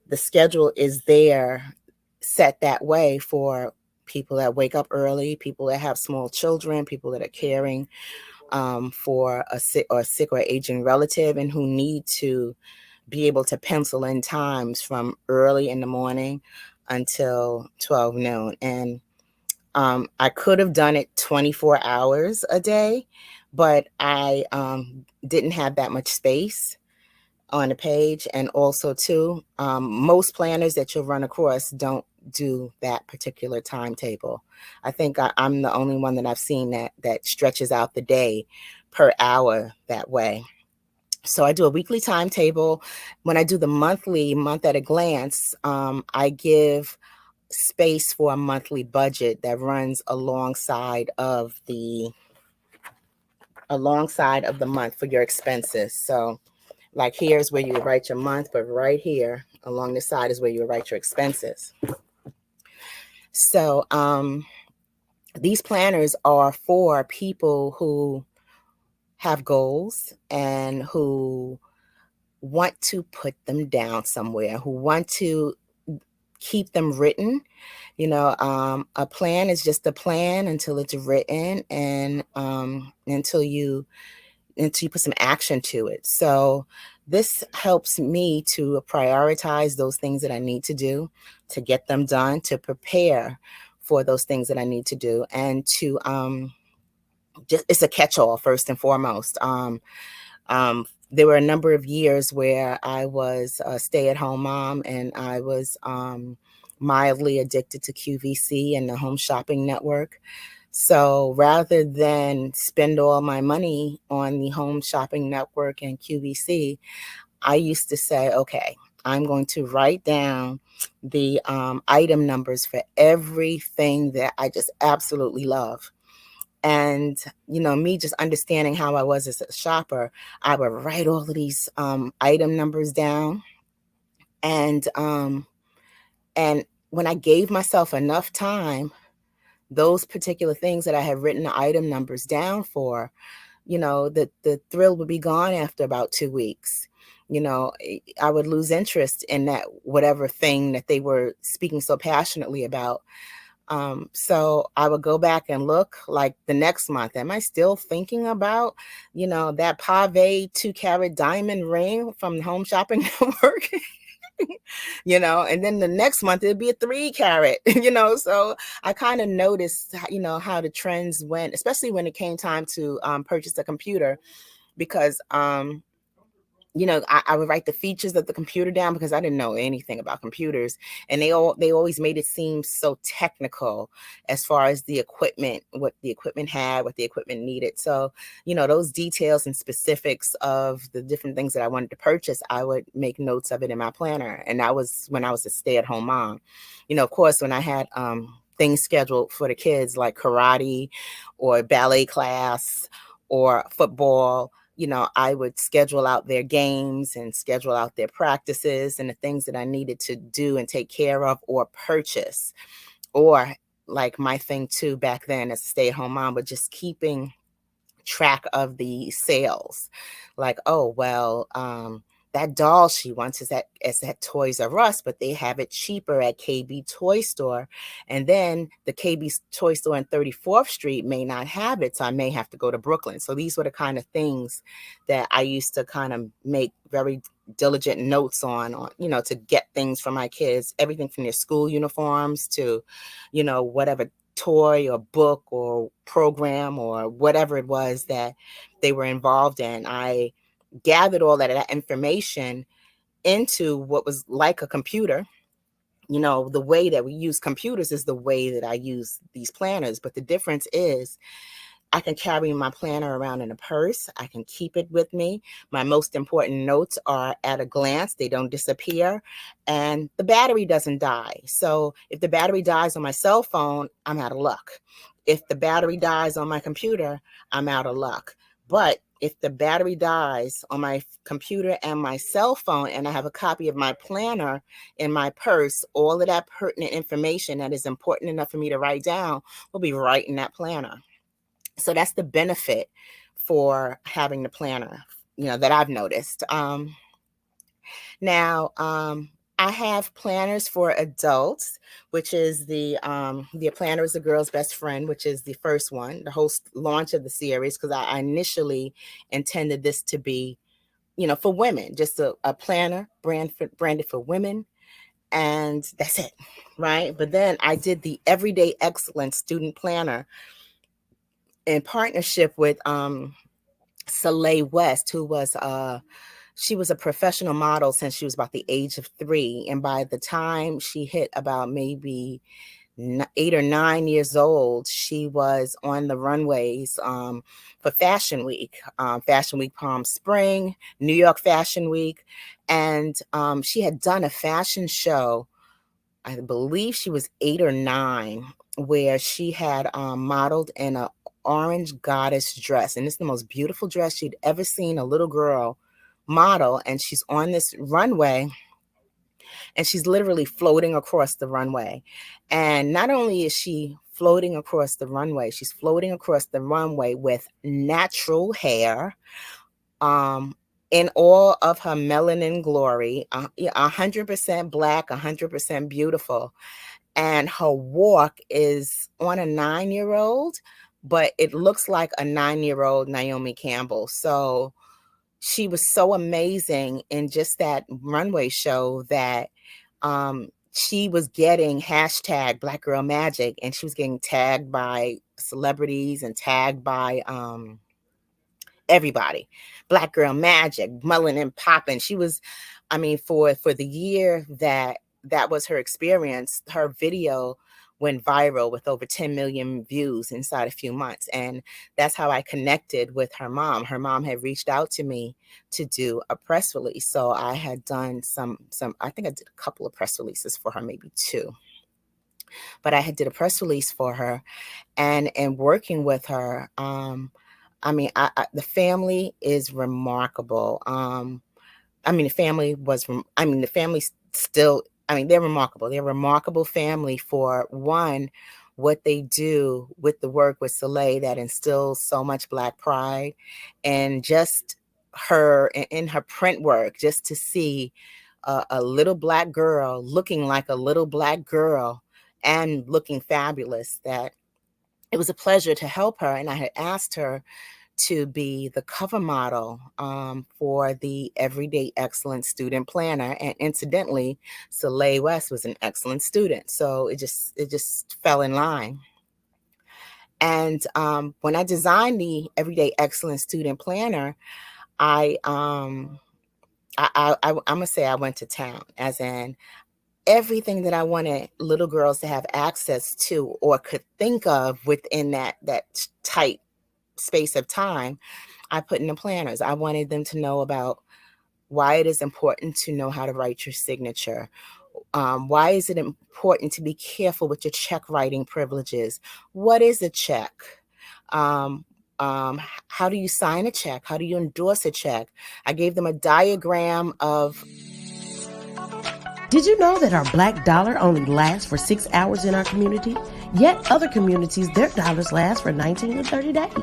the schedule is there set that way for people that wake up early, people that have small children, people that are caring for a sick or aging relative, and who need to be able to pencil in times from early in the morning until 12 noon. And I could have done it 24 hours a day, but I didn't have that much space on the page. And also too, most planners that you'll run across don't do that particular timetable. I think I'm the only one that I've seen that stretches out the day per hour that way. So I do a weekly timetable. When I do the monthly month at a glance, I give space for a monthly budget that runs alongside of the month for your expenses. So like here's where you would write your month, but right here along the side is where you would write your expenses. So these planners are for people who have goals and who want to put them down somewhere, who want to keep them written. A plan is just a plan until it's written and until you put some action to it. So this helps me to prioritize those things that I need to do, to get them done, to prepare for those things that I need to do, and to just, it's a catch-all first and foremost. There were a number of years where I was a stay-at-home mom, and I was mildly addicted to QVC and the Home Shopping Network. So rather than spend all my money on the Home Shopping Network and QVC, I used to say, okay, I'm going to write down the item numbers for everything that I just absolutely love. And, you know, me just understanding how I was as a shopper, I would write all of these item numbers down. And when I gave myself enough time, those particular things that I had written the item numbers down for, you know, the thrill would be gone after about 2 weeks. You know, I would lose interest in that whatever thing that they were speaking so passionately about. So I would go back and look like the next month. Am I still thinking about, you know, that pave 2-carat diamond ring from the Home Shopping Network? You know, and then the next month it'd be a 3-carat, you know. So I kind of noticed, you know, how the trends went, especially when it came time to purchase a computer, because you know, I would write the features of the computer down because I didn't know anything about computers, and they always made it seem so technical as far as the equipment, what the equipment had, what the equipment needed. So, you know, those details and specifics of the different things that I wanted to purchase, I would make notes of it in my planner. And that was when I was a stay-at-home mom. You know, of course, when I had things scheduled for the kids like karate or ballet class or football, you know, I would schedule out their games and schedule out their practices and the things that I needed to do and take care of or purchase. Or like my thing too back then as a stay-at-home mom, but just keeping track of the sales. Like, oh, well, that doll she wants is at Toys R Us, but they have it cheaper at KB Toy Store. And then the KB Toy Store on 34th Street may not have it, so I may have to go to Brooklyn. So these were the kind of things that I used to kind of make very diligent notes on, you know, to get things for my kids, everything from their school uniforms to, you know, whatever toy or book or program or whatever it was that they were involved in. I gathered all that information into what was like a computer. You know, the way that we use computers is the way that I use these planners, but the difference is I can carry my planner around in a purse. I can keep it with me. My most important notes are at a glance. They don't disappear. And the battery doesn't die. So if the battery dies on my cell phone, I'm out of luck. If the battery dies on my computer, I'm out of luck. But if the battery dies on my computer and my cell phone, and I have a copy of my planner in my purse, all of that pertinent information that is important enough for me to write down will be right in that planner. So that's the benefit for having the planner, you know, that I've noticed. Now, I have planners for adults, which is the planner is the girl's best friend, which is the first one, the whole launch of the series, because I initially intended this to be, you know, for women, just a planner branded for women. And that's it, right? But then I did the Everyday Excellence Student Planner in partnership with Soleil West, who was she was a professional model since she was about the age of 3, and by the time she hit about maybe 8 or 9 years old, she was on the runways for Fashion Week, Palm Spring, New York Fashion Week, and she had done a fashion show. I believe she was 8 or 9, where she had modeled in a orange goddess dress. And it's the most beautiful dress she'd ever seen a little girl model. And she's on this runway and she's literally floating across the runway. And not only is she floating across the runway, she's floating across the runway with natural hair, in all of her melanin glory, 100% black, 100% beautiful. And her walk is on a 9-year-old, but it looks like a 9-year-old Naomi Campbell. So she was so amazing in just that runway show that she was getting hashtag Black Girl Magic, and she was getting tagged by celebrities and tagged by everybody. Black Girl Magic, mulling and popping. She was, I mean, for the year that was her experience, her video went viral with over 10 million views inside a few months. And that's how I connected with her mom. Her mom had reached out to me to do a press release. So I had done some, I think I did a couple of press releases for her, maybe 2. But I had did a press release for her, and working with her, I mean, the family is remarkable. I mean, the family still, I mean, they're remarkable. They're a remarkable family for one, what they do with the work with Soleil that instills so much Black pride, and just her in her print work, just to see a little Black girl looking like a little Black girl and looking fabulous, that it was a pleasure to help her. And I had asked her to be the cover model for the Everyday Excellence Student Planner. And incidentally, Soleil West was an excellent student. So it just fell in line. And when I designed the Everyday Excellence Student Planner, I'm gonna say I went to town, as in everything that I wanted little girls to have access to or could think of within that tight space of time, I put in the planners. I wanted them to know about why it is important to know how to write your signature. Why is it important to be careful with your check writing privileges? What is a check? How do you sign a check? How do you endorse a check? I gave them a diagram of. Did you know that our Black dollar only lasts for 6 hours in our community? Yet other communities, their dollars last for 19 to 30 days.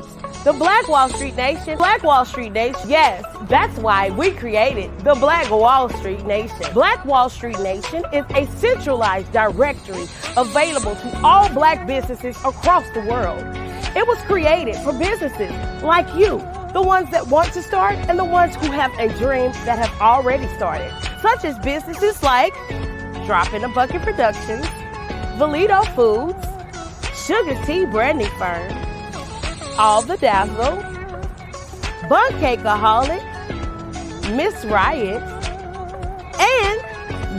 The Black Wall Street Nation. Black Wall Street Nation. Yes, that's why we created the Black Wall Street Nation. Black Wall Street Nation is a centralized directory available to all Black businesses across the world. It was created for businesses like you, the ones that want to start and the ones who have a dream that have already started, such as businesses like Drop in a Bucket Productions, Valito Foods, Sugar Tea Brandy Firm, All the Dazzle, Bun Cakeaholic, Miss Riot, and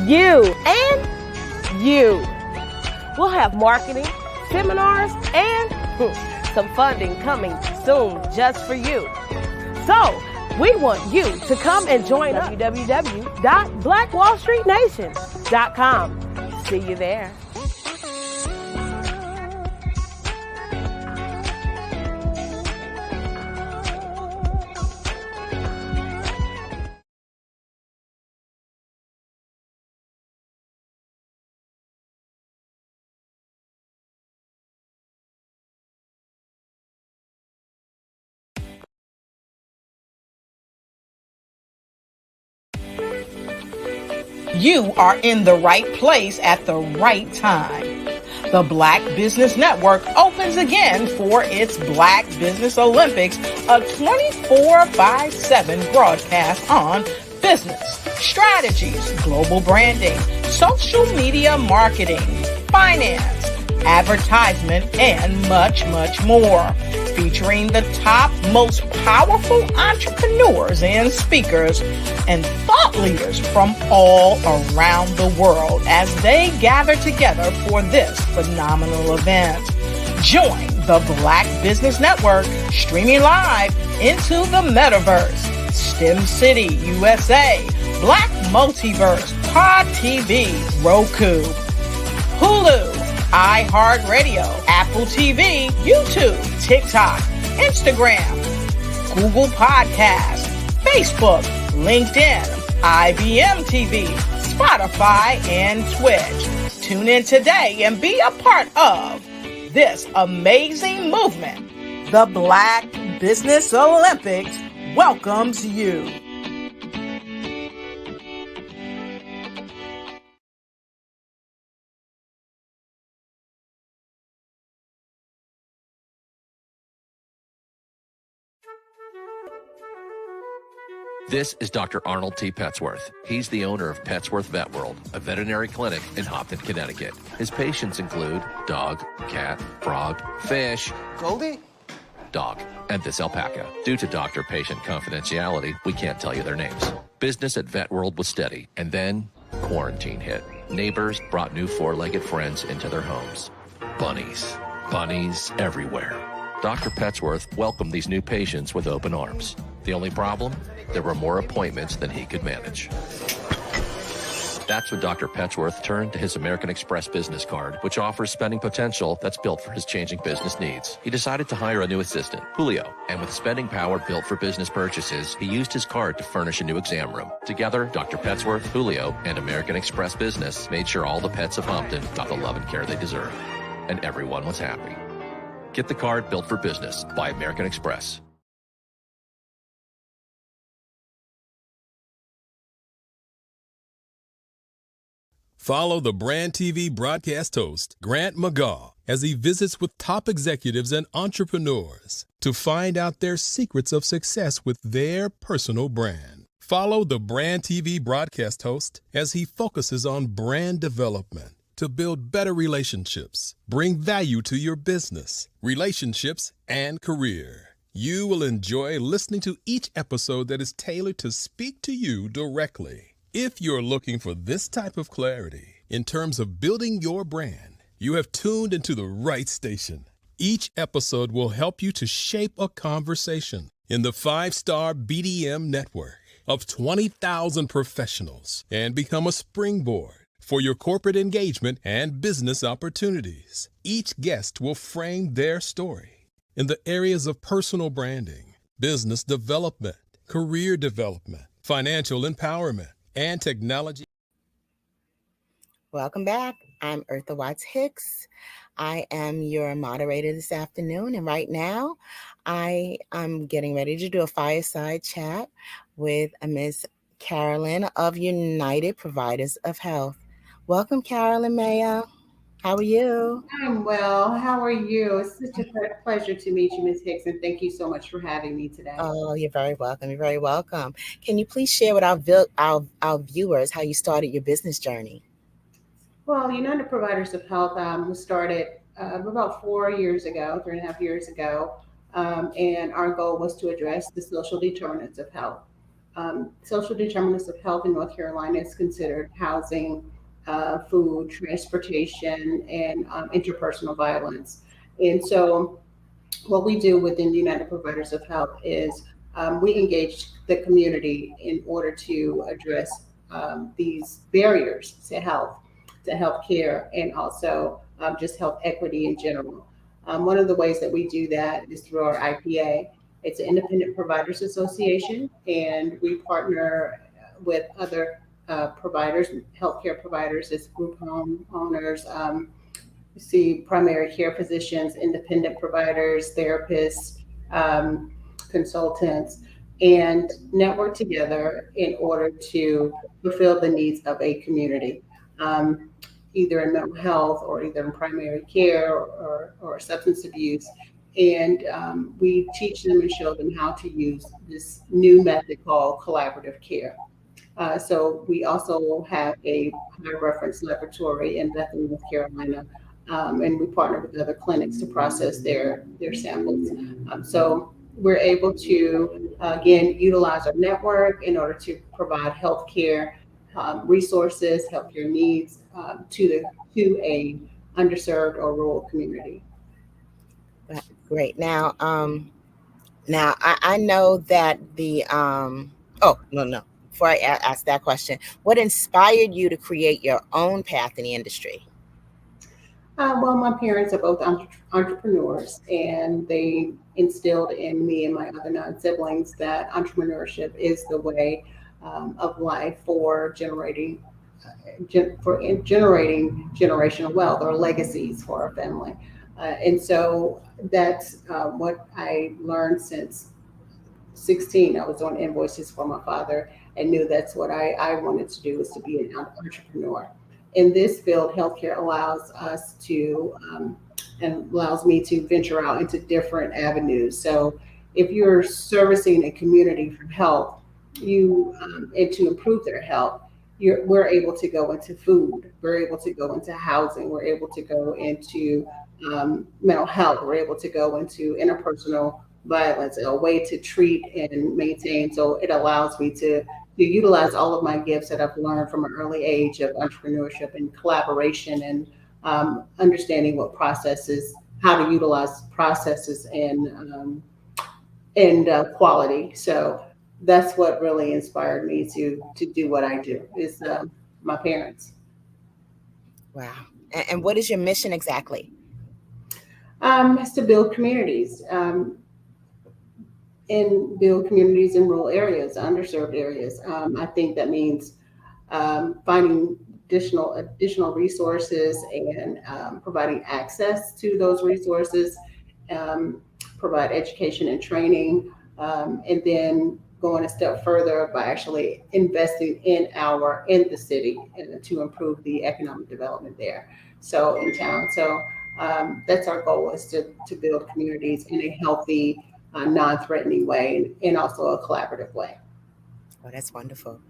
you. We'll have marketing, seminars, and some funding coming soon just for you. So, we want you to come and join www.blackwallstreetnation.com. See you there. You are in the right place at the right time. The Black Business Network opens again for its Black Business Olympics, a 24/7 broadcast on business, strategies, global branding, social media marketing, finance, advertisement, and much, much more. Featuring the top, most powerful entrepreneurs and speakers and thought leaders from all around the world as they gather together for this phenomenal event. Join the Black Business Network streaming live into the metaverse, STEM City, USA, Black Multiverse, Pod TV, Roku, Hulu, iHeartRadio, Apple TV, YouTube, TikTok, Instagram, Google Podcasts, Facebook, LinkedIn, IBM TV, Spotify, and Twitch. Tune in today and be a part of this amazing movement. The Black Business Olympics welcomes you. This is Dr. Arnold T. Petsworth. He's the owner of Petsworth Vet World, a veterinary clinic in Hopton, Connecticut. His patients include dog, cat, frog, fish, Goldie? dog, and this alpaca. Due to doctor-patient confidentiality, we can't tell you their names. Business at Vet World was steady, and then quarantine hit. Neighbors brought new four-legged friends into their homes. Bunnies. Bunnies everywhere. Dr. Petsworth welcomed these new patients with open arms. The only problem? There were more appointments than he could manage. That's when Dr. Petsworth turned to his American Express business card, which offers spending potential that's built for his changing business needs. He decided to hire a new assistant, Julio, and with spending power built for business purchases, he used his card to furnish a new exam room. Together, Dr. Petsworth, Julio, and American Express Business made sure all the pets of Hopton got the love and care they deserve. And everyone was happy. Get the card built for business by American Express. Follow the Brand TV broadcast host, Grant McGaw, as he visits with top executives and entrepreneurs to find out their secrets of success with their personal brand. Follow the Brand TV broadcast host as he focuses on brand development to build better relationships, bring value to your business, relationships, and career. You will enjoy listening to each episode that is tailored to speak to you directly. If you're looking for this type of clarity in terms of building your brand, you have tuned into the right station. Each episode will help you to shape a conversation in the 5-star BDM network of 20,000 professionals and become a springboard for your corporate engagement and business opportunities. Each guest will frame their story in the areas of personal branding, business development, career development, financial empowerment, and technology. Welcome back. I'm Eartha Watts Hicks. I am your moderator this afternoon, and right now I am getting ready to do a fireside chat with Ms. Carolyn of United Providers of Health. Welcome, Carolyn Mayo. How are you? I'm well. How are you? It's such a pleasure to meet you, Ms. Hicks, and thank you so much for having me today. Oh, you're very welcome. You're very welcome. Can you please share with our viewers how you started your business journey? Well, United Providers of Health was started about 3.5 years ago, and our goal was to address the social determinants of health. Social determinants of health in North Carolina is considered housing, food, transportation, and interpersonal violence. And so what we do within United Providers of Health is we engage the community in order to address these barriers to health care, and also just health equity in general. One of the ways that we do that is through our IPA. It's an Independent Providers Association, and we partner with other providers, healthcare providers, as group home owners, see primary care physicians, independent providers, therapists, consultants, and network together in order to fulfill the needs of a community, either in mental health or either in primary care or substance abuse. And we teach them and show them how to use this new method called collaborative care. So we also have a high reference laboratory in Bethlehem, North Carolina, and we partner with other clinics to process their samples. So we're able to, again, utilize our network in order to provide healthcare resources, healthcare needs to a underserved or rural community. Great. Now I know that the Before I ask that question, what inspired you to create your own path in the industry? Well, my parents are both entrepreneurs, and they instilled in me and my other 9 siblings that entrepreneurship is the way of life for generating generational wealth or legacies for our family. And so that's what I learned since 16. I was on invoices for my father and knew that's what I wanted to do, was to be an entrepreneur. In this field, healthcare allows us to and allows me to venture out into different avenues. So if you're servicing a community for health, and to improve their health, we're able to go into food, we're able to go into housing, we're able to go into mental health, we're able to go into interpersonal violence, a way to treat and maintain. So it allows me to utilize all of my gifts that I've learned from an early age of entrepreneurship and collaboration and understanding what processes, how to utilize processes and quality. So that's what really inspired me to do what I do is my parents. Wow. And what is your mission exactly? Is to build communities and build communities in rural areas, underserved areas. I think that means finding additional resources and providing access to those resources, um, provide education and training, and then going a step further by actually investing in the city and to improve the economic development there. So in town, so that's our goal is to build communities in a healthy, non-threatening way and also a collaborative way. Oh, that's wonderful.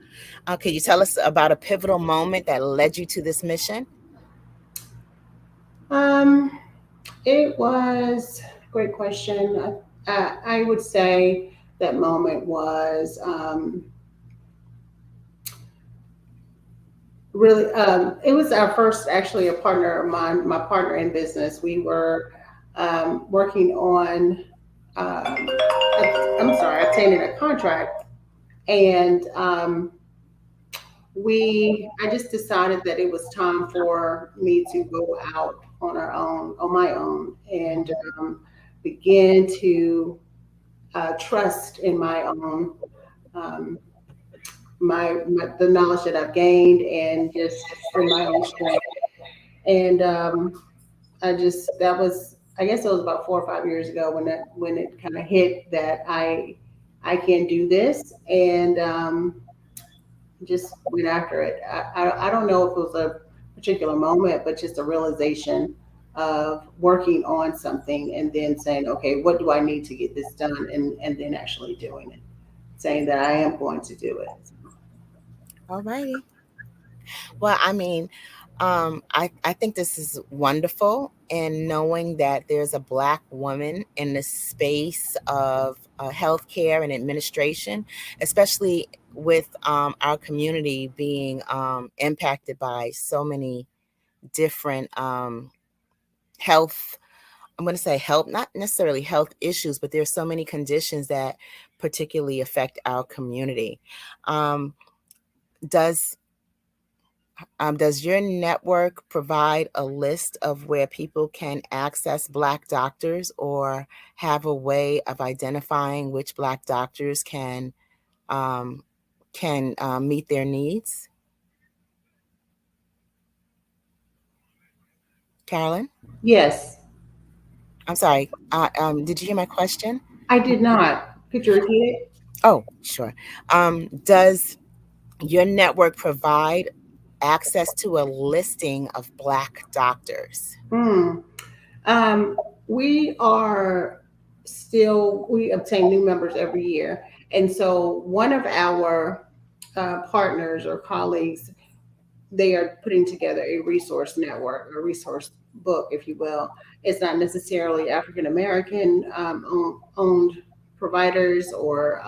Can you tell us about a pivotal moment that led you to this mission? Um, it was a great question. I would say that moment was really, it was our first, actually, a partner of mine, my partner in business. We were working on, I'm sorry, obtaining a contract. And I just decided that it was time for me to go out on my own, and begin to trust in my own, um, the knowledge that I've gained, and just in my own strength. And that was, I guess it was about 4 or 5 years ago when it kind of hit that I can do this, and just went after it. I don't know if it was a particular moment, but just a realization of working on something and then saying, okay, what do I need to get this done? And then actually doing it, saying that I am going to do it. All righty. Well, I mean, I think this is wonderful. And knowing that there's a Black woman in the space of healthcare and administration, especially with our community being impacted by so many different health, I'm going to say health, not necessarily health issues, but there's so many conditions that particularly affect our community. Um, does does your network provide a list of where people can access Black doctors, or have a way of identifying which Black doctors um, can meet their needs? Carolyn? Yes. I'm sorry. Did you hear my question? I did not. Could you repeat it? Oh, sure. Does your network provide access to a listing of Black doctors? Hmm. Um, we obtain new members every year. And so one of our partners or colleagues, they are putting together a resource network, a resource book, if you will. It's not necessarily African American owned providers or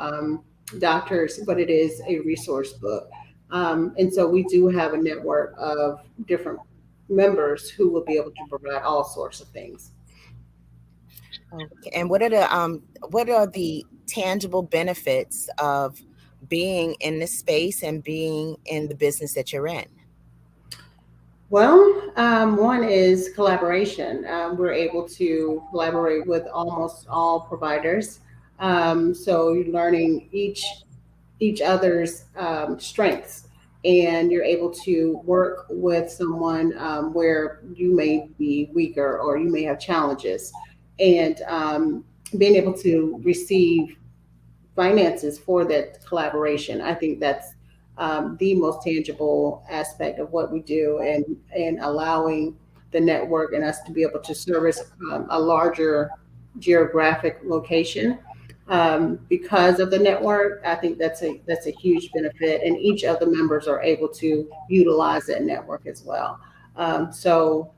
doctors, but it is a resource book. And so we do have a network of different members who will be able to provide all sorts of things. Okay. And what are the tangible benefits of being in this space and being in the business that you're in? Well, one is collaboration. We're able to collaborate with almost all providers. So you're learning each other's strengths, and you're able to work with someone where you may be weaker or you may have challenges, and being able to receive finances for that collaboration. I think that's the most tangible aspect of what we do, and allowing the network and us to be able to service a larger geographic location. Because of the network, I think that's a huge benefit, and each of the members are able to utilize that network as well. So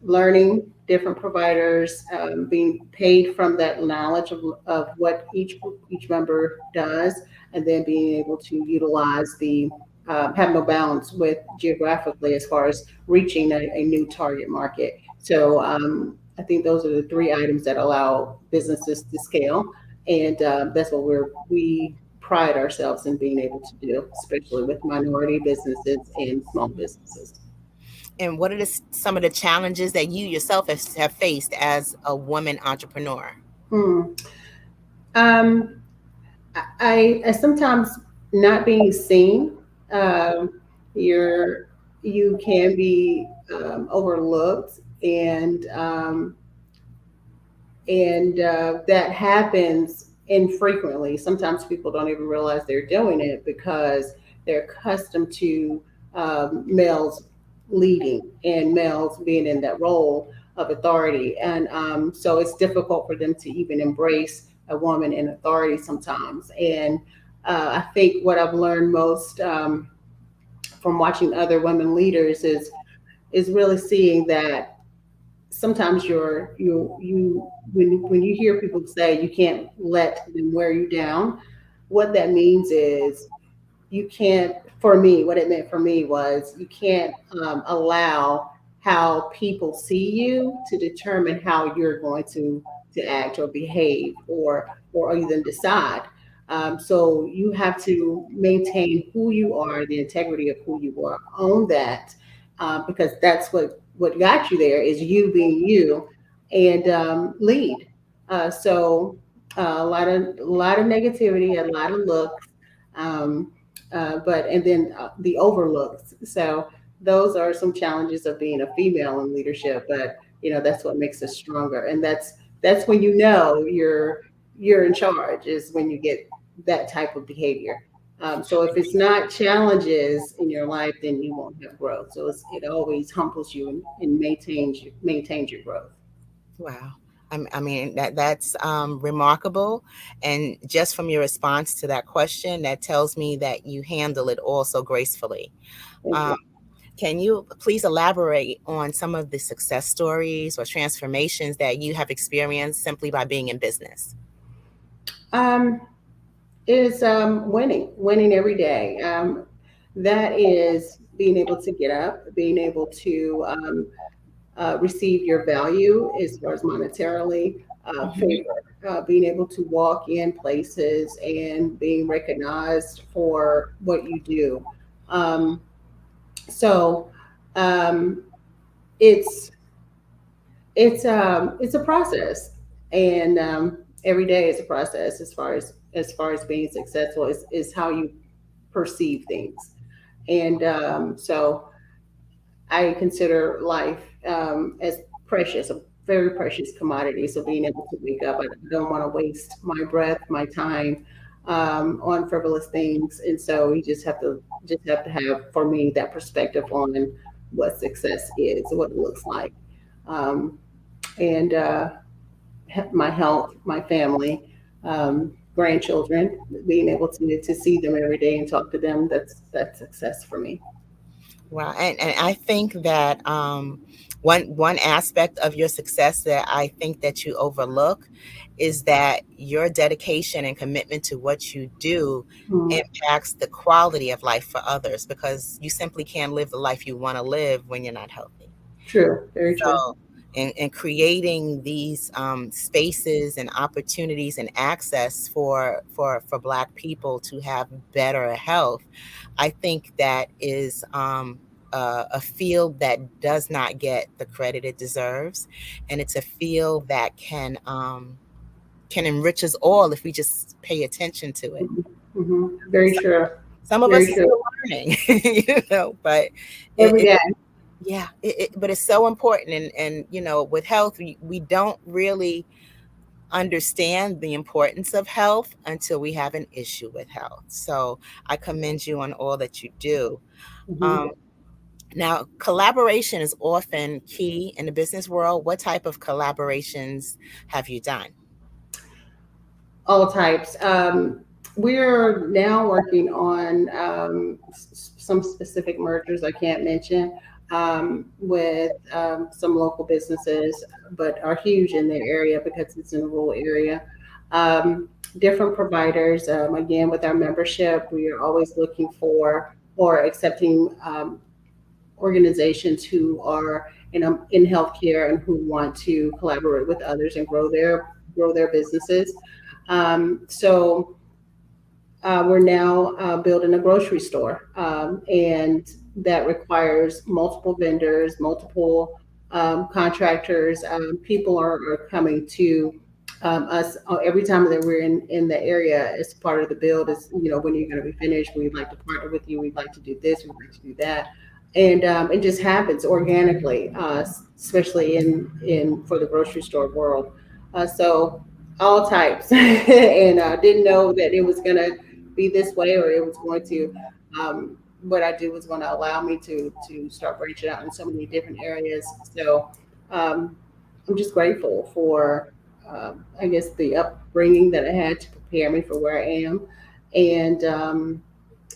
learning different providers, being paid from that knowledge of what each member does, and then being able to utilize the have no balance with geographically as far as reaching a new target market. So I think those are the three items that allow businesses to scale, and that's what we pride ourselves in being able to do, especially with minority businesses and small businesses. And what are some of the challenges that you yourself have faced as a woman entrepreneur? Hmm. Um, I sometimes not being seen. Um, you're you can be overlooked, and that happens infrequently. Sometimes people don't even realize they're doing it because they're accustomed to males leading and males being in that role of authority. And so it's difficult for them to even embrace a woman in authority sometimes. And I think what I've learned most from watching other women leaders is really seeing that sometimes you when you hear people say you can't let them wear you down, what that means is you can't, for me, what it meant for me was you can't allow how people see you to determine how you're going to act or behave or even decide. So you have to maintain who you are, the integrity of who you are, own that, because that's what got you there is you being you, and lead. So a lot of negativity, a lot of looks, um, but and then the overlooks. So those are some challenges of being a female in leadership. But that's what makes us stronger, and that's when you're in charge is when you get that type of behavior. So if it's not challenges in your life, then you won't have growth. So it always humbles you and maintains your growth. Wow. I mean, that's remarkable. And just from your response to that question, that tells me that you handle it all so gracefully. Thank you. Can you please elaborate on some of the success stories or transformations that you have experienced simply by being in business? Um, is winning every day. That is being able to get up, being able to receive your value as far as monetarily, favor, being able to walk in places and being recognized for what you do. Um, so um, it's it's a process, and every day is a process as far as being successful is how you perceive things, and so I consider life as precious, a very precious commodity. So being able to wake up, I don't want to waste my breath, my time on frivolous things, and so you just have to have, for me, that perspective on what success is, what it looks like, um, and my health, my family, grandchildren, being able to see them every day and talk to them. That's success for me. Wow. And I think that one aspect of your success that I think that you overlook is that your dedication and commitment to what you do Mm. impacts the quality of life for others because you simply can't live the life you want to live when you're not healthy. True, very true. So, in creating these spaces and opportunities and access for Black people to have better health, I think that is a field that does not get the credit it deserves, and it's a field that can enrich us all if we just pay attention to it. Very true. Some of us Very are true. still learning, but Every it day. yeah, but it's so important. And with health, we don't really understand the importance of health until we have an issue with health. So I commend you on all that you do. Mhm. Um, Now, collaboration is often key in the business world. What type of collaborations have you done? All types. We're now working on some specific mergers I can't mention with some local businesses, but are huge in their area because it's in a rural area. Different providers, again, with our membership, we are always looking for or accepting organizations who are in healthcare and who want to collaborate with others and grow their businesses. So we're now building a grocery store, and that requires multiple vendors, multiple contractors. People are coming to us every time that we're in the area as part of the build. Is when you're going to be finished, we'd like to partner with you. We'd like to do this. We'd like to do that, and it just happens organically, especially in for the grocery store world. So all types, and didn't know that it was going to be this way or it was going to what I do was going to allow me to start branching out in so many different areas. So I'm just grateful for I guess the upbringing that I had to prepare me for where I am, and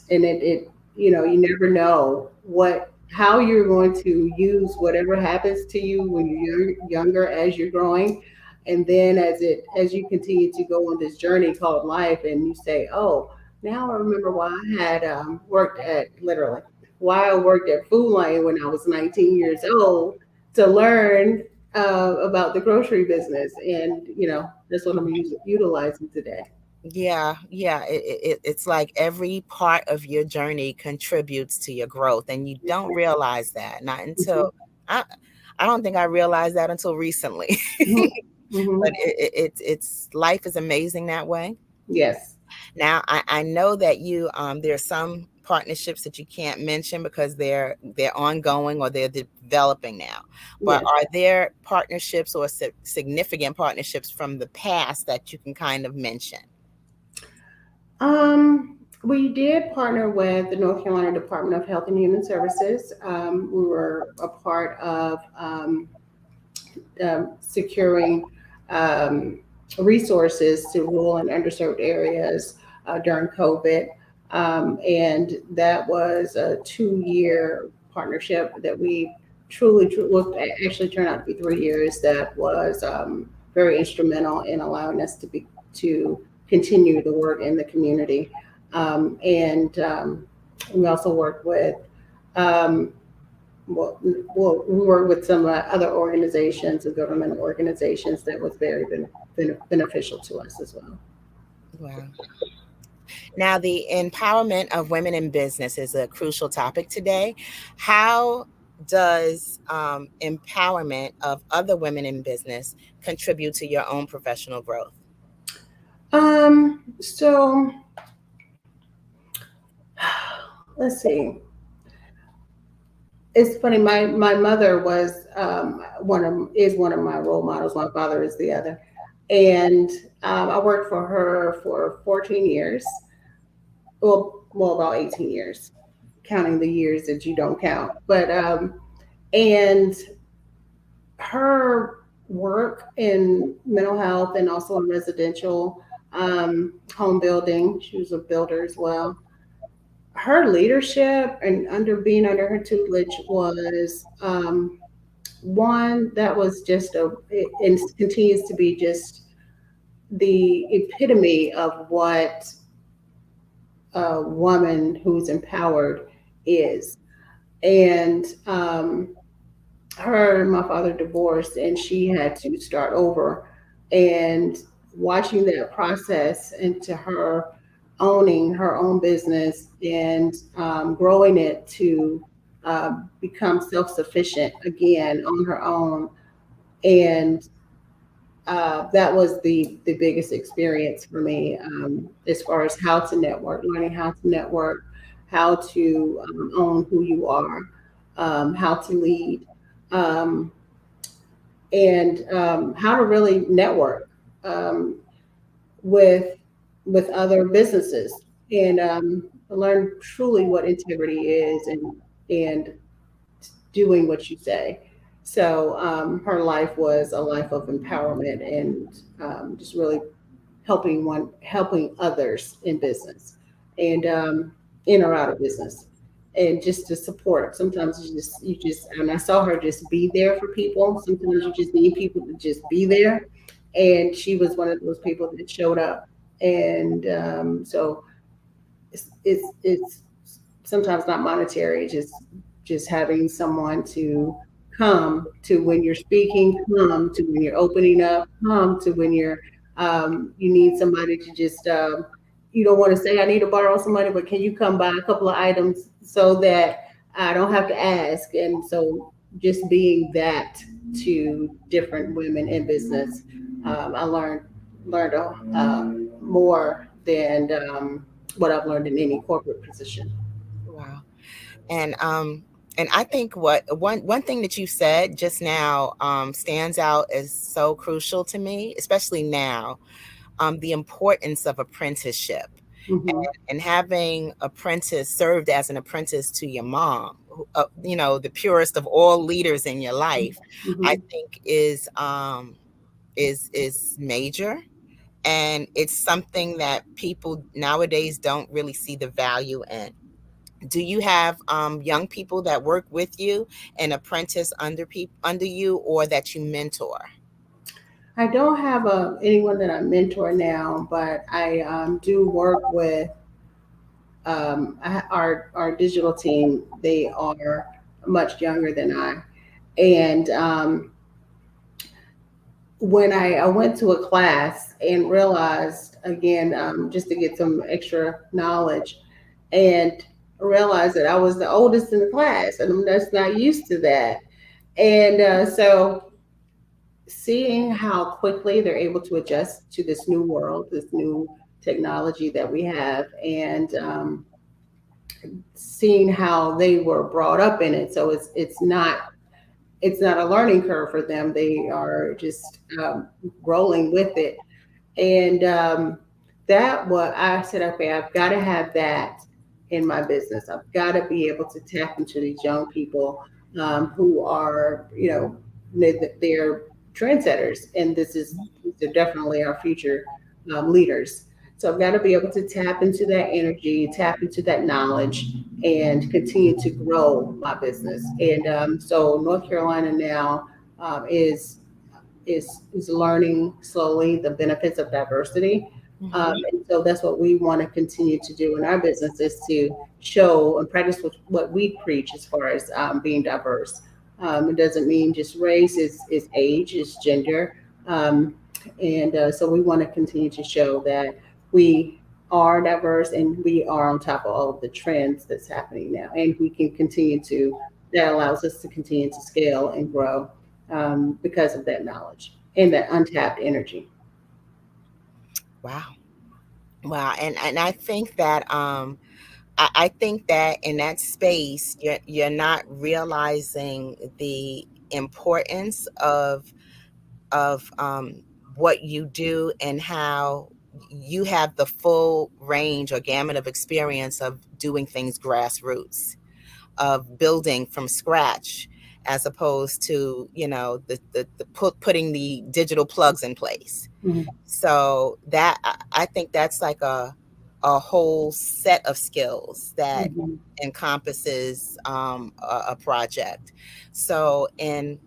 it you never know what how you're going to use whatever happens to you when you're younger as you're growing, and then as you continue to go on this journey called life and you say, oh, now I remember why I had worked at literally why I worked at Food Lion when I was 19 years old to learn about the grocery business, and that's what I'm utilizing today. Yeah. It's like every part of your journey contributes to your growth, and you don't realize that. Not until I, I don't think I realized that until recently. Mhm. But Mhm. it's life is amazing that way. Yes. Now I know that you there are some partnerships that you can't mention because they're ongoing or they're developing now. But Yes. are there partnerships or significant partnerships from the past that you can kind of mention? We did partner with the North Carolina Department of Health and Human Services. We were a part of securing um, resources to rural and underserved areas during COVID. And that was a 2 year partnership that we well, actually turned out to be 3 years. That was very instrumental in allowing us to continue the work in the community. And we also worked with um, we work with some other organizations and governmental organizations that was very beneficial to us as well. Wow. Now, the empowerment of women in business is a crucial topic today. How does empowerment of other women in business contribute to your own professional growth? So let's see. It's funny. My mother was one of my role models. My father is the other, and I worked for her for 14 years. Well, about 18 years, counting the years that you don't count. But and her work in mental health and also in residential home building. She was a builder as well. Her leadership and being under her tutelage was one that was just and continues to be just the epitome of what a woman who's empowered is. And her and my father divorced, and she had to start over. And watching that process into her owning her own business and growing it to become self sufficient again on her own. And that was the biggest experience for me as far as how to network, learning how to network, how to own who you are, how to lead, um, and how to really network with other businesses, and learn truly what integrity is, and doing what you say. So her life was a life of empowerment and just really helping others in business, and in or out of business, and just to support. Sometimes and I saw her just be there for people. Sometimes you just need people to just be there, and she was one of those people that showed up. And so it's sometimes not monetary, just having someone to come to when you're speaking, come to when you're opening up, come to when you need somebody to just you don't want to say I need to borrow some money, but can you come buy a couple of items so that I don't have to ask? And so just being that to different women in business, I learned more than what I've learned in any corporate position. Wow. And I think one thing that you said just now stands out as so crucial to me, especially now, the importance of apprenticeship. Mhm. And having apprentice served as an apprentice to your mom, the purest of all leaders in your life, I Mhm. think is major. And it's something that people nowadays don't really see the value in. Do you have young people that work with you and apprentice under you, or that you mentor? I don't have anyone that I mentor now, but I do work with our digital team. They are much younger than I, and when I went to a class and realized again, just to get some extra knowledge, and realized that I was the oldest in the class, and I'm just not used to that. And so seeing how quickly they're able to adjust to this new world, this new technology that we have, and seeing how they were brought up in it. So it's not a learning curve for them. They are just rolling with it. And that what I said, okay, I've got to have that in my business. I've got to be able to tap into these young people who are, they're trendsetters, and they're definitely our future leaders. So I've got to be able to tap into that energy, tap into that knowledge, and continue to grow my business. And so North Carolina now is learning slowly the benefits of diversity. And so that's what we want to continue to do in our business, is to show and practice what we preach as far as being diverse. It doesn't mean just race, is age, is gender. And so we want to continue to show that we are diverse and we are on top of all of the trends that's happening now. And we can continue that allows us to continue to scale and grow because of that knowledge and that untapped energy. Wow. Wow. And I think that I think that in that space, you're not realizing the importance of what you do, and how you have the full range or gamut of experience of doing things grassroots, of building from scratch, as opposed to putting the digital plugs in place. Mhm. So that I think that's like a whole set of skills that Mhm. encompasses a project. So, and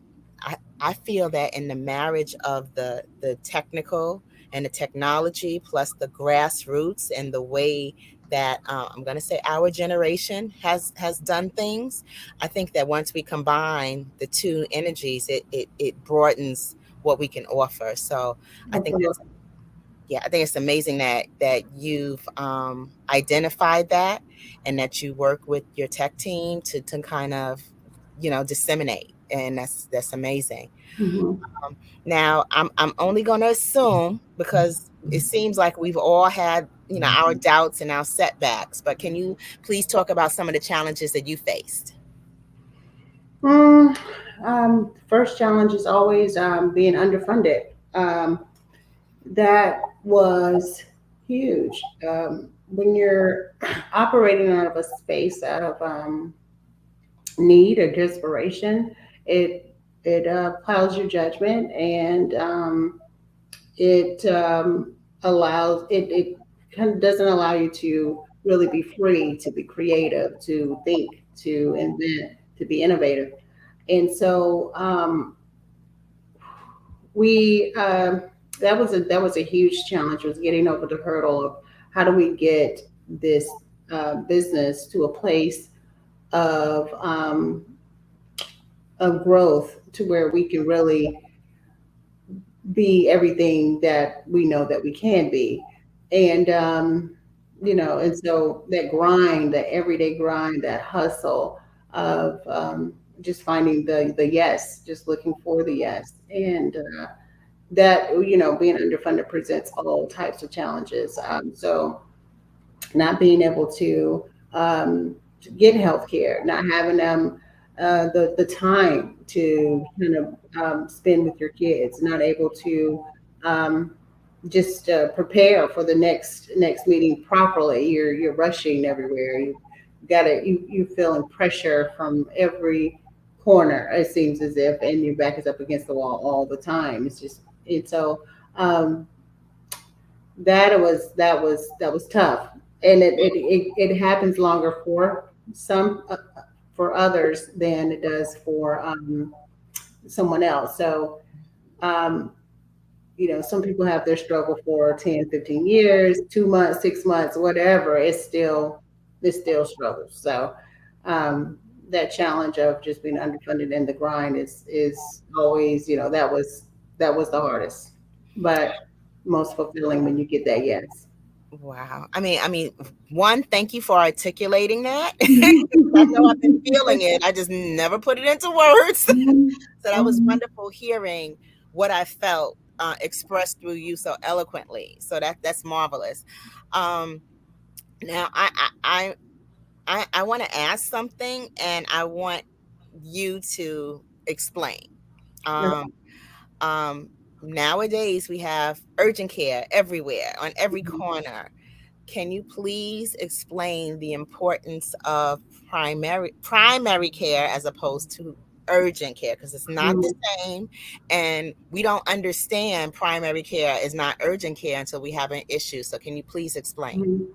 I feel that in the marriage of the technical and the technology, plus the grassroots and the way that I'm going to say our generation has done things, I think that once we combine the two energies, it broadens what we can offer. So I think that's, Absolutely. yeah, I think it's amazing that you've identified that, and that you work with your tech team to kind of disseminate, and that's amazing. Mhm. Now I'm only going to assume, because it seems like we've all had our doubts and our setbacks, but can you please talk about some of the challenges that you faced? Mm, first challenge is always being underfunded. That was huge. When you're operating out of a space out of need or desperation, it clouds your judgment, and it allows it kind of doesn't allow you to really be free, to be creative, to think, to invent, to be innovative. And so we that was a huge challenge, was getting over the hurdle of how do we get this business to a place of growth to where we can really be everything that we know that we can be. And and so that grind, that everyday grind, that hustle of just finding the yes, just looking for the yes. And that, being underfunded presents all types of challenges. So not being able to get health care, not having the time to kind of spend with your kids, not able to just prepare for the next meeting properly. You're rushing everywhere. You feeling pressure from every corner. It seems as if, and your back is up against the wall all the time. And so that was tough, and it happens longer for some for others than it does for someone else. So um, some people have their struggle for 10, 15 years, 2 months, 6 months, whatever. It's still struggles. So that challenge of just being underfunded and the grind is always, that was the hardest, but most fulfilling when you get that yes. Wow. I mean, one, thank you for articulating that. I know I've been feeling it. I just never put it into words. So that was wonderful hearing what I felt expressed through you so eloquently. So that's marvelous. Now I want to ask something, and I want you to explain. Um, Nowadays we have urgent care everywhere, on every corner. Can you please explain the importance of primary care as opposed to urgent care? Because it's not the same, and we don't understand primary care is not urgent care until we have an issue. So can you please explain?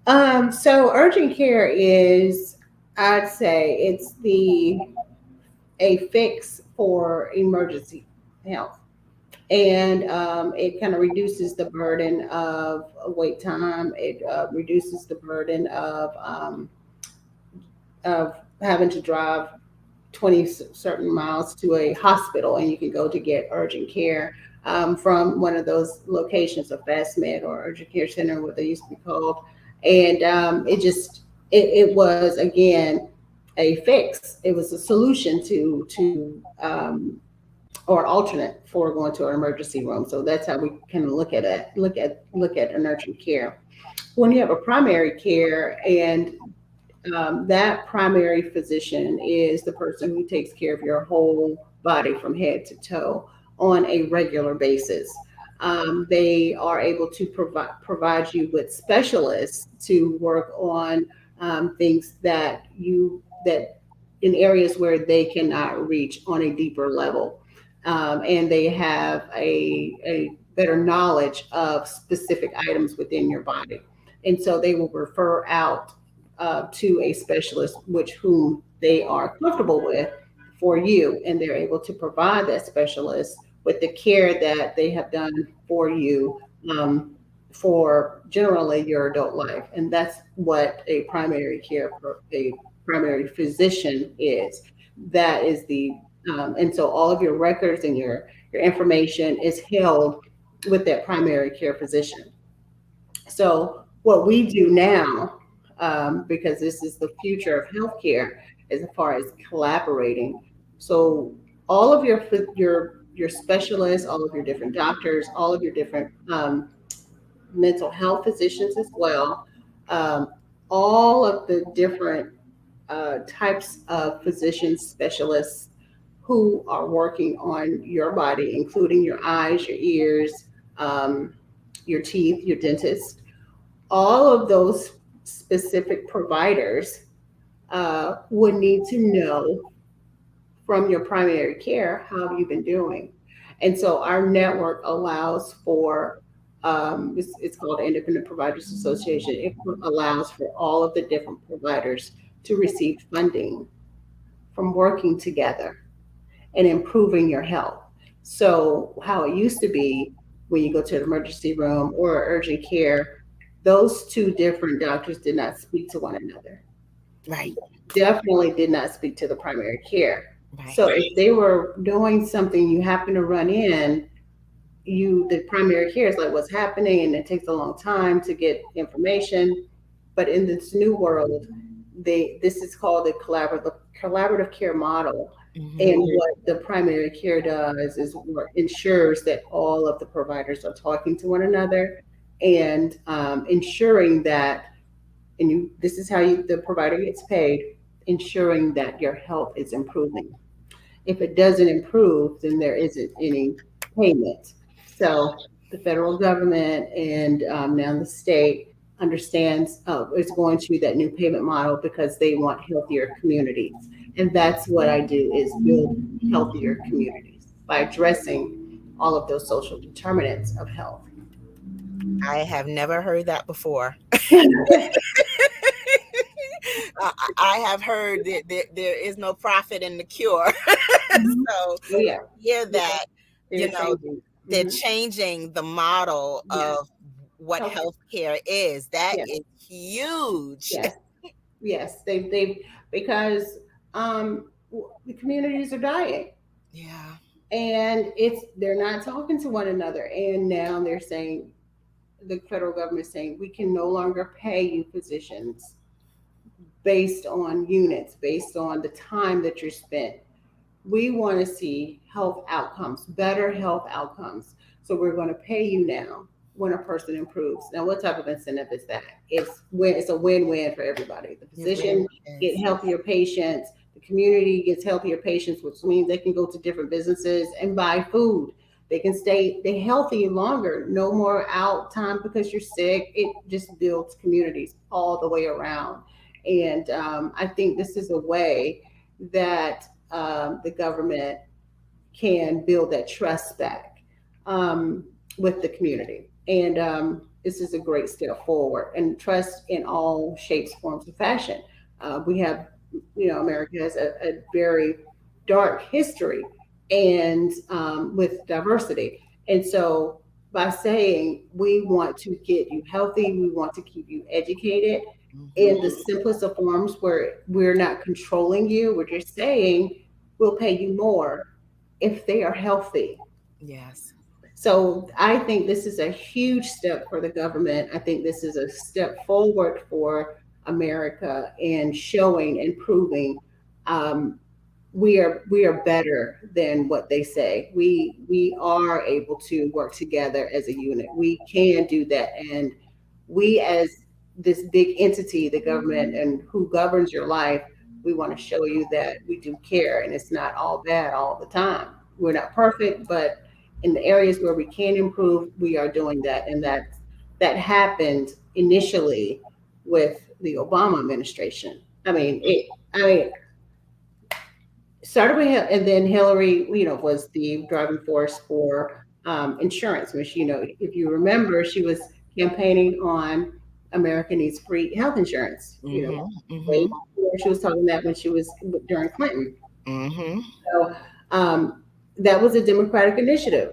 So urgent care is, I'd say, it's a fix for emergency health, and it kind of reduces the burden of wait time. It reduces the burden of having to drive 20 certain miles to a hospital, and you can go to get urgent care from one of those locations, a fast med or urgent care center, what they used to be called. And it was, again, a fix. It was a solution or alternate for going to an emergency room. So that's how we kind of look at it, look at an urgent care. When you have a primary care, and that primary physician is the person who takes care of your whole body from head to toe on a regular basis. They are able to provide you with specialists to work on things that in areas where they cannot reach on a deeper level. And they have a better knowledge of specific items within your body. And so they will refer out to a specialist, whom they are comfortable with for you, and they're able to provide that specialist with the care that they have done for you for generally your adult life. And that's what a primary physician is. That is and so all of your records and your information is held with that primary care physician. So what we do now, because this is the future of healthcare, as far as collaborating. So all of your specialists, all of your different doctors, all of your different mental health physicians as well, all of the different types of physicians, specialists who are working on your body, including your eyes, your ears, your teeth, your dentist. All of those specific providers would need to know from your primary care how you've been doing. And so our network allows for It's called the Independent Providers Association. It allows for all of the different providers to receive funding from working together and improving your health. So how it used to be when you go to the emergency room or urgent care, those two different doctors did not speak to one another. Right. Definitely did not speak to the primary care. Right. So if they were doing something, you happen to run in, the primary care is like, what's happening? And it takes a long time to get information. But in this new world, this is called the collaborative care model. And what the primary care does is ensures that all of the providers are talking to one another and ensuring that, this is how the provider gets paid, ensuring that your health is improving. If it doesn't improve, then there isn't any payment. So the federal government and now the state understands it's going to that new payment model because they want healthier communities. And that's what I do, is build healthier communities by addressing all of those social determinants of health. I have never heard that before. I have heard that there is no profit in the cure. So hear that, they're changing the model of what healthcare is. That is huge. Yes, they because the communities are dying. Yeah. And they're not talking to one another. And now they're saying, the federal government is saying, we can no longer pay you physicians based on units, based on the time that you're spent. We want to see health outcomes, better health outcomes. So we're going to pay you now when a person improves. Now, what type of incentive is that? It's a win-win for everybody. The physician get healthier patients, the community gets healthier patients, which means they can go to different businesses and buy food. They can stay healthy longer. No more out time because you're sick. It just builds communities all the way around. And I think this is a way that the government can build that trust back with the community. And this is a great step forward, and trust in all shapes, forms, and fashion. We have, America has a very dark history and with diversity. And so by saying we want to get you healthy, we want to keep you educated in the simplest of forms, where we're not controlling you, we're just saying we'll pay you more if they are healthy. Yes. So I think this is a huge step for the government. I think this is a step forward for America in showing and proving we are better than what they say. We are able to work together as a unit. We can do that. And we, as this big entity, the government, and who governs your life, we want to show you that we do care, and it's not all bad all the time. We're not perfect, but in the areas where we can improve, we are doing that. And that happened initially with the Obama administration. Started with him, and then Hillary, was the driving force for insurance, which, if you remember, she was campaigning on America needs free health insurance. Way before she was talking that when she was during Clinton. So that was a Democratic initiative.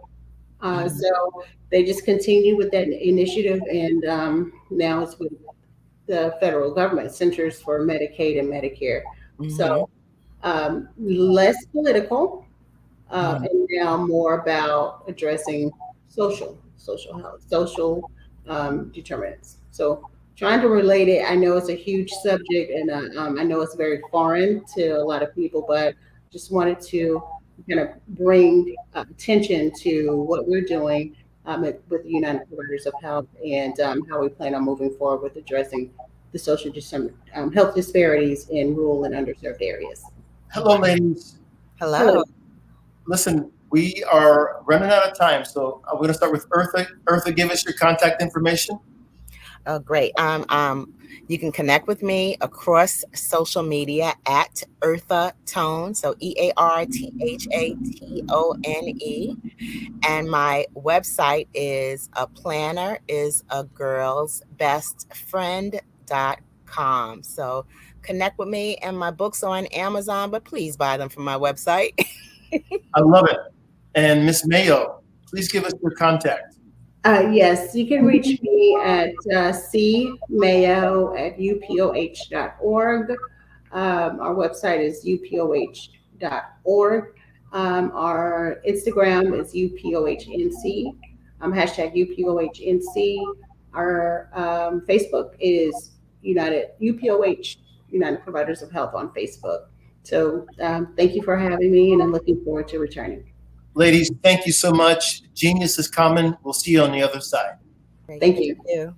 So they just continued with that initiative, and now it's with the federal government, Centers for Medicaid and Medicare. So less political, and now more about addressing social health, social determinants. So trying to relate it, I know it's a huge subject, and I know it's very foreign to a lot of people, but just wanted to kind of bring attention to what we're doing with the United Providers of Health, and how we plan on moving forward with addressing the social health disparities in rural and underserved areas. Hello, ladies. Hello. Listen, we are running out of time, so I'm going to start with Eartha. Eartha, give us your contact information. Oh, great. You can connect with me across social media at Eartha Tone, so EARTHATONE. And my website is aplannerisagirlsbestfriend.com. So connect with me, and my books are on Amazon, but please buy them from my website. I love it. And Miss Mayo, please give us your contact. Yes, you can reach me at cmayo@upoh.org. Our website is upoh.org. Our Instagram is upohnc, hashtag upohnc. Our Facebook is UPOH, United Providers of Health on Facebook. So thank you for having me, and I'm looking forward to returning. Ladies, thank you so much. Genius is coming. We'll see you on the other side. Thank you. Thank you.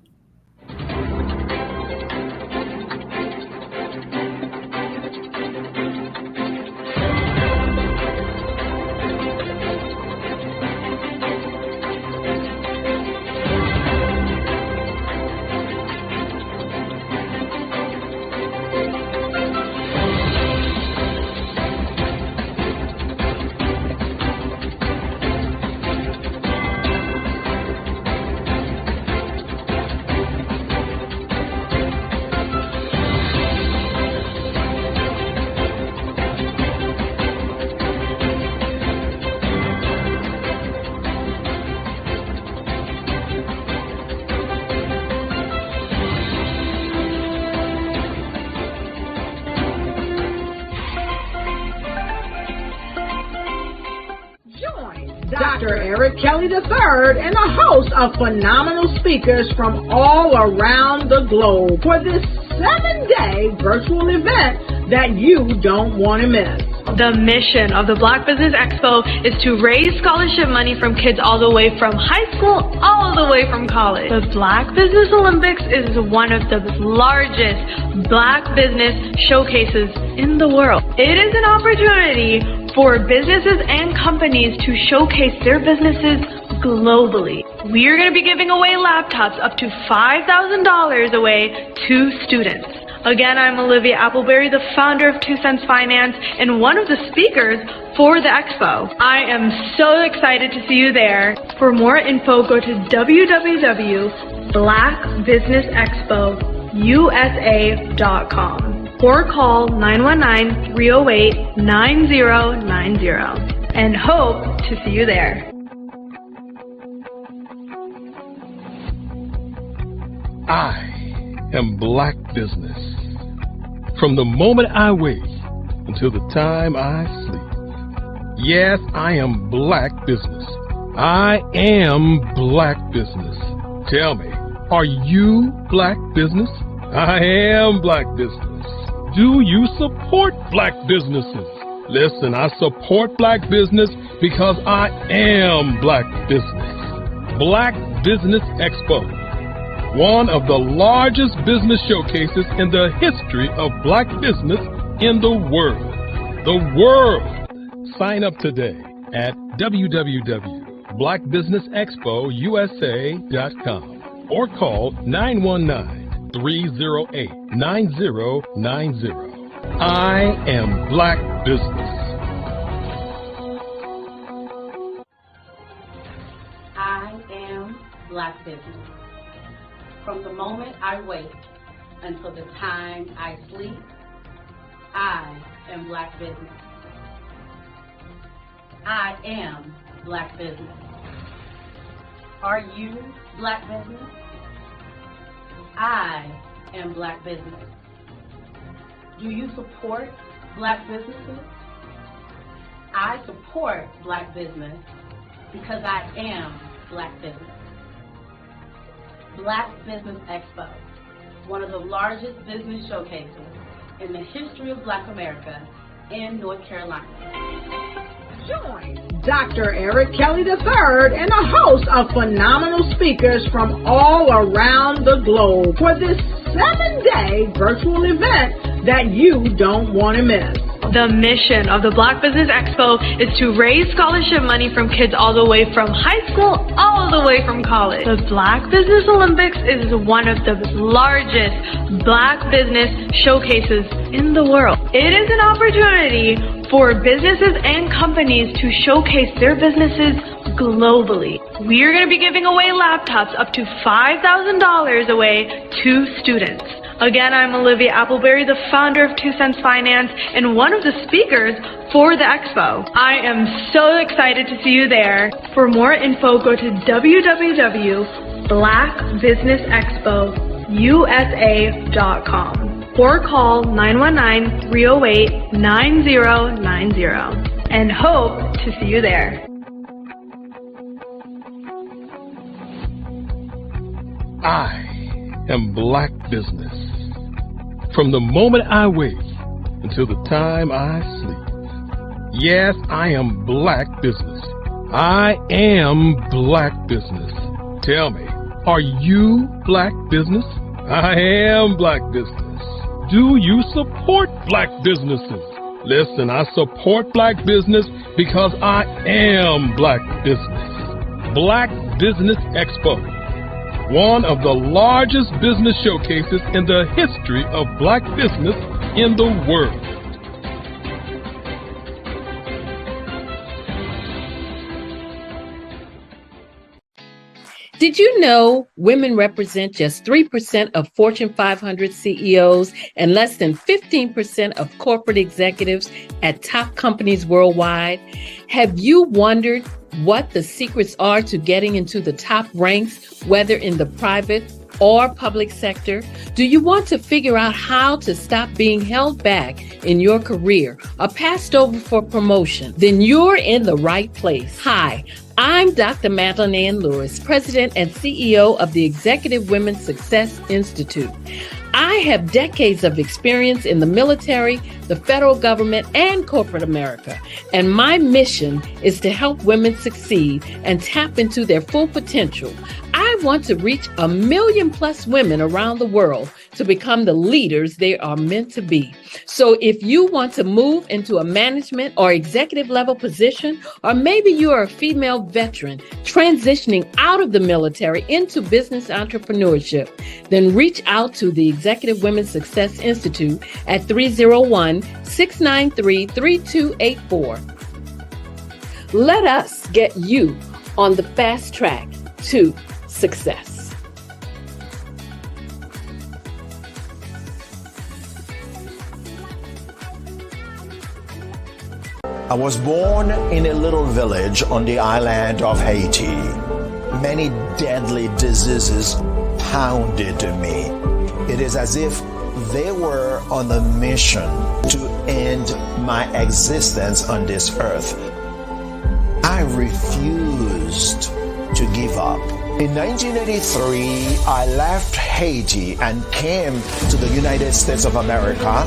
Dr. Eric Kelly III and a host of phenomenal speakers from all around the globe for this 7-day virtual event that you don't want to miss. The mission of the Black Business Expo is to raise scholarship money from kids all the way from high school all the way from college. The Black Business Olympics is one of the largest Black business showcases in the world. It is an opportunity for businesses and companies to showcase their businesses globally. We are going to be giving away laptops up to $5,000 away to students. Again, I'm Olivia Appleberry, the founder of 2 Cents Finance and one of the speakers for the expo. I am so excited to see you there. For more info, go to www.blackbusinessexpousa.com or call 919-308-9090 and hope to see you there. I am Black Business. From the moment I wake until the time I sleep. Yes, I am Black Business. I am Black Business. Tell me, are you Black Business? I am Black Business. Do you support Black businesses? Listen, I support Black business because I am Black Business. Black Business Expo, one of the largest business showcases in the history of Black business in the world. The world! Sign up today at www.blackbusinessexpousa.com or call 919-308-9090. I am Black Business. I am Black Business. From the moment I wake until the time I sleep, I am Black Business. I am Black Business. Are you Black Business? I am Black Business. Do you support Black businesses? I support Black business because I am Black Business. Black Business Expo, one of the largest business showcases in the history of Black America in North Carolina. Join Dr. Eric Kelly III and a host of phenomenal speakers from all around the globe for this 7-day virtual event that you don't want to miss. The mission of the Black Business Expo is to raise scholarship money from kids all the way from high school, all the way from college. The Black Business Olympics is one of the largest Black business showcases in the world. It is an opportunity for businesses and companies to showcase their businesses globally. We are going to be giving away laptops up to $5,000 away to students. Again, I'm Olivia Appleberry, the founder of 2 Cents Finance and one of the speakers for the expo. I am so excited to see you there. For more info, go to www.blackbusinessexpousa.com or call 919-308-9090 and hope to see you there. I am Black Business. From the moment I wake until the time I sleep. Yes, I am Black Business. I am Black Business. Tell me, are you Black Business? I am Black Business. Do you support Black businesses? Listen, I support Black business because I am Black Business. Black Business Expo, one of the largest business showcases in the history of Black business in the world. Did you know women represent just 3% of Fortune 500 CEOs and less than 15% of corporate executives at top companies worldwide? Have you wondered what the secrets are to getting into the top ranks, whether in the private or public sector? Do you want to figure out how to stop being held back in your career or passed over for promotion? Then you're in the right place. Hi, I'm Dr. Madeline Ann Lewis, President and CEO of the Executive Women's Success Institute. I have decades of experience in the military, the federal government, and corporate America. And my mission is to help women succeed and tap into their full potential. I want to reach 1 million plus women around the world to become the leaders they are meant to be. So if you want to move into a management or executive level position, or maybe you are a female veteran transitioning out of the military into business entrepreneurship, then reach out to the Executive Women's Success Institute at 301-693-3284. Let us get you on the fast track to success. I was born in a little village on the island of Haiti. Many deadly diseases pounded me. It is as if they were on a mission to end my existence on this earth. I refused to give up. In 1983, I left Haiti and came to the United States of America.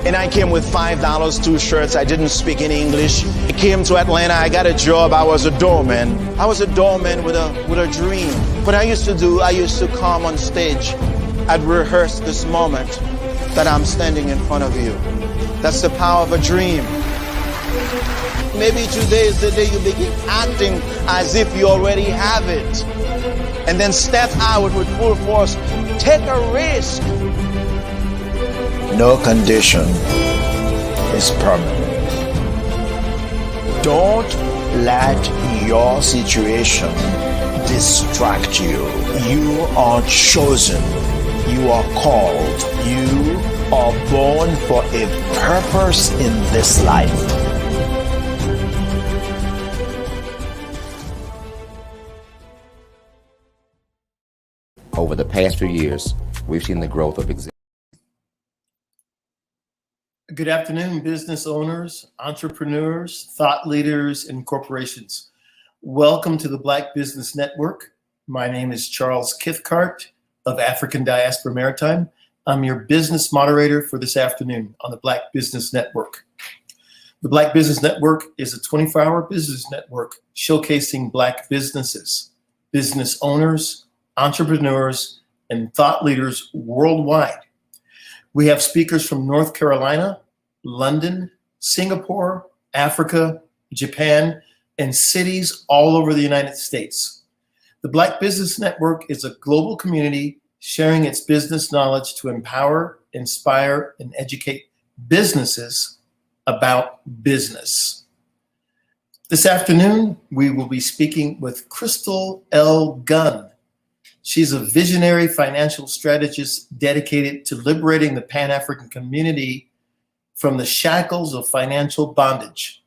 And I came with $5, 2 shirts. I didn't speak any English. I came to Atlanta. I got a job. I was a doorman. I was a doorman with a dream. What I used to come on stage. I'd rehearse this moment that I'm standing in front of you. That's the power of a dream. Maybe today is the day you begin acting as if you already have it. And then step out with full force. Take a risk. No condition is permanent. Don't let your situation distract you. You are chosen. You are called. You are born for a purpose in this life. Over the past few years, we've seen the growth of Good afternoon, business owners, entrepreneurs, thought leaders, and corporations. Welcome to the Black Business Network. My name is Charles Kithcart of African Diaspora Maritime. I'm your business moderator for this afternoon on the Black Business Network. The Black Business Network is a 24-hour business network showcasing Black businesses, business owners, entrepreneurs, and thought leaders worldwide. We have speakers from North Carolina, London, Singapore, Africa, Japan, and cities all over the United States. The Black Business Network is a global community sharing its business knowledge to empower, inspire, and educate businesses about business. This afternoon, we will be speaking with Crystal L. Gunn. She's a visionary financial strategist dedicated to liberating the Pan-African community from the shackles of financial bondage.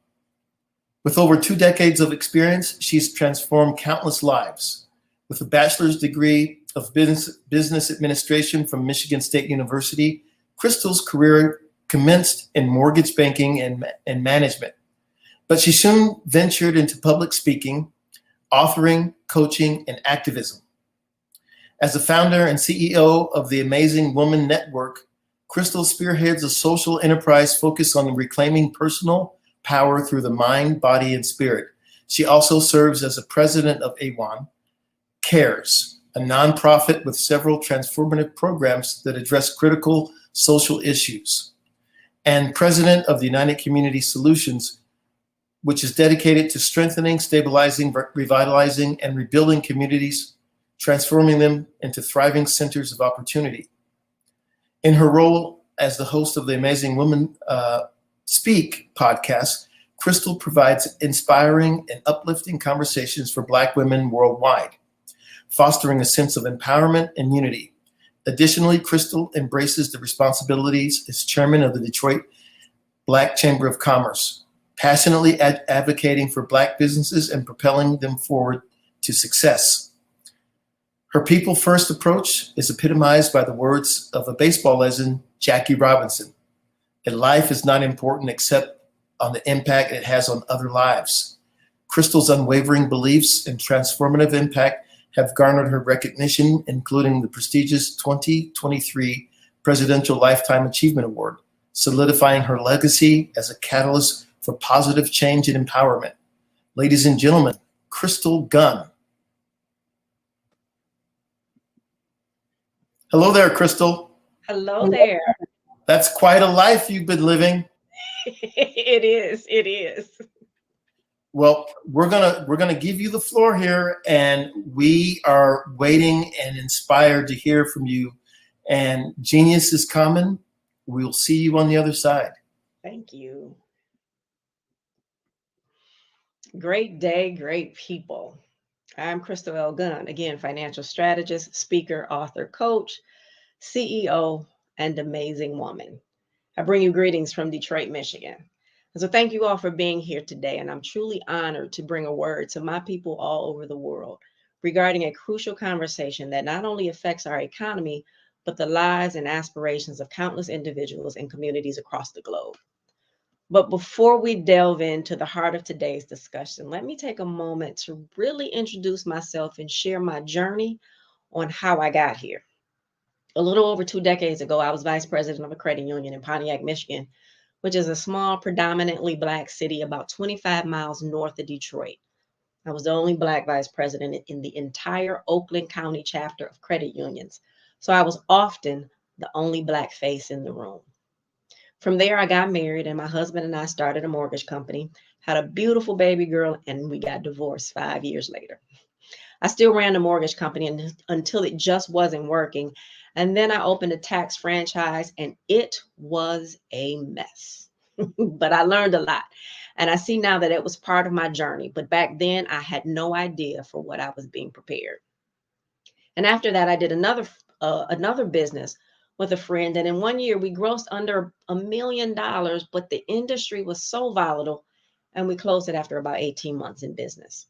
With over 2 decades of experience, she's transformed countless lives. With a bachelor's degree of business administration from Michigan State University, Crystal's career commenced in mortgage banking and management. But she soon ventured into public speaking, authoring, coaching, and activism. As the founder and CEO of the Amazing Woman Network, Crystal spearheads a social enterprise focused on reclaiming personal power through the mind, body, and spirit. She also serves as the president of AWAN Cares, a nonprofit with several transformative programs that address critical social issues, and president of the United Community Solutions, which is dedicated to strengthening, stabilizing, revitalizing, and rebuilding communities, transforming them into thriving centers of opportunity. In her role as the host of the Amazing Women Speak podcast, Crystal provides inspiring and uplifting conversations for Black women worldwide, fostering a sense of empowerment and unity. Additionally, Crystal embraces the responsibilities as chairman of the Detroit Black Chamber of Commerce, passionately advocating for Black businesses and propelling them forward to success. Her people-first approach is epitomized by the words of a baseball legend, Jackie Robinson: "A life is not important except on the impact it has on other lives." Crystal's unwavering beliefs and transformative impact have garnered her recognition, including the prestigious 2023 Presidential Lifetime Achievement Award, solidifying her legacy as a catalyst for positive change and empowerment. Ladies and gentlemen, Crystal Gunn. Hello there, Crystal. Hello there. That's quite a life you've been living. It is. Well, we're gonna give you the floor here, and we are waiting and inspired to hear from you. And genius is coming. We'll see you on the other side. Thank you. Great day, great people. I'm Crystal L. Gunn, again, financial strategist, speaker, author, coach, CEO, and amazing woman. I bring you greetings from Detroit, Michigan. And so thank you all for being here today. And I'm truly honored to bring a word to my people all over the world regarding a crucial conversation that not only affects our economy, but the lives and aspirations of countless individuals and communities across the globe. But before we delve into the heart of today's discussion, let me take a moment to really introduce myself and share my journey on how I got here. A little over 2 decades ago, I was vice president of a credit union in Pontiac, Michigan, which is a small, predominantly Black city about 25 miles north of Detroit. I was the only Black vice president in the entire Oakland County chapter of credit unions, so I was often the only Black face in the room. From there, I got married, and my husband and I started a mortgage company, had a beautiful baby girl, and we got divorced 5 years later. I still ran the mortgage company until it just wasn't working. And then I opened a tax franchise, and it was a mess. But I learned a lot. And I see now that it was part of my journey. But back then, I had no idea for what I was being prepared. And after that, I did another business with a friend. And in 1 year, we grossed under $1 million, but the industry was so volatile, and we closed it after about 18 months in business.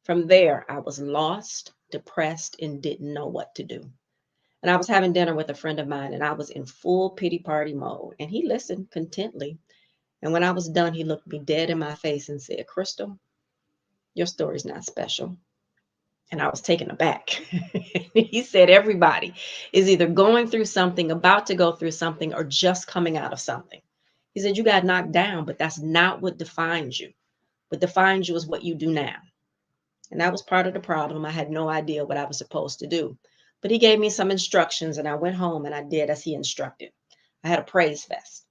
From there, I was lost, depressed, and didn't know what to do. And I was having dinner with a friend of mine, and I was in full pity party mode. And he listened contently. And when I was done, he looked me dead in my face and said, "Crystal, your story's not special." And I was taken aback. He said, everybody is either going through something, about to go through something, or just coming out of something. He said, you got knocked down, but that's not what defines you. What defines you is what you do now. And that was part of the problem. I had no idea what I was supposed to do. But he gave me some instructions, and I went home and I did as he instructed. I had a praise fest.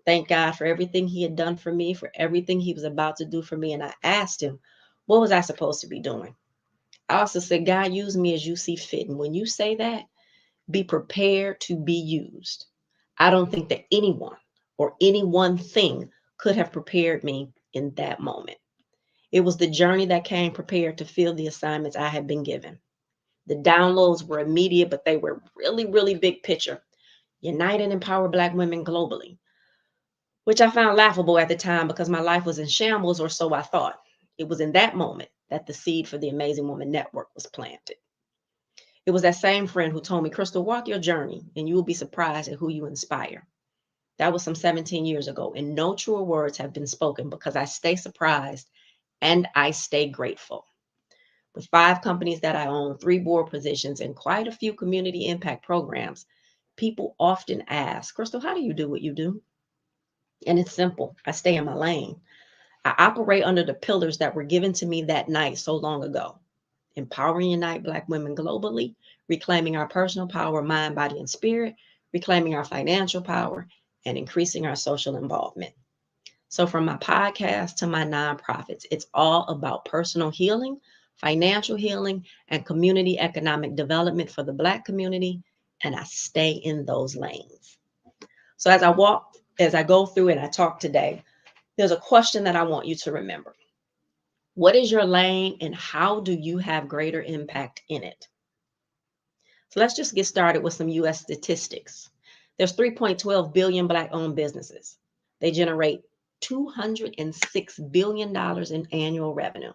thanked God for everything he had done for me, for everything he was about to do for me. And I asked him, what was I supposed to be doing? I also said, God, use me as you see fit. And when you say that, be prepared to be used. I don't think that anyone or any one thing could have prepared me in that moment. It was the journey that came prepared to fill the assignments I had been given. The downloads were immediate, but they were really, really big picture. Unite and empower Black women globally, which I found laughable at the time because my life was in shambles, or so I thought. It was in that moment that the seed for the Amazing Woman Network was planted. It was that same friend who told me, Crystal, walk your journey and you will be surprised at who you inspire. That was some 17 years ago, and no truer words have been spoken because I stay surprised and I stay grateful. With 5 companies that I own, 3 board positions, and quite a few community impact programs, people often ask, Crystal, how do you do what you do? And it's simple. I stay in my lane. I operate under the pillars that were given to me that night so long ago. Empowering Unite Black women globally, reclaiming our personal power, mind, body, and spirit, reclaiming our financial power, and increasing our social involvement. So from my podcast to my nonprofits, it's all about personal healing, financial healing, and community economic development for the Black community, and I stay in those lanes. So as I go through and I talk today, there's a question that I want you to remember. What is your lane and how do you have greater impact in it? So let's just get started with some US statistics. There's 3.12 billion Black-owned businesses. They generate $206 billion in annual revenue.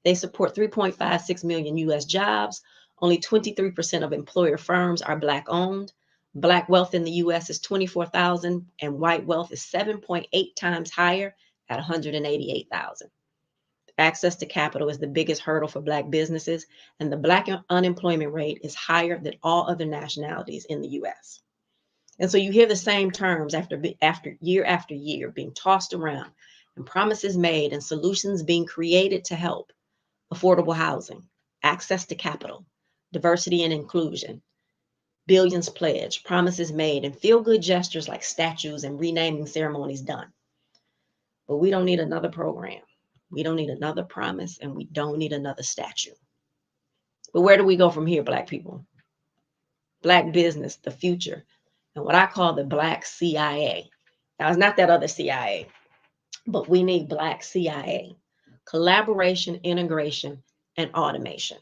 They support 3.56 million US jobs. Only 23% of employer firms are Black-owned. Black wealth in the US is 24,000 and white wealth is 7.8 times higher at 188,000. Access to capital is the biggest hurdle for Black businesses, and the Black unemployment rate is higher than all other nationalities in the US. And so you hear the same terms after year being tossed around, and promises made and solutions being created to help. Affordable housing, access to capital, diversity and inclusion, billions pledged, promises made, and feel-good gestures like statues and renaming ceremonies done. But we don't need another program. We don't need another promise, and we don't need another statue. But where do we go from here, Black people? Black business, the future, and what I call the Black CIA. Now, it's not that other CIA, but we need Black CIA. Collaboration, integration, and automation.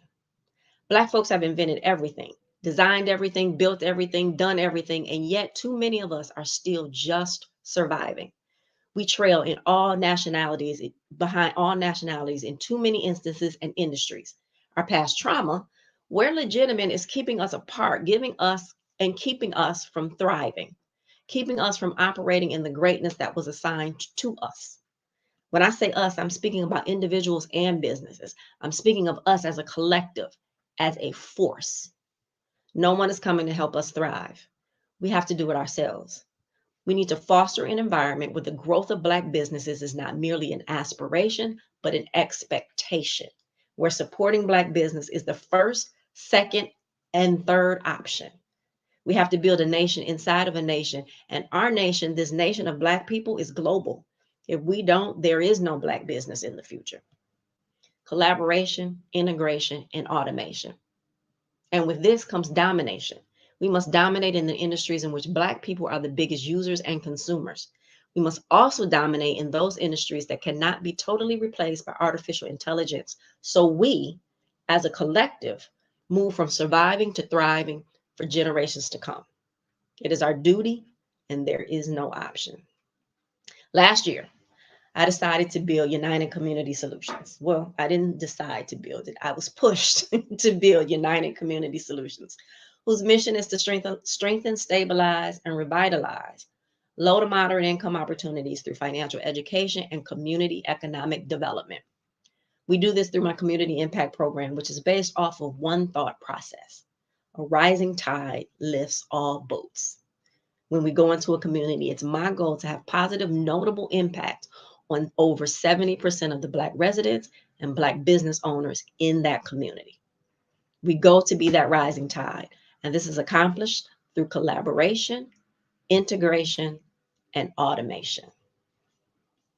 Black folks have invented everything, designed everything, built everything, done everything, and yet too many of us are still just surviving. We trail in behind all nationalities in too many instances and industries. Our past trauma, where legitimate, is keeping us apart, keeping us from thriving, keeping us from operating in the greatness that was assigned to us. When I say us, I'm speaking about individuals and businesses. I'm speaking of us as a collective, as a force. No one is coming to help us thrive. We have to do it ourselves. We need to foster an environment where the growth of Black businesses is not merely an aspiration, but an expectation, where supporting Black business is the first, second, and third option. We have to build a nation inside of a nation, and our nation, this nation of Black people, is global. If we don't, there is no Black business in the future. Collaboration, integration, and automation. And with this comes domination. We must dominate in the industries in which Black people are the biggest users and consumers. We must also dominate in those industries that cannot be totally replaced by artificial intelligence. So we, as a collective, move from surviving to thriving for generations to come. It is our duty, and there is no option. Last year, I decided to build United Community Solutions. Well, I didn't decide to build it. I was pushed to build United Community Solutions, whose mission is to strengthen, stabilize, and revitalize low to moderate income opportunities through financial education and community economic development. We do this through my community impact program, which is based off of one thought process. A rising tide lifts all boats. When we go into a community, it's my goal to have positive, notable impact on over 70% of the Black residents and Black business owners in that community. We go to be that rising tide, and this is accomplished through collaboration, integration, and automation.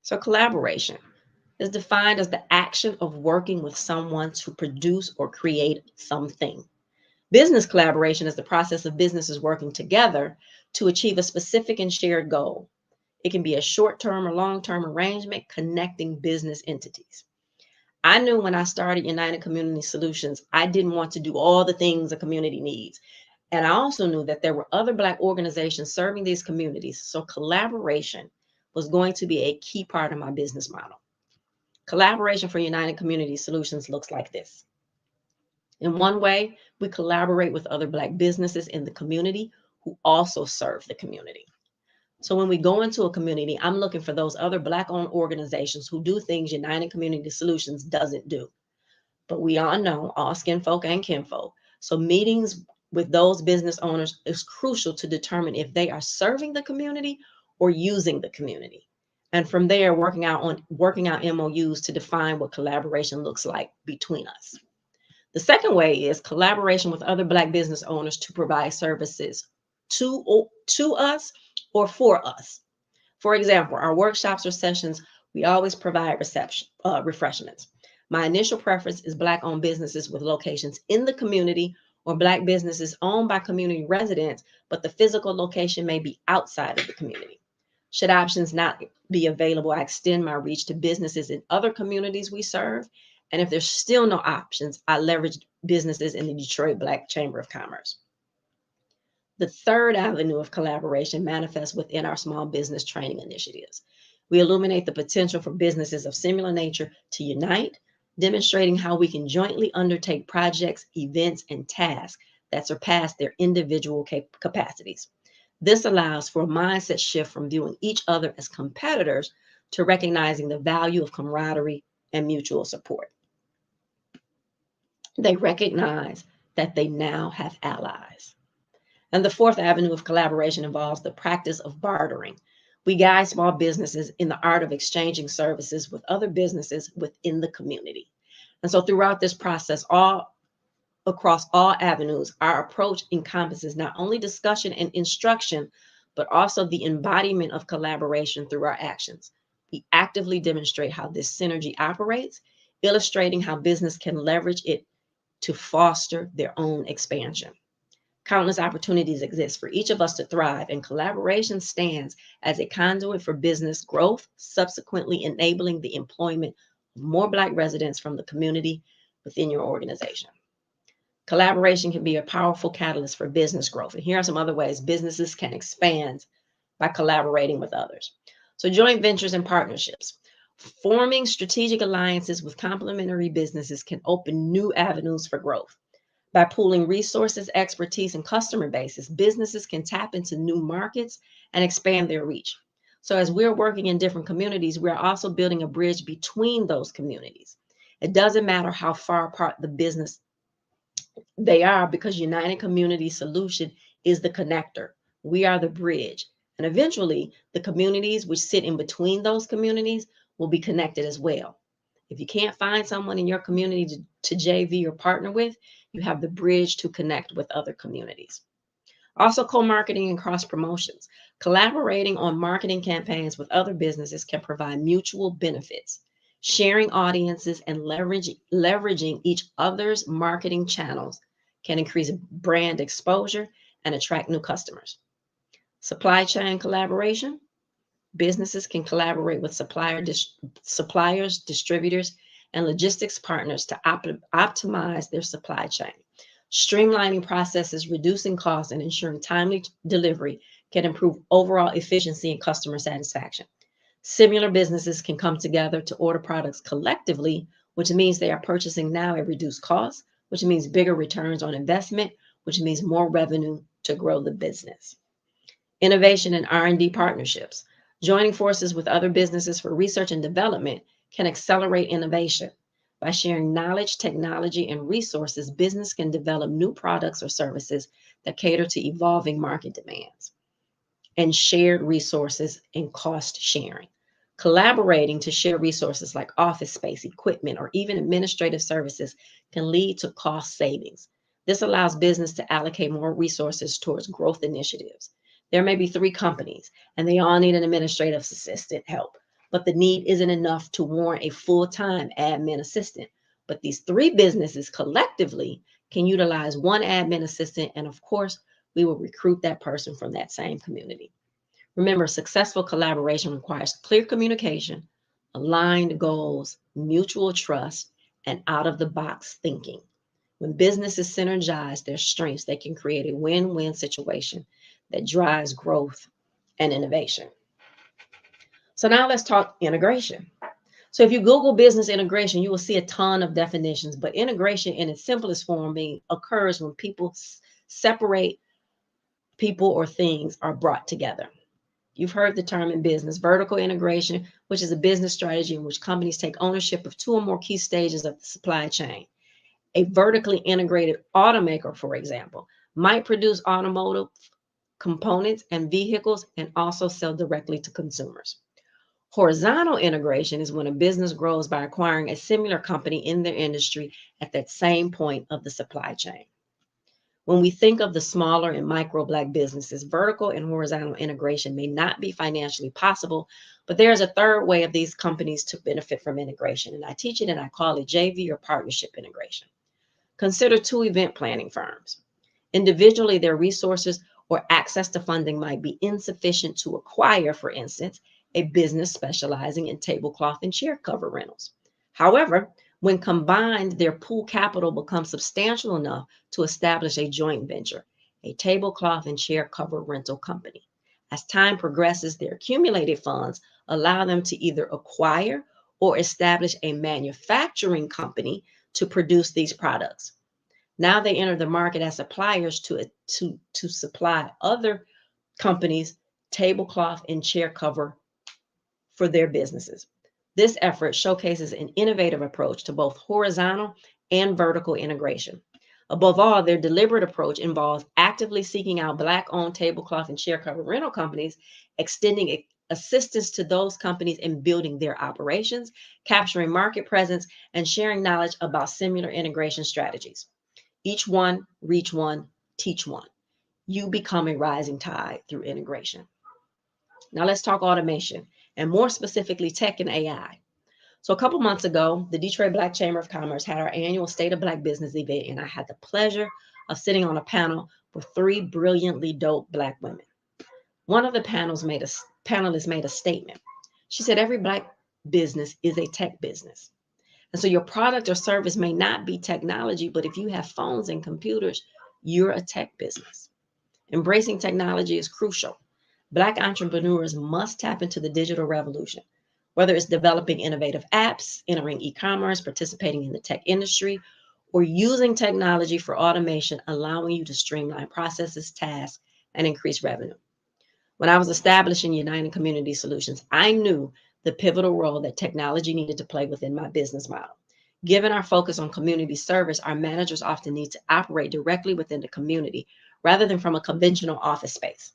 So collaboration is defined as the action of working with someone to produce or create something. Business collaboration is the process of businesses working together to achieve a specific and shared goal. It can be a short-term or long-term arrangement connecting business entities. I knew when I started United Community Solutions, I didn't want to do all the things a community needs. And I also knew that there were other Black organizations serving these communities. So collaboration was going to be a key part of my business model. Collaboration for United Community Solutions looks like this. In one way, we collaborate with other Black businesses in the community who also serve the community. So when we go into a community, I'm looking for those other Black-owned organizations who do things United Community Solutions doesn't do. But we all know, all skin folk and kinfolk. So meetings with those business owners is crucial to determine if they are serving the community or using the community. And from there, working out MOUs to define what collaboration looks like between us. The second way is collaboration with other Black business owners to provide services to us or for us. For example, our workshops or sessions, we always provide refreshments. My initial preference is Black-owned businesses with locations in the community or Black businesses owned by community residents, but the physical location may be outside of the community. Should options not be available, I extend my reach to businesses in other communities we serve. And if there's still no options, I leverage businesses in the Detroit Black Chamber of Commerce. The third avenue of collaboration manifests within our small business training initiatives. We illuminate the potential for businesses of similar nature to unite, demonstrating how we can jointly undertake projects, events, and tasks that surpass their individual capacities. This allows for a mindset shift from viewing each other as competitors to recognizing the value of camaraderie and mutual support. They recognize that they now have allies. And the fourth avenue of collaboration involves the practice of bartering. We guide small businesses in the art of exchanging services with other businesses within the community. And so throughout this process, across all avenues, our approach encompasses not only discussion and instruction, but also the embodiment of collaboration through our actions. We actively demonstrate how this synergy operates, illustrating how business can leverage it to foster their own expansion. Countless opportunities exist for each of us to thrive, and collaboration stands as a conduit for business growth, subsequently enabling the employment of more Black residents from the community within your organization. Collaboration can be a powerful catalyst for business growth. And here are some other ways businesses can expand by collaborating with others. So joint ventures and partnerships. Forming strategic alliances with complementary businesses can open new avenues for growth. By pooling resources, expertise, and customer bases, businesses can tap into new markets and expand their reach. So as we're working in different communities, we're also building a bridge between those communities. It doesn't matter how far apart the business they are, because United Community Solution is the connector. We are the bridge. And eventually, the communities which sit in between those communities will be connected as well. If you can't find someone in your community to JV or partner with, you have the bridge to connect with other communities. Also, co-marketing and cross-promotions. Collaborating on marketing campaigns with other businesses can provide mutual benefits. Sharing audiences and leveraging each other's marketing channels can increase brand exposure and attract new customers. Supply chain collaboration. Businesses can collaborate with suppliers, distributors, and logistics partners to optimize their supply chain. Streamlining processes, reducing costs, and ensuring timely delivery can improve overall efficiency and customer satisfaction. Similar businesses can come together to order products collectively, which means they are purchasing now at reduced costs, which means bigger returns on investment, which means more revenue to grow the business. Innovation and R&D partnerships. Joining forces with other businesses for research and development can accelerate innovation. By sharing knowledge, technology, and resources, business can develop new products or services that cater to evolving market demands. And shared resources and cost sharing. Collaborating to share resources like office space, equipment, or even administrative services can lead to cost savings. This allows business to allocate more resources towards growth initiatives. There may be 3 companies and they all need an administrative assistant help, but the need isn't enough to warrant a full-time admin assistant. But these 3 businesses collectively can utilize one admin assistant, and of course, we will recruit that person from that same community. Remember, successful collaboration requires clear communication, aligned goals, mutual trust, and out-of-the-box thinking. When businesses synergize their strengths, they can create a win-win situation that drives growth and innovation. So now let's talk integration. So if you Google business integration, you will see a ton of definitions, but integration in its simplest form occurs when people separate people or things are brought together. You've heard the term in business, vertical integration, which is a business strategy in which companies take ownership of 2 or more key stages of the supply chain. A vertically integrated automaker, for example, might produce automotive components and vehicles and also sell directly to consumers. Horizontal integration is when a business grows by acquiring a similar company in their industry at that same point of the supply chain. When we think of the smaller and micro Black businesses, vertical and horizontal integration may not be financially possible, but there's a third way of these companies to benefit from integration, and I teach it and I call it JV or partnership integration. Consider 2 event planning firms. Individually, their resources or access to funding might be insufficient to acquire, for instance, a business specializing in tablecloth and chair cover rentals. However, when combined, their pool capital becomes substantial enough to establish a joint venture, a tablecloth and chair cover rental company. As time progresses, their accumulated funds allow them to either acquire or establish a manufacturing company to produce these products. Now they enter the market as suppliers to supply other companies tablecloth and chair cover for their businesses. This effort showcases an innovative approach to both horizontal and vertical integration. Above all, their deliberate approach involves actively seeking out Black-owned tablecloth and chair cover rental companies, extending assistance to those companies in building their operations, capturing market presence, and sharing knowledge about similar integration strategies. Each one, reach one, teach one. You become a rising tide through integration. Now let's talk automation, and more specifically tech and AI. So a couple months ago, the Detroit Black Chamber of Commerce had our annual State of Black Business event, and I had the pleasure of sitting on a panel with 3 brilliantly dope Black women. One of the panelists made a statement. She said, every Black business is a tech business. And so your product or service may not be technology, but if you have phones and computers, you're a tech business. Embracing technology is crucial. Black entrepreneurs must tap into the digital revolution, whether it's developing innovative apps, entering e-commerce, participating in the tech industry, or using technology for automation, allowing you to streamline processes, tasks, and increase revenue. When I was establishing United Community Solutions, I knew the pivotal role that technology needed to play within my business model. Given our focus on community service, our managers often need to operate directly within the community rather than from a conventional office space.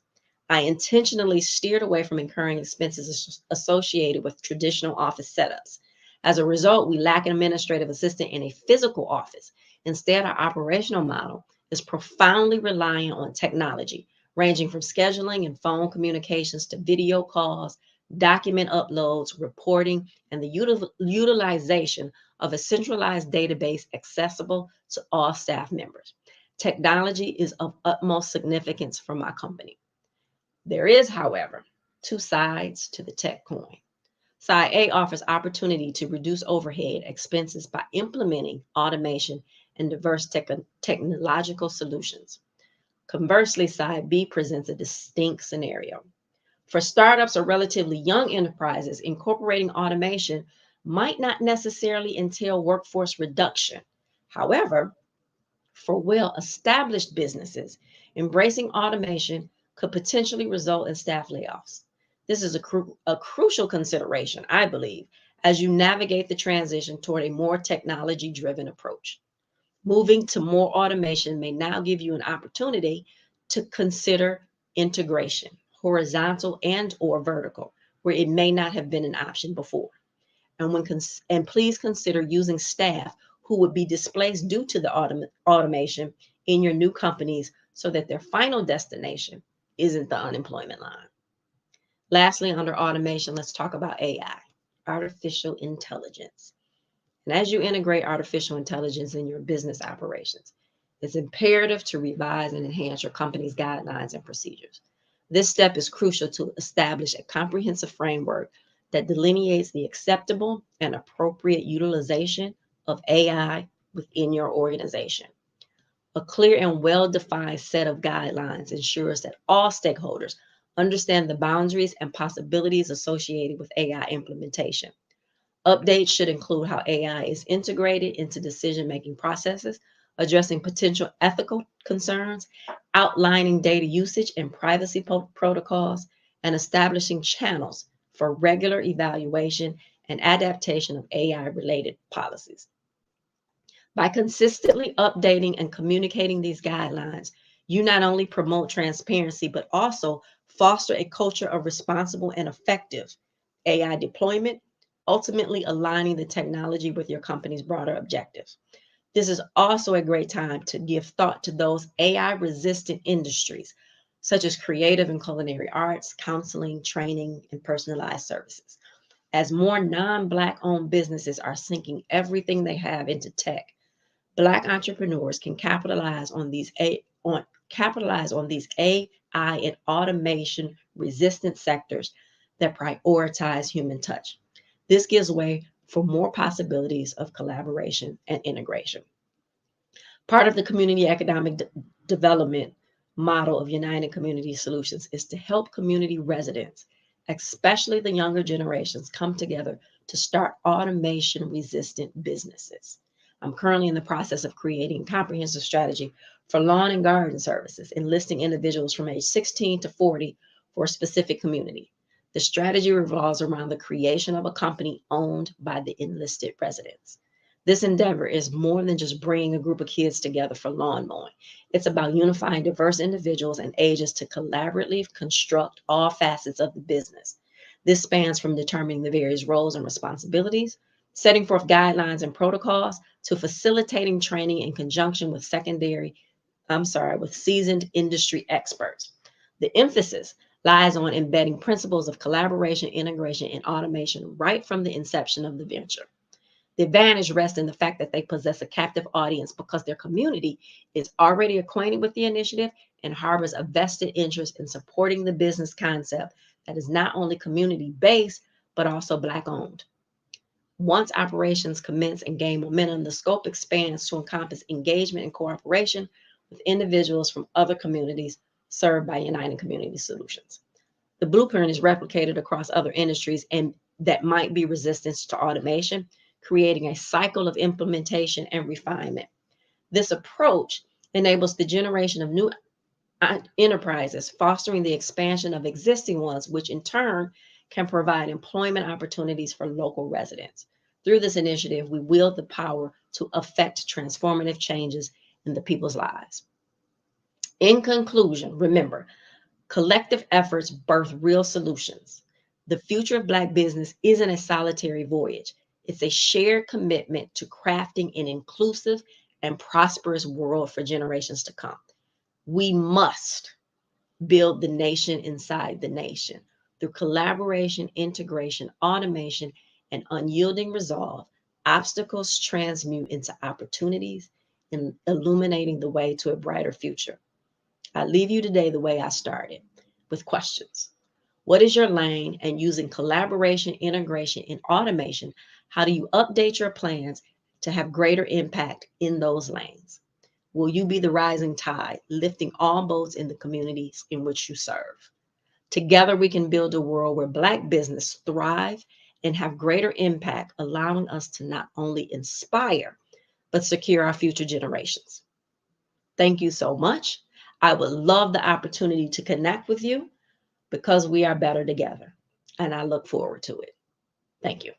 I intentionally steered away from incurring expenses associated with traditional office setups. As a result, we lack an administrative assistant in a physical office. Instead, our operational model is profoundly reliant on technology, ranging from scheduling and phone communications to video calls, document uploads, reporting, and the utilization of a centralized database accessible to all staff members. Technology is of utmost significance for my company. There is, however, 2 sides to the tech coin. Side A offers opportunity to reduce overhead expenses by implementing automation and diverse technological solutions. Conversely, side B presents a distinct scenario. For startups or relatively young enterprises, incorporating automation might not necessarily entail workforce reduction. However, for well-established businesses, embracing automation could potentially result in staff layoffs. This is a crucial consideration, I believe, as you navigate the transition toward a more technology-driven approach. Moving to more automation may now give you an opportunity to consider integration, horizontal and or vertical, where it may not have been an option before. And please consider using staff who would be displaced due to the automation in your new companies so that their final destination isn't the unemployment line. Lastly, under automation, let's talk about AI, artificial intelligence. And as you integrate artificial intelligence in your business operations, it's imperative to revise and enhance your company's guidelines and procedures. This step is crucial to establish a comprehensive framework that delineates the acceptable and appropriate utilization of AI within your organization. A clear and well-defined set of guidelines ensures that all stakeholders understand the boundaries and possibilities associated with AI implementation. Updates should include how AI is integrated into decision-making processes, addressing potential ethical concerns, outlining data usage and privacy protocols, and establishing channels for regular evaluation and adaptation of AI-related policies. By consistently updating and communicating these guidelines, you not only promote transparency, but also foster a culture of responsible and effective AI deployment, ultimately aligning the technology with your company's broader objectives. This is also a great time to give thought to those AI-resistant industries, such as creative and culinary arts, counseling, training, and personalized services. As more non-Black owned businesses are sinking everything they have into tech, Black entrepreneurs can capitalize on these AI and automation resistant sectors that prioritize human touch. This gives way for more possibilities of collaboration and integration. Part of the community economic development model of United Community Solutions is to help community residents, especially the younger generations, come together to start automation resistant businesses. I'm currently in the process of creating a comprehensive strategy for lawn and garden services, enlisting individuals from age 16 to 40 for a specific community. The strategy revolves around the creation of a company owned by the enlisted residents. This endeavor is more than just bringing a group of kids together for lawn mowing. It's about unifying diverse individuals and ages to collaboratively construct all facets of the business. This spans from determining the various roles and responsibilities, setting forth guidelines and protocols, to facilitating training in conjunction with seasoned industry experts. The emphasis lies on embedding principles of collaboration, integration, and automation right from the inception of the venture. The advantage rests in the fact that they possess a captive audience because their community is already acquainted with the initiative and harbors a vested interest in supporting the business concept that is not only community-based, but also Black-owned. Once operations commence and gain momentum, the scope expands to encompass engagement and cooperation with individuals from other communities served by United Community Solutions. The blueprint is replicated across other industries and that might be resistant to automation, creating a cycle of implementation and refinement. This approach enables the generation of new enterprises, fostering the expansion of existing ones, which in turn can provide employment opportunities for local residents. Through this initiative, we wield the power to affect transformative changes in the people's lives. In conclusion, remember, collective efforts birth real solutions. The future of Black business isn't a solitary voyage. It's a shared commitment to crafting an inclusive and prosperous world for generations to come. We must build the nation inside the nation. Through collaboration, integration, automation, and unyielding resolve, obstacles transmute into opportunities and illuminating the way to a brighter future. I leave you today the way I started, with questions. What is your lane? And using collaboration, integration, and automation, how do you update your plans to have greater impact in those lanes? Will you be the rising tide, lifting all boats in the communities in which you serve? Together, we can build a world where Black business thrive and have greater impact, allowing us to not only inspire, but secure our future generations. Thank you so much. I would love the opportunity to connect with you because we are better together, and I look forward to it. Thank you.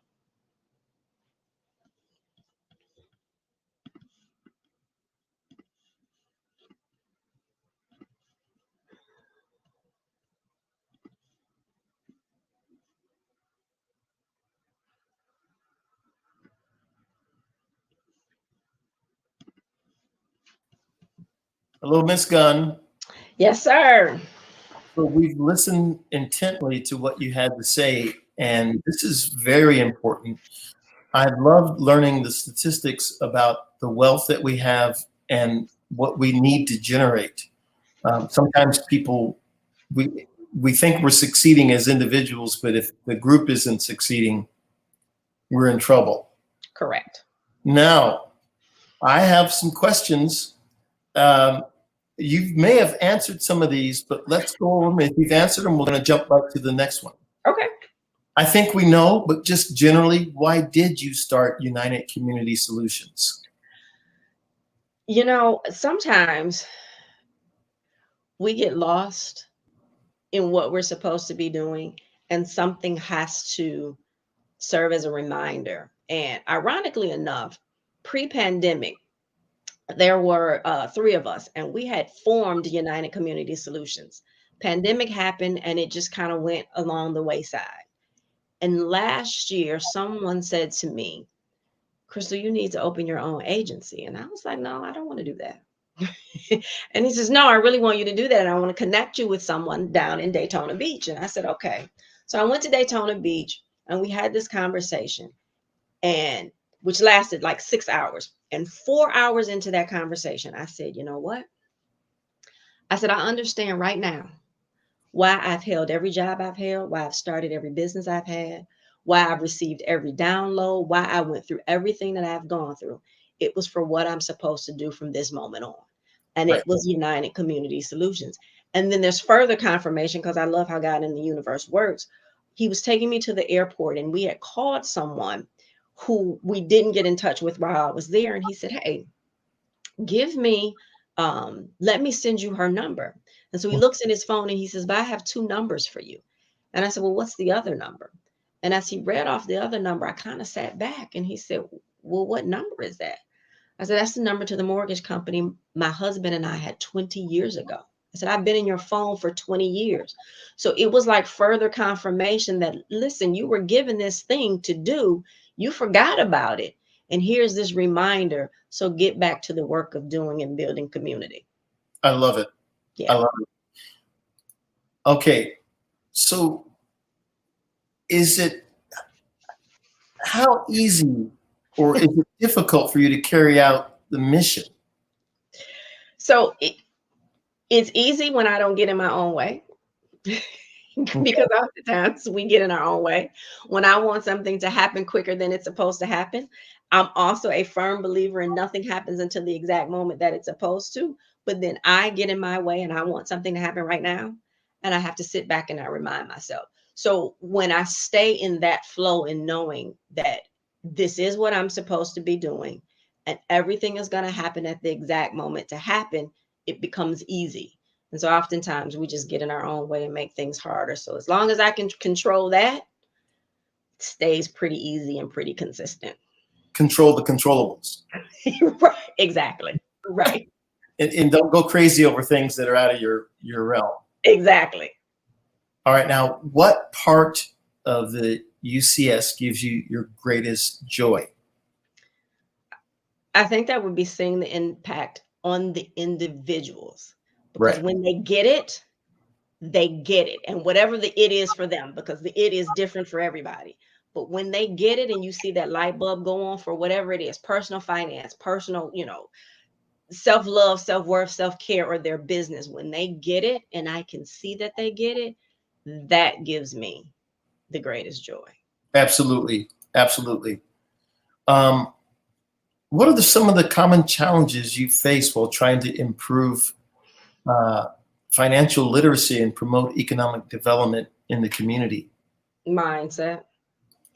Hello, Ms. Gunn. Yes, sir. But we've listened intently to what you had to say, and this is very important. I loved learning the statistics about the wealth that we have and what we need to generate. Sometimes people, we think we're succeeding as individuals, but if the group isn't succeeding, we're in trouble. Correct. Now, I have some questions. You may have answered some of these, but let's go over them. If you've answered them, we're going to jump right to the next one. Okay. I think we know, but just generally, why did you start United Community Solutions? You know, sometimes we get lost in what we're supposed to be doing, and something has to serve as a reminder. And ironically enough, pre-pandemic, there were 3 of us, and we had formed United Community Solutions. Pandemic happened, and it just kind of went along the wayside. And last year, someone said to me, Crystal, you need to open your own agency. And I was like, no, I don't want to do that. And he says, no, I really want you to do that. And I want to connect you with someone down in Daytona Beach. And I said, okay. So I went to Daytona Beach, and we had this conversation, and which lasted like 6 hours. And 4 hours into that conversation, I said, you know what? I said, I understand right now why I've held every job I've held, why I've started every business I've had, why I've received every download, why I went through everything that I've gone through. It was for what I'm supposed to do from this moment on. And Right. It was United Community Solutions. And then there's further confirmation, because I love how God in the universe works. He was taking me to the airport, and we had called someone who we didn't get in touch with while I was there. And he said, hey, give me, let me send you her number. And so he looks at his phone and he says, but I have 2 numbers for you. And I said, well, what's the other number? And as he read off the other number, I kind of sat back, and he said, well, what number is that? I said, that's the number to the mortgage company my husband and I had 20 years ago. I said, I've been in your phone for 20 years. So it was like further confirmation that, listen, you were given this thing to do. You forgot about it. And here's this reminder. So get back to the work of doing and building community. I love it. Yeah. I love it. Okay. So how easy or is it difficult for you to carry out the mission? So it's easy when I don't get in my own way. Because oftentimes we get in our own way. When I want something to happen quicker than it's supposed to happen, I'm also a firm believer in nothing happens until the exact moment that it's supposed to. But then I get in my way, and I want something to happen right now. And I have to sit back and I remind myself. So when I stay in that flow and knowing that this is what I'm supposed to be doing, and everything is going to happen at the exact moment to happen, it becomes easy. And so oftentimes we just get in our own way and make things harder. So as long as I can control that, it stays pretty easy and pretty consistent. Control the controllables. Right. Exactly. Right. And don't go crazy over things that are out of your realm. Exactly. All right. Now, what part of the UCS gives you your greatest joy? I think that would be seeing the impact on the individuals. Because when they get it, they get it. And whatever the it is for them, because the it is different for everybody. But when they get it and you see that light bulb go on for whatever it is, personal finance, personal, self-love, self-worth, self-care, or their business, when they get it and I can see that they get it, that gives me the greatest joy. Absolutely. Absolutely. What are some of the common challenges you face while trying to improve financial literacy and promote economic development in the community? Mindset.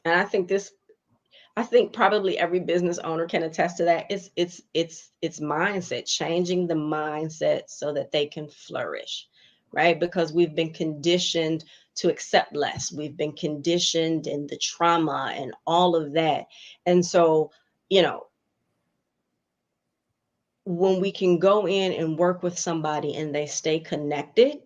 And I think probably every business owner can attest to that. It's mindset, changing the mindset so that they can flourish, right? Because we've been conditioned to accept less. We've been conditioned in the trauma and all of that. And so, when we can go in and work with somebody and they stay connected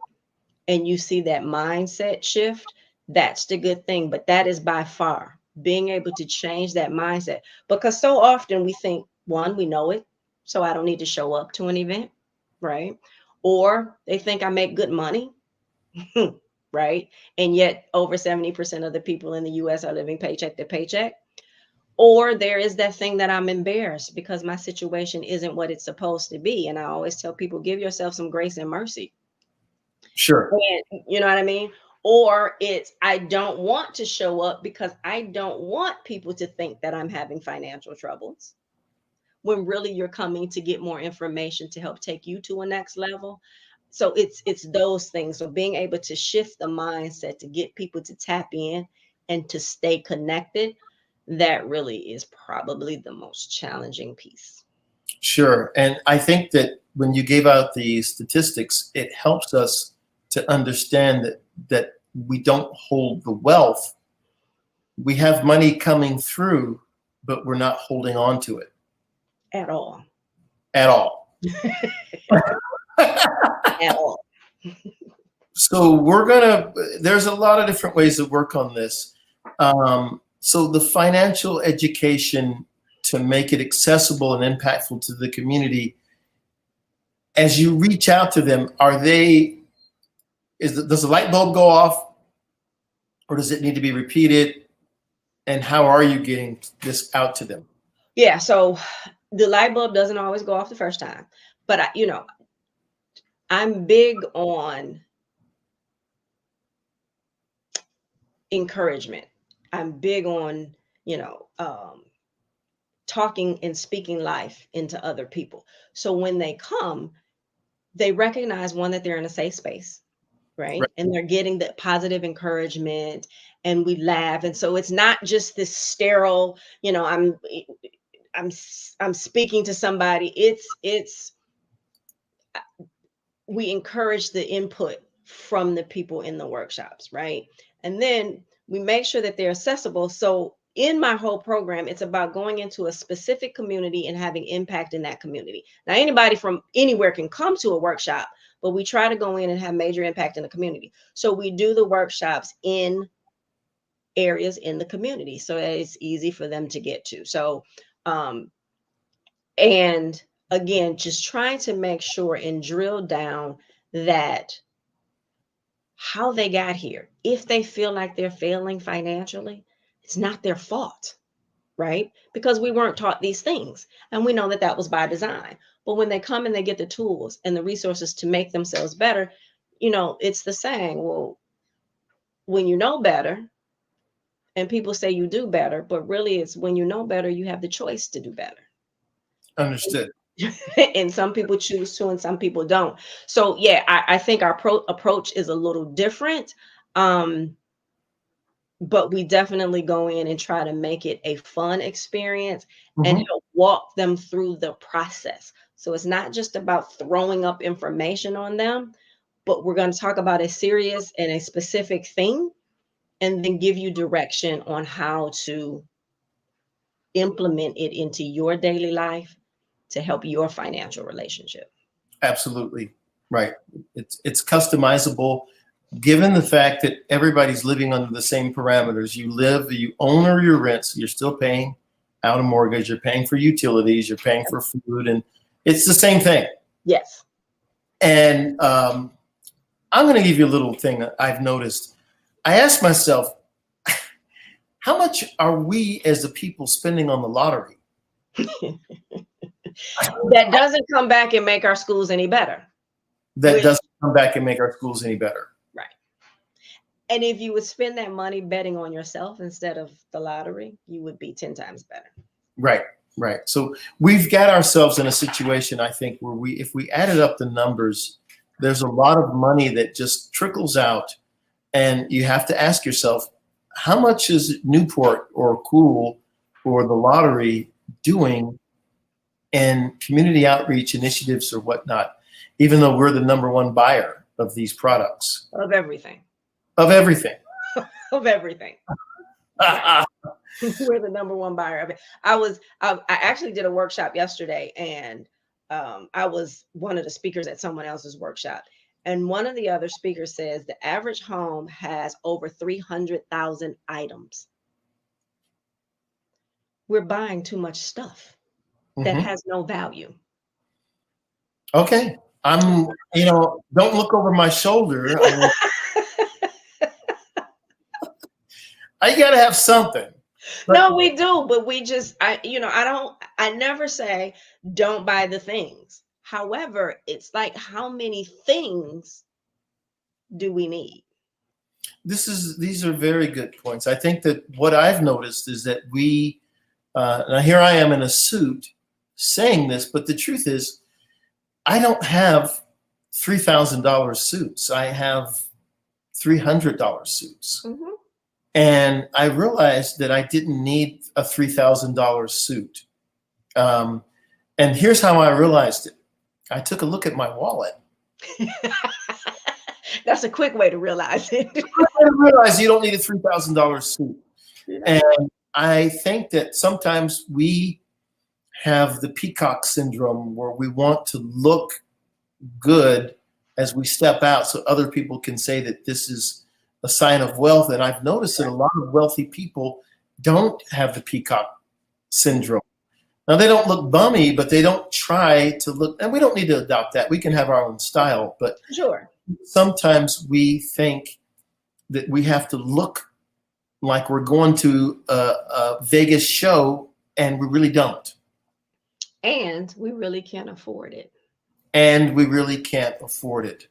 and you see that mindset shift, that's the good thing. But that is by far being able to change that mindset, because so often we think, one, we know it, so I don't need to show up to an event, right? Or they think I make good money, right? And yet over 70% of the people in the US are living paycheck to paycheck. Or there is that thing that I'm embarrassed because my situation isn't what it's supposed to be. And I always tell people, give yourself some grace and mercy. Sure. And you know what I mean? Or it's, I don't want to show up because I don't want people to think that I'm having financial troubles, when really you're coming to get more information to help take you to a next level. So it's those things. So being able to shift the mindset to get people to tap in and to stay connected, that really is probably the most challenging piece. Sure. And I think that when you gave out the statistics, it helps us to understand that we don't hold the wealth. We have money coming through, but we're not holding on to it. At all. At all. At all. So there's a lot of different ways to work on this. So the financial education to make it accessible and impactful to the community, as you reach out to them, does the light bulb go off, or does it need to be repeated? And how are you getting this out to them? Yeah, so the light bulb doesn't always go off the first time, but I'm big on encouragement. I'm big on, talking and speaking life into other people. So when they come, they recognize, one, that they're in a safe space, right? And they're getting the positive encouragement, and we laugh. And so it's not just this sterile, I'm speaking to somebody. We encourage the input from the people in the workshops, right? And then we make sure that they're accessible. So in my whole program, it's about going into a specific community and having impact in that community. Now, anybody from anywhere can come to a workshop, but we try to go in and have major impact in the community. So we do the workshops in areas in the community so that it's easy for them to get to. So, and again, just trying to make sure and drill down that how they got here. If they feel like they're failing financially, it's not their fault, right? Because we weren't taught these things, and we know that that was by design. But when they come and they get the tools and the resources to make themselves better, it's the saying, well, when you know better, and people say you do better, but really it's when you know better, you have the choice to do better. Understood. And some people choose to, and some people don't. So yeah, I think our approach is a little different. But we definitely go in and try to make it a fun experience and help walk them through the process. So it's not just about throwing up information on them, but we're going to talk about a serious and a specific thing, and then give you direction on how to implement it into your daily life to help your financial relationship. Absolutely. Right. It's customizable, given the fact that everybody's living under the same parameters. You own or you rent, so you're still paying out a mortgage, you're paying for utilities, you're paying for food, and it's the same thing. Yes. And I'm going to give you a little thing that I've noticed. I asked myself, how much are we as the people spending on the lottery? That doesn't come back and make our schools any better. That doesn't come back and make our schools any better. Right. And if you would spend that money betting on yourself instead of the lottery, you would be 10 times better. Right. Right. So we've got ourselves in a situation, I think, where if we added up the numbers, there's a lot of money that just trickles out, and you have to ask yourself, how much is Newport or Cool or the lottery doing in community outreach initiatives or whatnot, even though we're the number one buyer of these products? Of everything. Of everything. Of everything. We're the number one buyer of it. I actually did a workshop yesterday, and I was one of the speakers at someone else's workshop. And one of the other speakers says the average home has over 300,000 items. We're buying too much stuff that has no value. Okay. I'm, don't look over my shoulder. I got to have something. But no, we do, but I never say don't buy the things. However, it's like, how many things do we need? these are very good points. I think that what I've noticed is that we, now here I am in a suit saying this, but the truth is I don't have $3,000 suits. I have $300 suits. Mm-hmm. And I realized that I didn't need a $3,000 suit. And here's how I realized it. I took a look at my wallet. That's a quick way to realize it. I realize you don't need a $3,000 suit. Yeah. And I think that sometimes we have the peacock syndrome where we want to look good as we step out so other people can say that this is a sign of wealth. And I've noticed that a lot of wealthy people don't have the peacock syndrome. Now, they don't look bummy, but they don't try to look, and we don't need to adopt that. We can have our own style, but sure. Sometimes we think that we have to look like we're going to a Vegas show, and we really don't. And we really can't afford it. And we really can't afford it.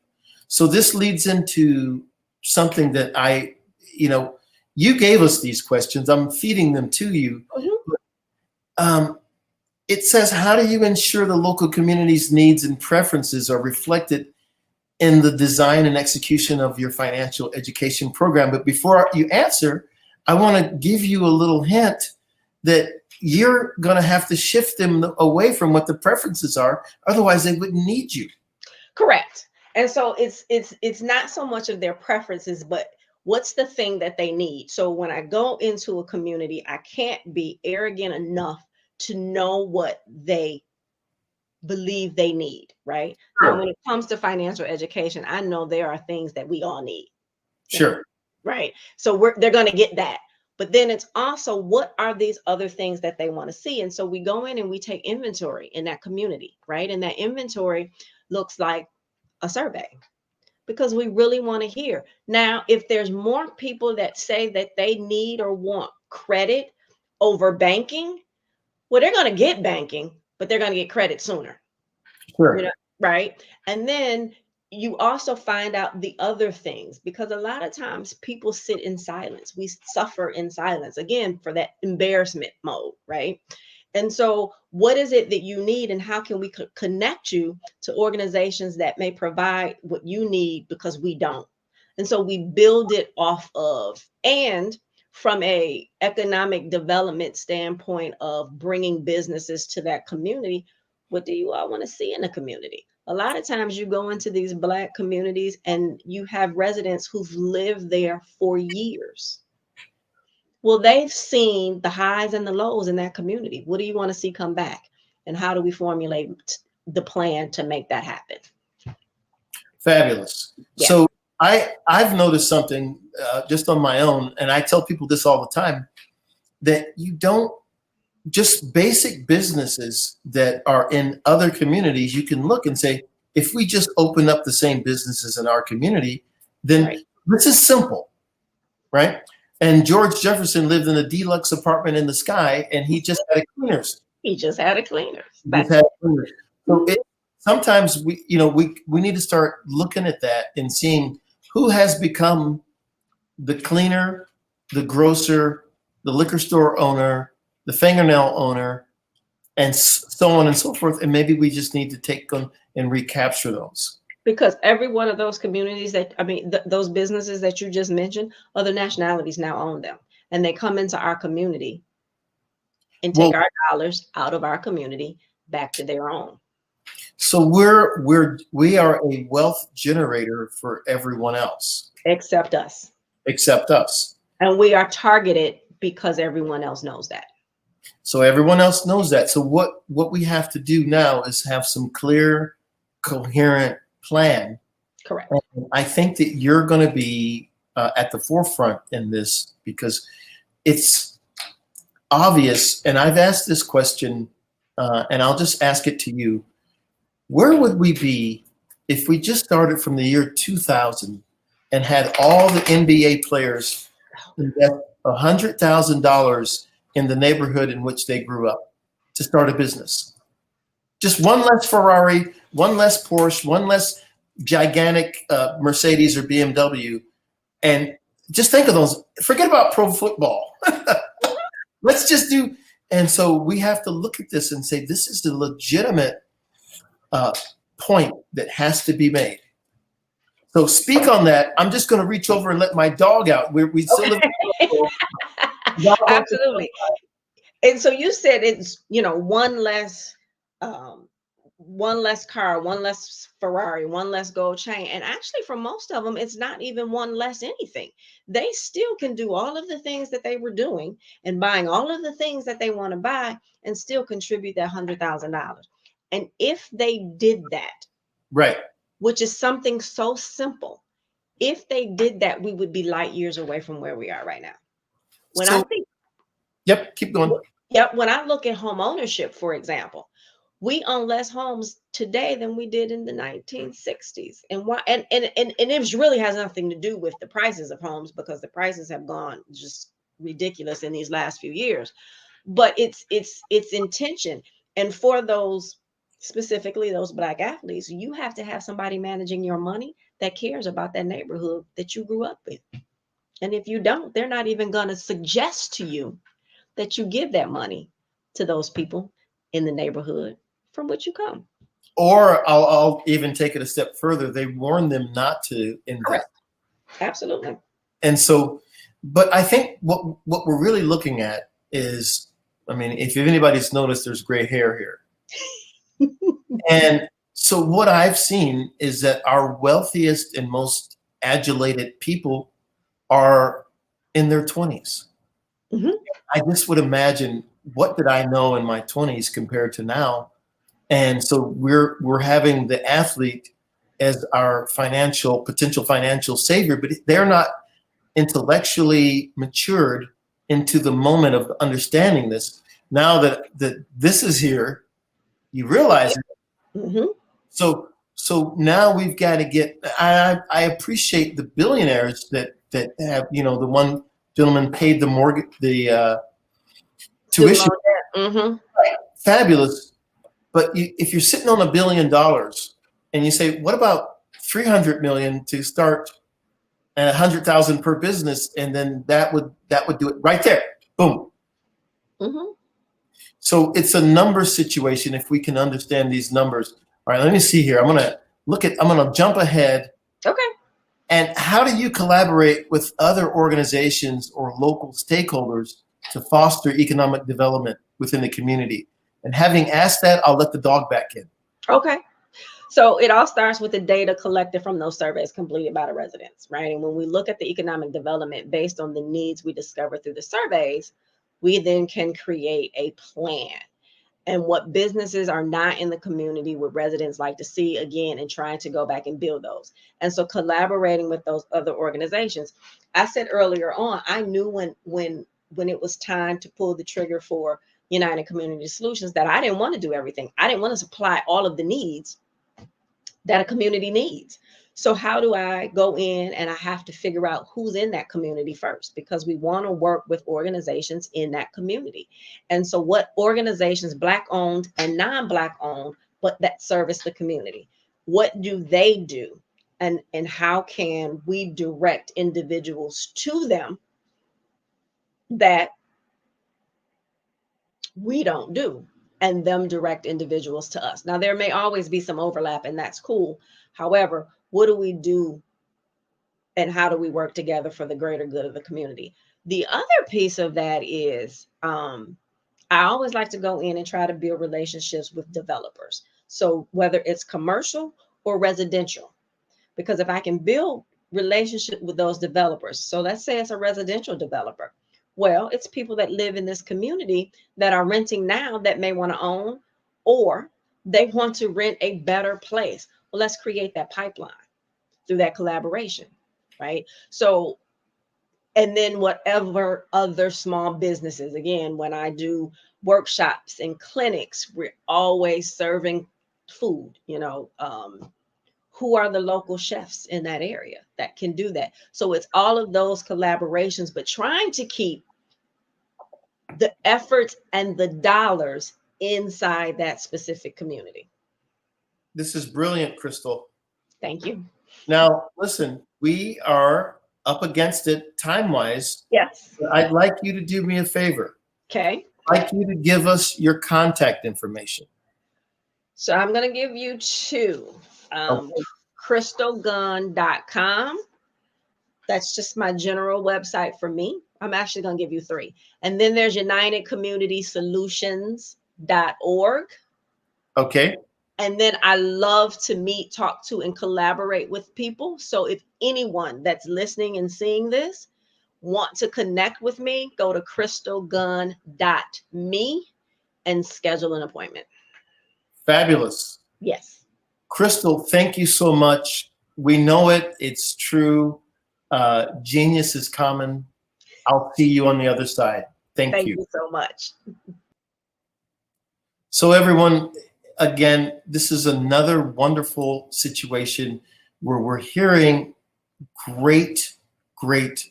So this leads into something that you gave us these questions. I'm feeding them to you. Mm-hmm. It says, how do you ensure the local community's needs and preferences are reflected in the design and execution of your financial education program? But before you answer, I want to give you a little hint that you're going to have to shift them away from what the preferences are. Otherwise, they wouldn't need you. Correct. And so it's not so much of their preferences, but what's the thing that they need? So when I go into a community, I can't be arrogant enough to know what they believe they need, right? Sure. Now, when it comes to financial education, I know there are things that we all need. Sure. Right. So they're going to get that. But then it's also, what are these other things that they want to see? And so we go in and we take inventory in that community, right? And that inventory looks like a survey, because we really want to hear. Now, if there's more people that say that they need or want credit over banking, well, they're going to get banking, but they're going to get credit sooner. Sure. Right. And then you also find out the other things, because a lot of times people sit in silence. We suffer in silence, again, for that embarrassment mode. Right. And so what is it that you need, and how can we connect you to organizations that may provide what you need, because we don't? And so we build it off of, and from a economic development standpoint of bringing businesses to that community, what do you all want to see in the community? A lot of times you go into these Black communities and you have residents who've lived there for years. Well, they've seen the highs and the lows in that community. What do you want to see come back? And how do we formulate the plan to make that happen? Fabulous. Yeah. So I've noticed something just on my own, and I tell people this all the time, that you don't, just basic businesses that are in other communities, you can look and say, if we just open up the same businesses in our community, then right. This is simple, right? And George Jefferson lived in a deluxe apartment in the sky, and he just had a cleaners. He just had a cleaners. So sometimes we need to start looking at that and seeing who has become the cleaner, the grocer, the liquor store owner, the fingernail owner, and so on and so forth. And maybe we just need to take them and recapture those. Because every one of those communities those businesses that you just mentioned, other nationalities now own them. And they come into our community and take our dollars out of our community back to their own. So we are a wealth generator for everyone else. Except us. Except us. And we are targeted because everyone else knows that. So everyone else knows that. So what we have to do now is have some clear, coherent plan. Correct. And I think that you're going to be at the forefront in this, because it's obvious. And I've asked this question, and I'll just ask it to you. Where would we be if we just started from the year 2000 and had all the NBA players invest $100,000 in the neighborhood in which they grew up to start a business. Just one less Ferrari, one less Porsche, one less gigantic Mercedes or BMW. And just think of those. Forget about pro football. Let's just do. And so we have to look at this and say, this is the legitimate point that has to be made. So speak on that. I'm just going to reach over and let my dog out. We still live in Absolutely. And so you said it's, one less car, one less Ferrari, one less gold chain. And actually for most of them, it's not even one less anything. They still can do all of the things that they were doing and buying all of the things that they want to buy and still contribute that $100,000. And if they did that, right, which is something so simple, if they did that, we would be light years away from where we are right now. Yep, keep going. Yep, when I look at home ownership, for example, we own less homes today than we did in the 1960s. And why? And it really has nothing to do with the prices of homes, because the prices have gone just ridiculous in these last few years. But it's intention. And for those, specifically those Black athletes, you have to have somebody managing your money that cares about that neighborhood that you grew up in. And if you don't, they're not even going to suggest to you that you give that money to those people in the neighborhood from which you come. Or I'll even take it a step further. They warn them not to invest. Correct. Absolutely. And so, but I think what we're really looking at is, I mean, if anybody's noticed, there's gray hair here. And so what I've seen is that our wealthiest and most adulated people are in their 20s. Mm-hmm. I just would imagine, what did I know in my 20s compared to now? And so we're having the athlete as our potential financial savior, but they're not intellectually matured into the moment of understanding this. Now that this is here, you realize it. Mm-hmm. So now we've got to get. I appreciate the billionaires that have, the one gentleman paid the mortgage, the tuition. Mm-hmm. Right. Fabulous. But if you're sitting on $1 billion and you say, what about 300 million to start and 100,000 per business, and then that would do it right there. Boom. Mm-hmm. So it's a number situation. If we can understand these numbers. All right, let me see here. I'm gonna jump ahead. Okay. And how do you collaborate with other organizations or local stakeholders to foster economic development within the community? And having asked that, I'll let the dog back in. Okay. So it all starts with the data collected from those surveys completed by the residents, right? And when we look at the economic development based on the needs we discover through the surveys, we then can create a plan. And what businesses are not in the community, what residents like to see again, and trying to go back and build those. And so collaborating with those other organizations. I said earlier on, I knew when it was time to pull the trigger for United Community Solutions that I didn't want to do everything. I didn't want to supply all of the needs that a community needs. So how do I go in, and I have to figure out who's in that community first, because we want to work with organizations in that community. And so what organizations, Black owned and non-Black owned, but that service the community, what do they do? And how can we direct individuals to them that we don't do, and them direct individuals to us? Now, there may always be some overlap, and that's cool. However, what do we do, and how do we work together for the greater good of the community? The other piece of that is I always like to go in and try to build relationships with developers. So whether it's commercial or residential, because if I can build relationship with those developers, so let's say it's a residential developer. Well, it's people that live in this community that are renting now that may want to own, or they want to rent a better place. Well, let's create that pipeline through that collaboration, right? So, and then whatever other small businesses, again, when I do workshops and clinics, we're always serving food, who are the local chefs in that area that can do that. So it's all of those collaborations, but trying to keep the efforts and the dollars inside that specific community. This is brilliant, Crystal. Thank you. Now, listen, we are up against it time-wise. Yes. I'd like you to do me a favor. Okay. I'd like you to give us your contact information. So I'm going to give you two. crystalgunn.com. That's just my general website for me. I'm actually going to give you three. And then there's unitedcommunitysolutions.org. Okay. And then I love to meet, talk to, and collaborate with people. So if anyone that's listening and seeing this want to connect with me, go to crystalgunn.me and schedule an appointment. Fabulous. Yes. Crystal, thank you so much. We know it. It's true. Genius is common. I'll see you on the other side. Thank you. Thank you so much. So everyone, again, this is another wonderful situation where we're hearing great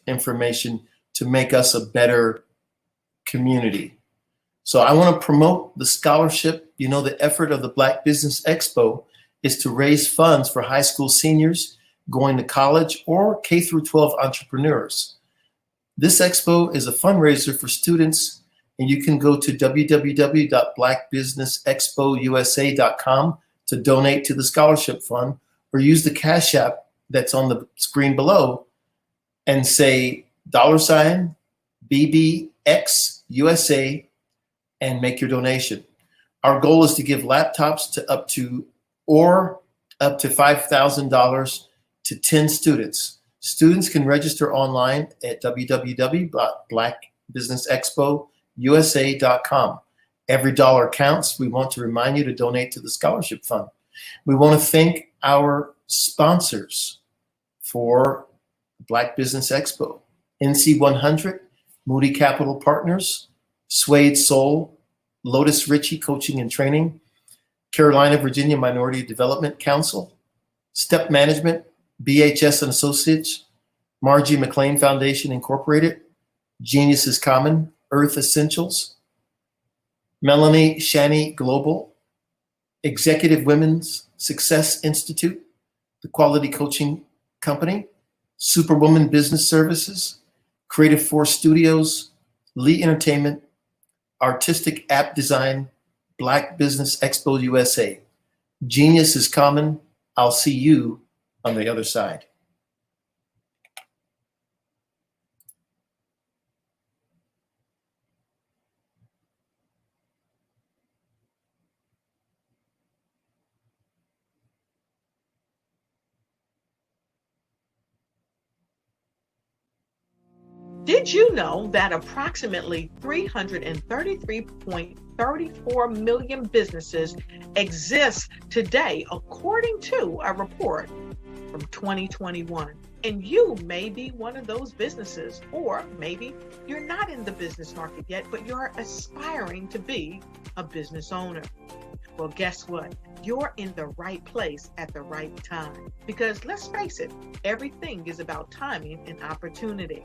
information to make us a better community. So I want to promote the scholarship. You know, the effort of the Black Business Expo is to raise funds for high school seniors going to college or K through 12 entrepreneurs. This expo is a fundraiser for students, and you can go to www.blackbusinessexpousa.com to donate to the scholarship fund, or use the Cash App that's on the screen below and say $BBXUSA and make your donation. Our goal is to give laptops to up to $5,000 to 10 students. Students can register online at www.blackbusinessexpousa.com. Every dollar counts. We want to remind you to donate to the scholarship fund. We want to thank our sponsors for Black Business Expo: NC100, Moody Capital Partners, Suede Soul, Lotus Ritchie Coaching and Training, Carolina, Virginia Minority Development Council, Step Management, BHS and Associates, Margie McLean Foundation Incorporated, Genius is Common, Earth Essentials, Melanie Shani Global, Executive Women's Success Institute, the Quality Coaching Company, Superwoman Business Services, Creative Force Studios, Lee Entertainment, Artistic App Design, Black Business Expo USA. Genius is Common. I'll see you on the other side. Did you know that approximately 333.34 million businesses exist today, according to a report from 2021? And you may be one of those businesses, or maybe you're not in the business market yet, but you're aspiring to be a business owner. Well, guess what? You're in the right place at the right time. Because let's face it, everything is about timing and opportunity.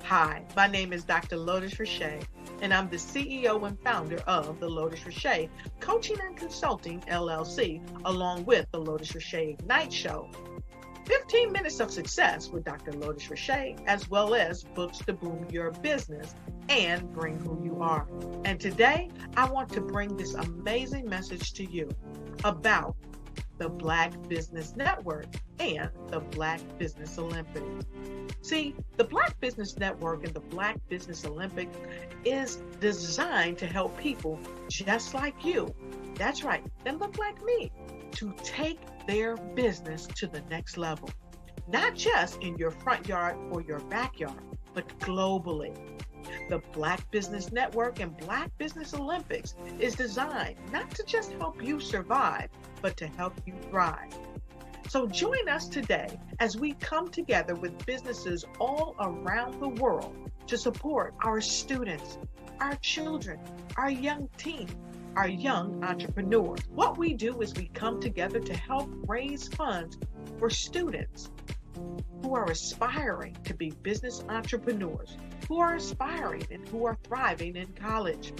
Hi, my name is Dr. Lotus Richey, and I'm the CEO and founder of the Lotus Richey Coaching and Consulting LLC, along with the Lotus Richey Ignite Show. 15 minutes of success with Dr. Lotus Richey, as well as books to boom your business and bring who you are. And today, I want to bring this amazing message to you about the Black Business Network and the Black Business Olympics. See, the Black Business Network and the Black Business Olympics is designed to help people just like you, that's right, that look like me, to take their business to the next level. Not just in your front yard or your backyard, but globally. The Black Business Network and Black Business Olympics is designed not to just help you survive, but to help you thrive. So join us today as we come together with businesses all around the world to support our students, our children, our young teens, our young entrepreneurs. What we do is we come together to help raise funds for students who are aspiring to be business entrepreneurs, who are aspiring and who are thriving in college.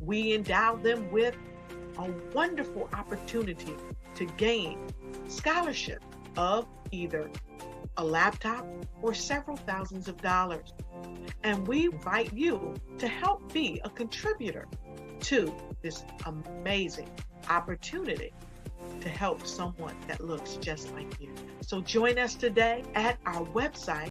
We endow them with a wonderful opportunity to gain scholarship of either a laptop or several thousands of dollars. And we invite you to help be a contributor to this amazing opportunity to help someone that looks just like you. So join us today at our website,